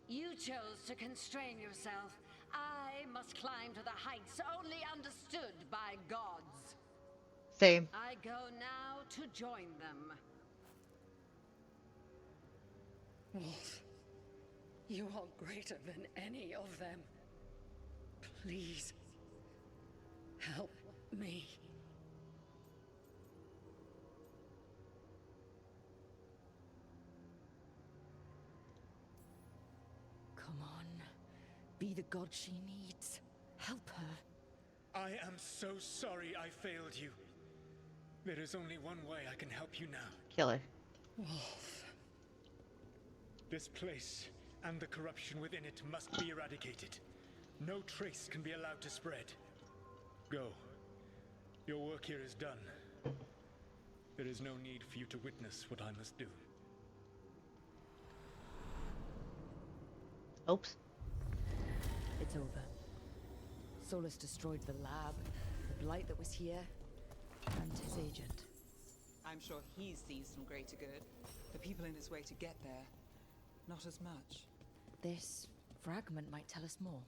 You chose to constrain yourself. I must climb to the heights only understood by gods. Same. I go now to join them. Wolf, you are greater than any of them. Please, help me. Come on, be the god she needs. Help her. I am so sorry I failed you. There is only one way I can help you now. Killer. Wolf. This place and the corruption within it must be eradicated. No trace can be allowed to spread. Go. Your work here is done. There is no need for you to witness what I must do. Oops. It's over. Solus destroyed the lab, the blight that was here, and his agent. I'm sure he sees some greater good. The people in his way to get there, not as much. This fragment might tell us more.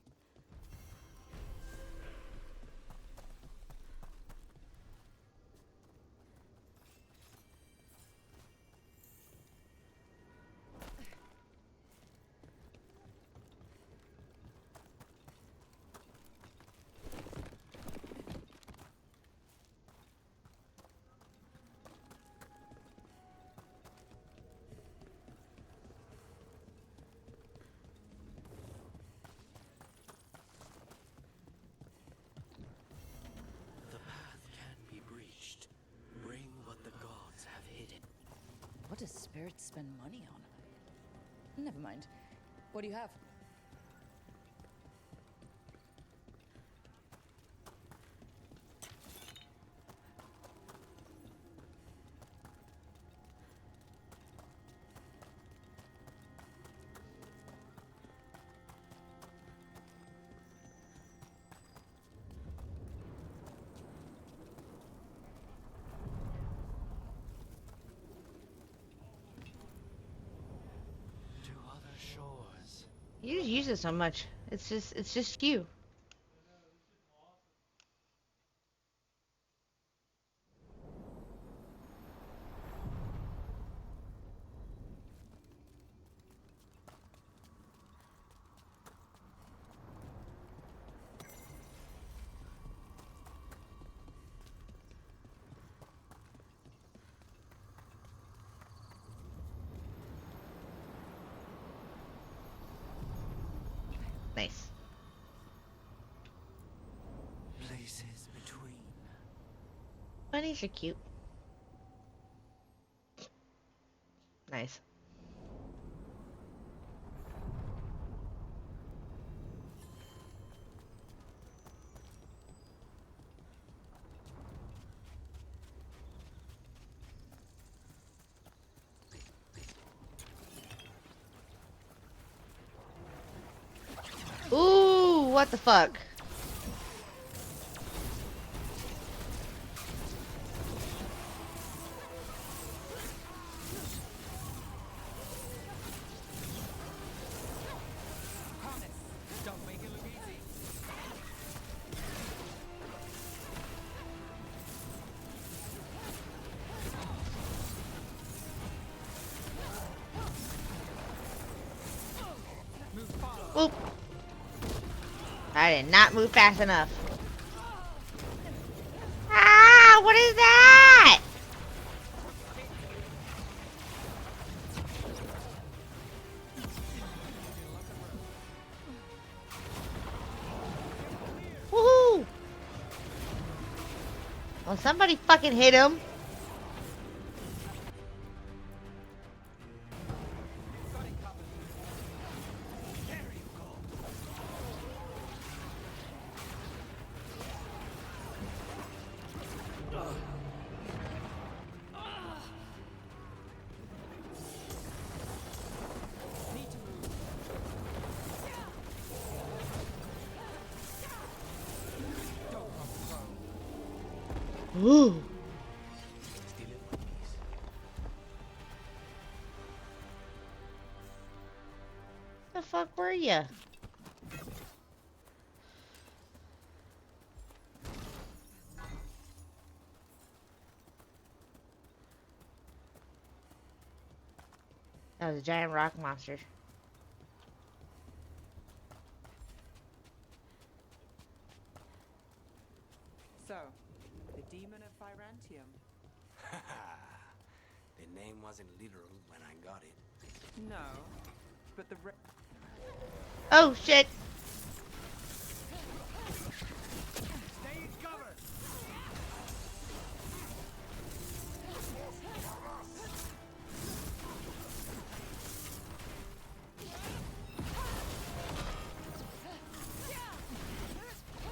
What does spirits spend money on? Never mind. What do you have? You just use it so much. It's just you. Nice. Places between. Bunnies are cute. Nice. Ooh, what the fuck? Don't make it look easy. Oop. I did not move fast enough. Ah, what is that? Woohoo! Well, somebody fucking hit him. Ooh. Steal it one piece. The fuck were ya? That was a giant rock monster. So, the Demon of Virantium. The name wasn't literal when I got it. No, but the Oh shit! Stay in cover!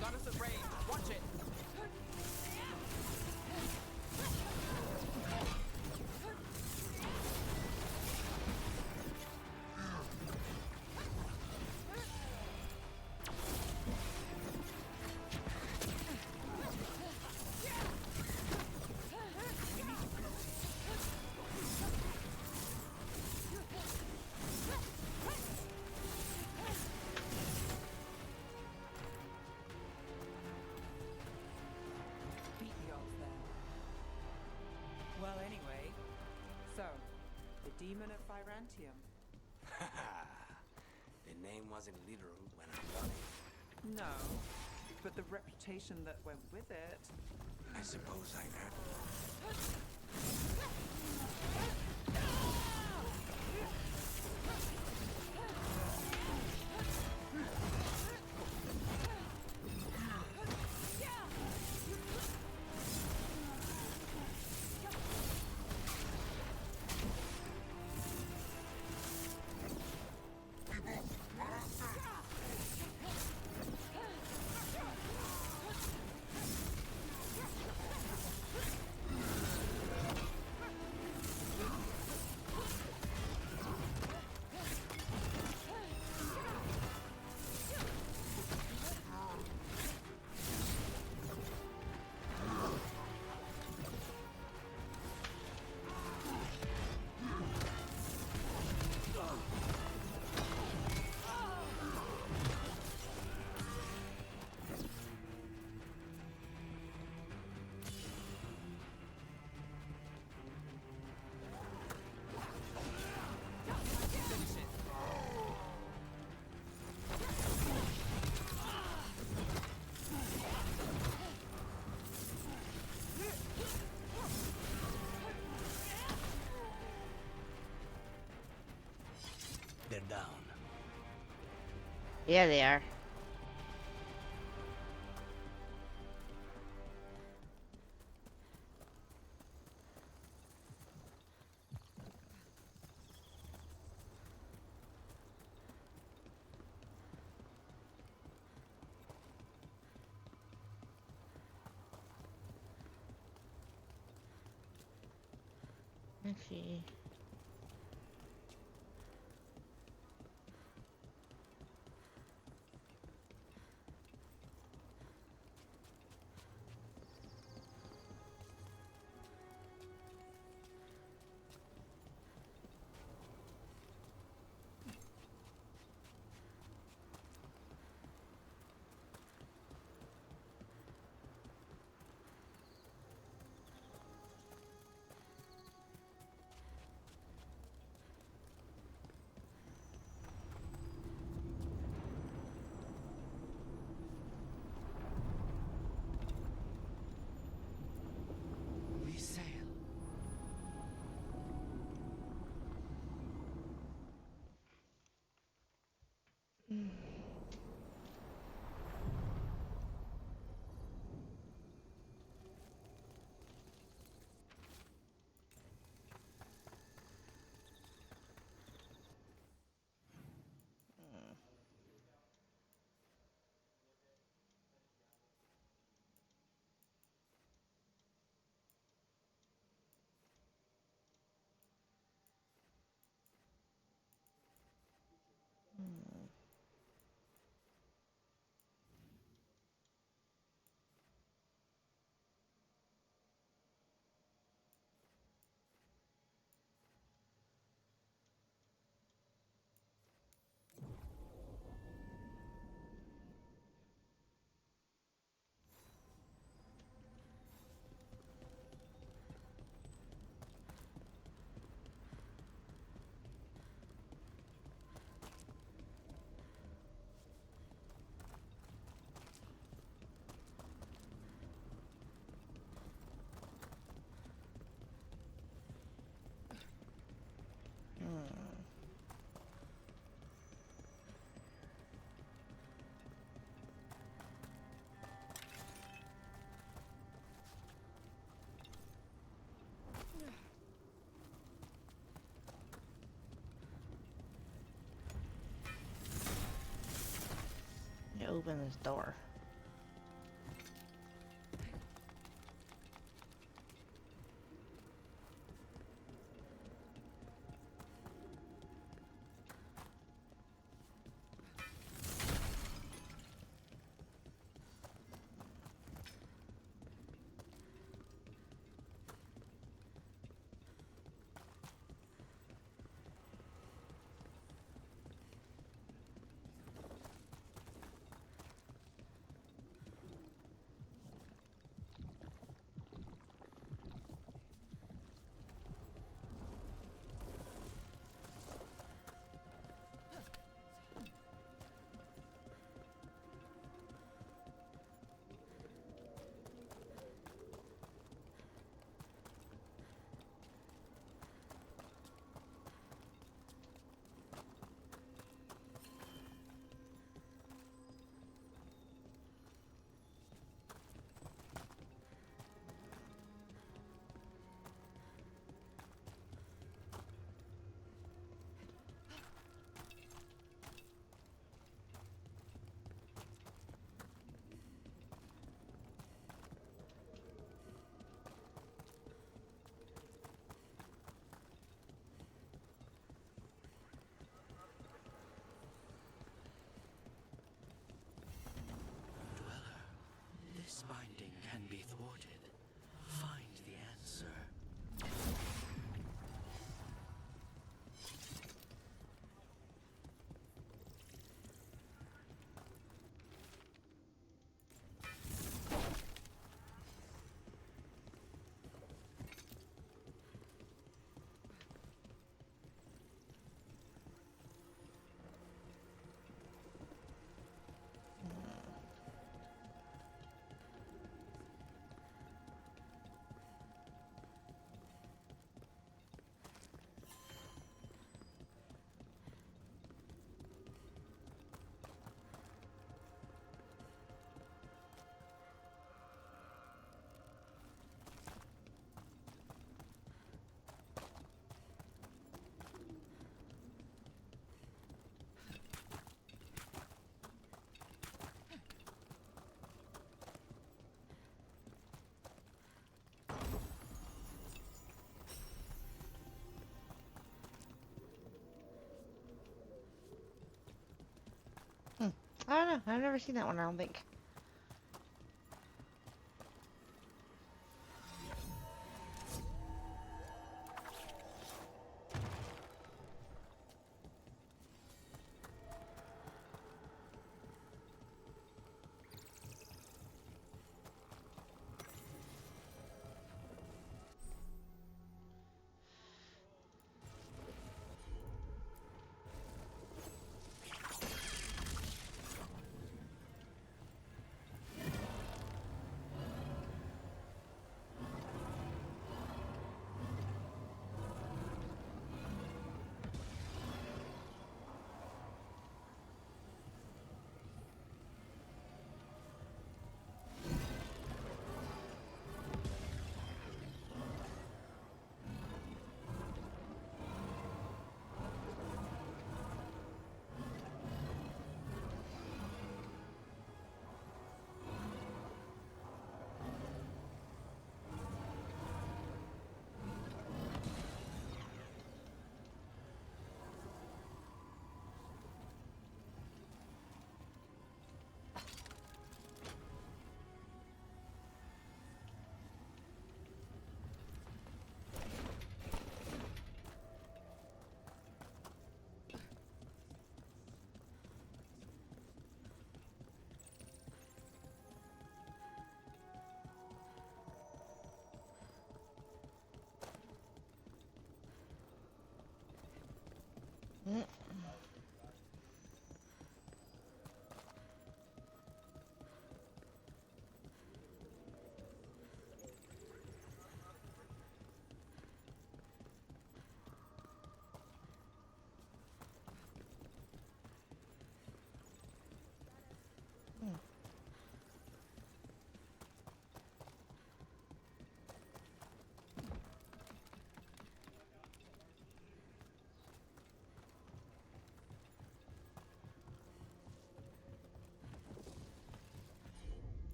Got us at range. Watch it. beat the odds there. Well, anyway, so, the Demon of Virantium. The name wasn't literal when I got it. No, but the reputation that went with it. I suppose I heard. They're down. Yeah, they are. Let's see. open this door? This binding can be thwarted. Find the answer. I don't know. I've never seen that one, I don't think.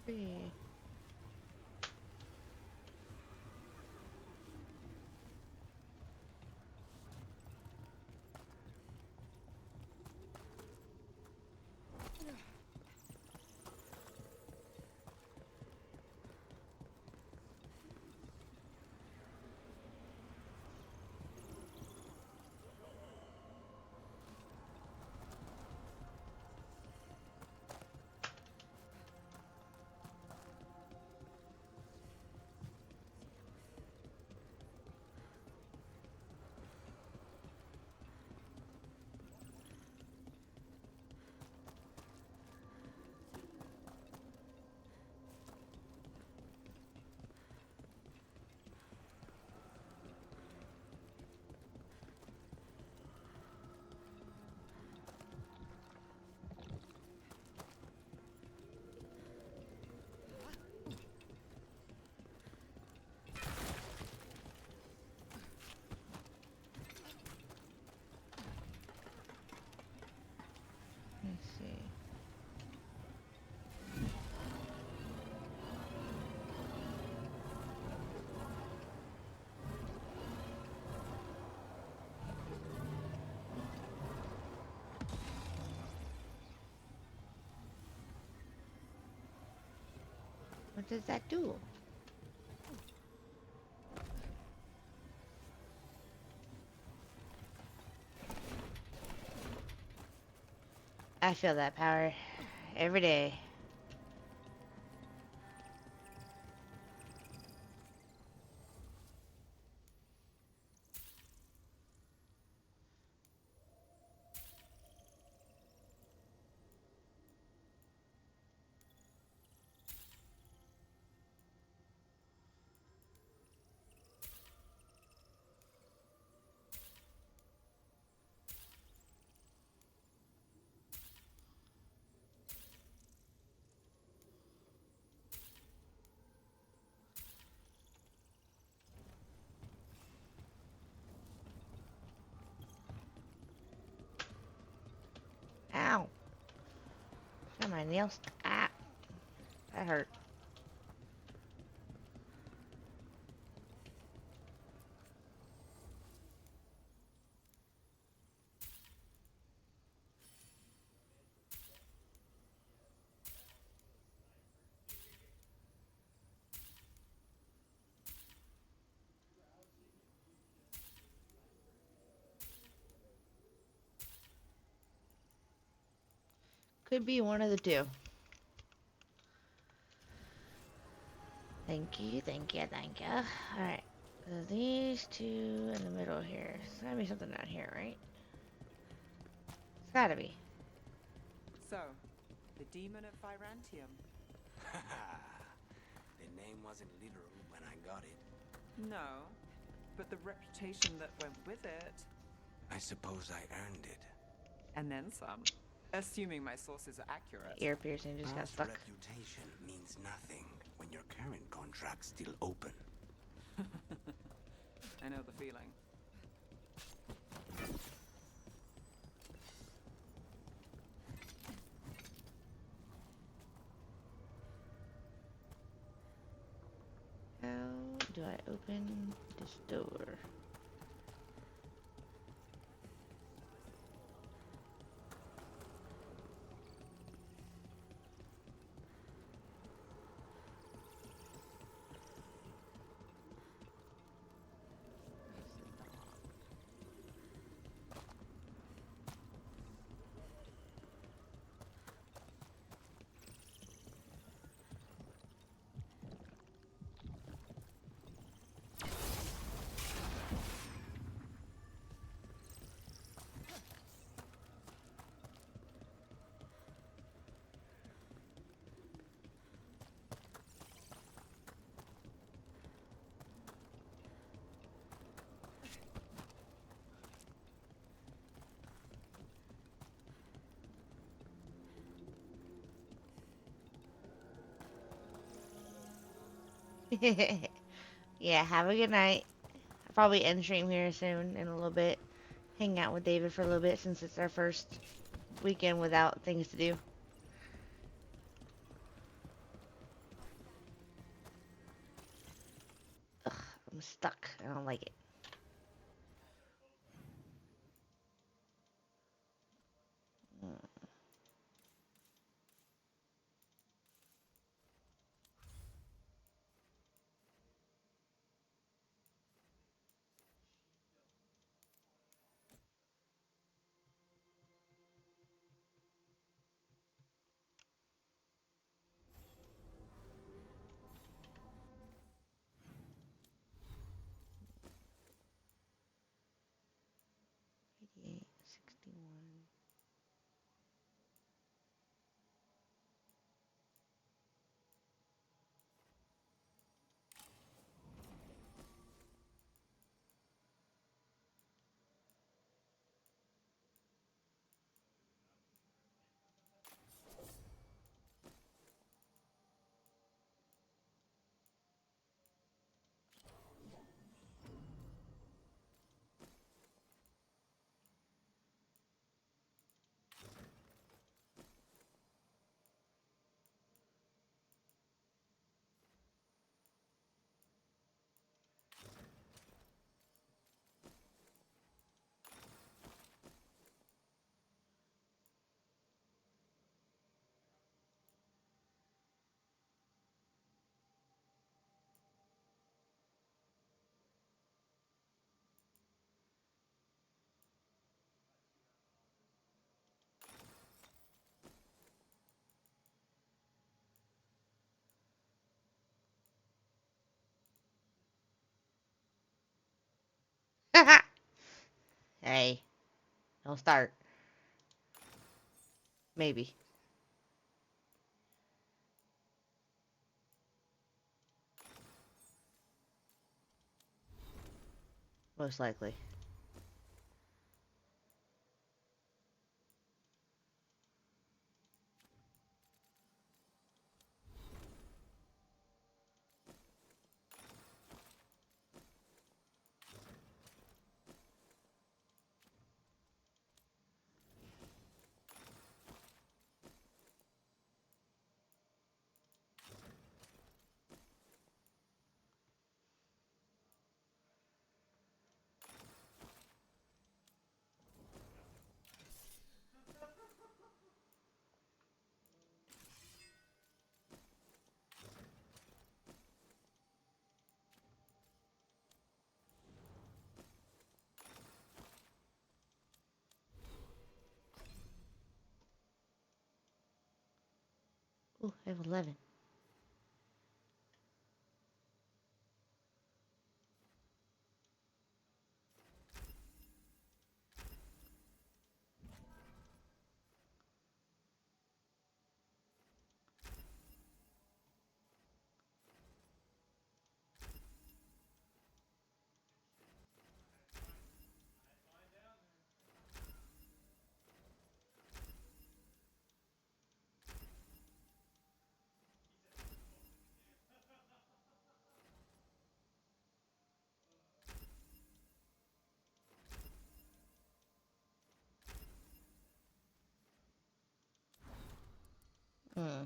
see. Let's see. What does that do? I feel that power every day. Ow. Got my nails. Ah. That hurt. Could be one of the two. Thank you, thank you, thank you. Alright. So these two in the middle here. There's gotta be something out here, right? It's gotta be. So, the demon of Virantium. The name wasn't literal when I got it. No, but the reputation that went with it. I suppose I earned it. And then some. Assuming my sources are accurate. Ear piercing just got Past stuck. reputation means nothing when your current contract's still open. I know the feeling. How do I open this door? Yeah, have a good night. I'll probably end stream here soon in a little bit. Hang out with David for a little bit since it's our first weekend without things to do. I'm stuck. I don't like it. Hey, don't start. Maybe. Most likely. Ooh, I have 11. Hmm.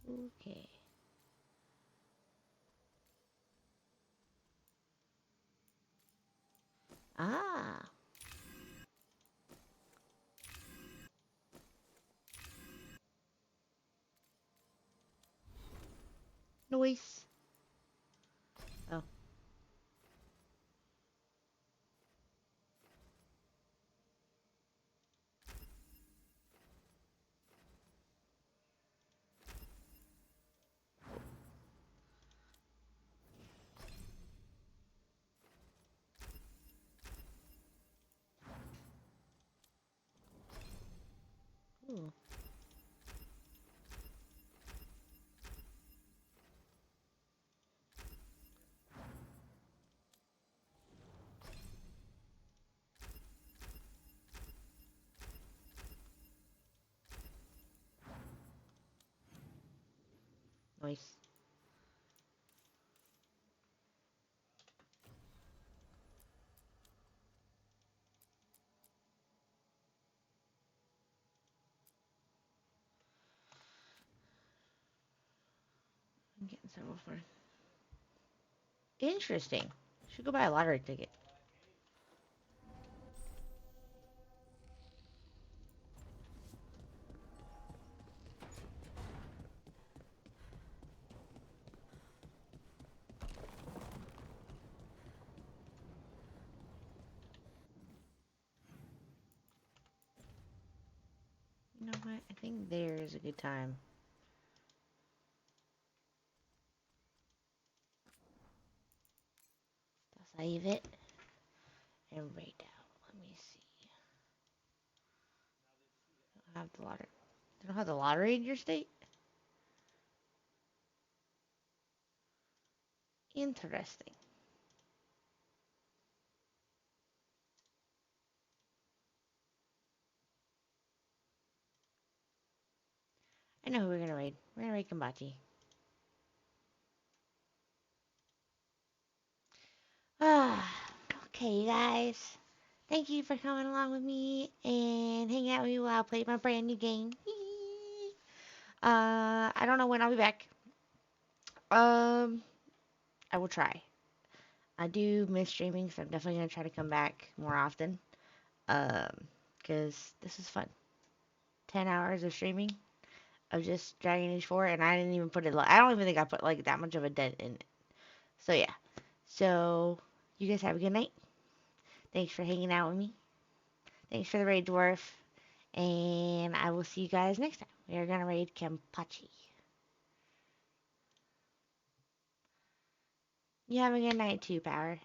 Okay. Ah. Noise. Oh. Noise. I'm getting several for. Interesting. Should go buy a lottery ticket. You know what? I think there is a good time. Save it and raid out. Let me see. I don't have the lottery. They don't have the lottery in your state? Interesting. I know who we're gonna raid. We're gonna raid Kambachi. Okay, you guys. Thank you for coming along with me and hanging out with me while I play my brand new game. I don't know when I'll be back. I will try. I do miss streaming, so I'm definitely gonna try to come back more often. Because this is fun. 10 hours of streaming of just Dragon Age 4, and I didn't even put it. I don't even think I put like that much of a dent in it. So yeah. So you guys have a good night. Thanks for hanging out with me. Thanks for the raid, Dwarf. And I will see you guys next time. We are gonna raid Kenpachi. You have a good night too, Power.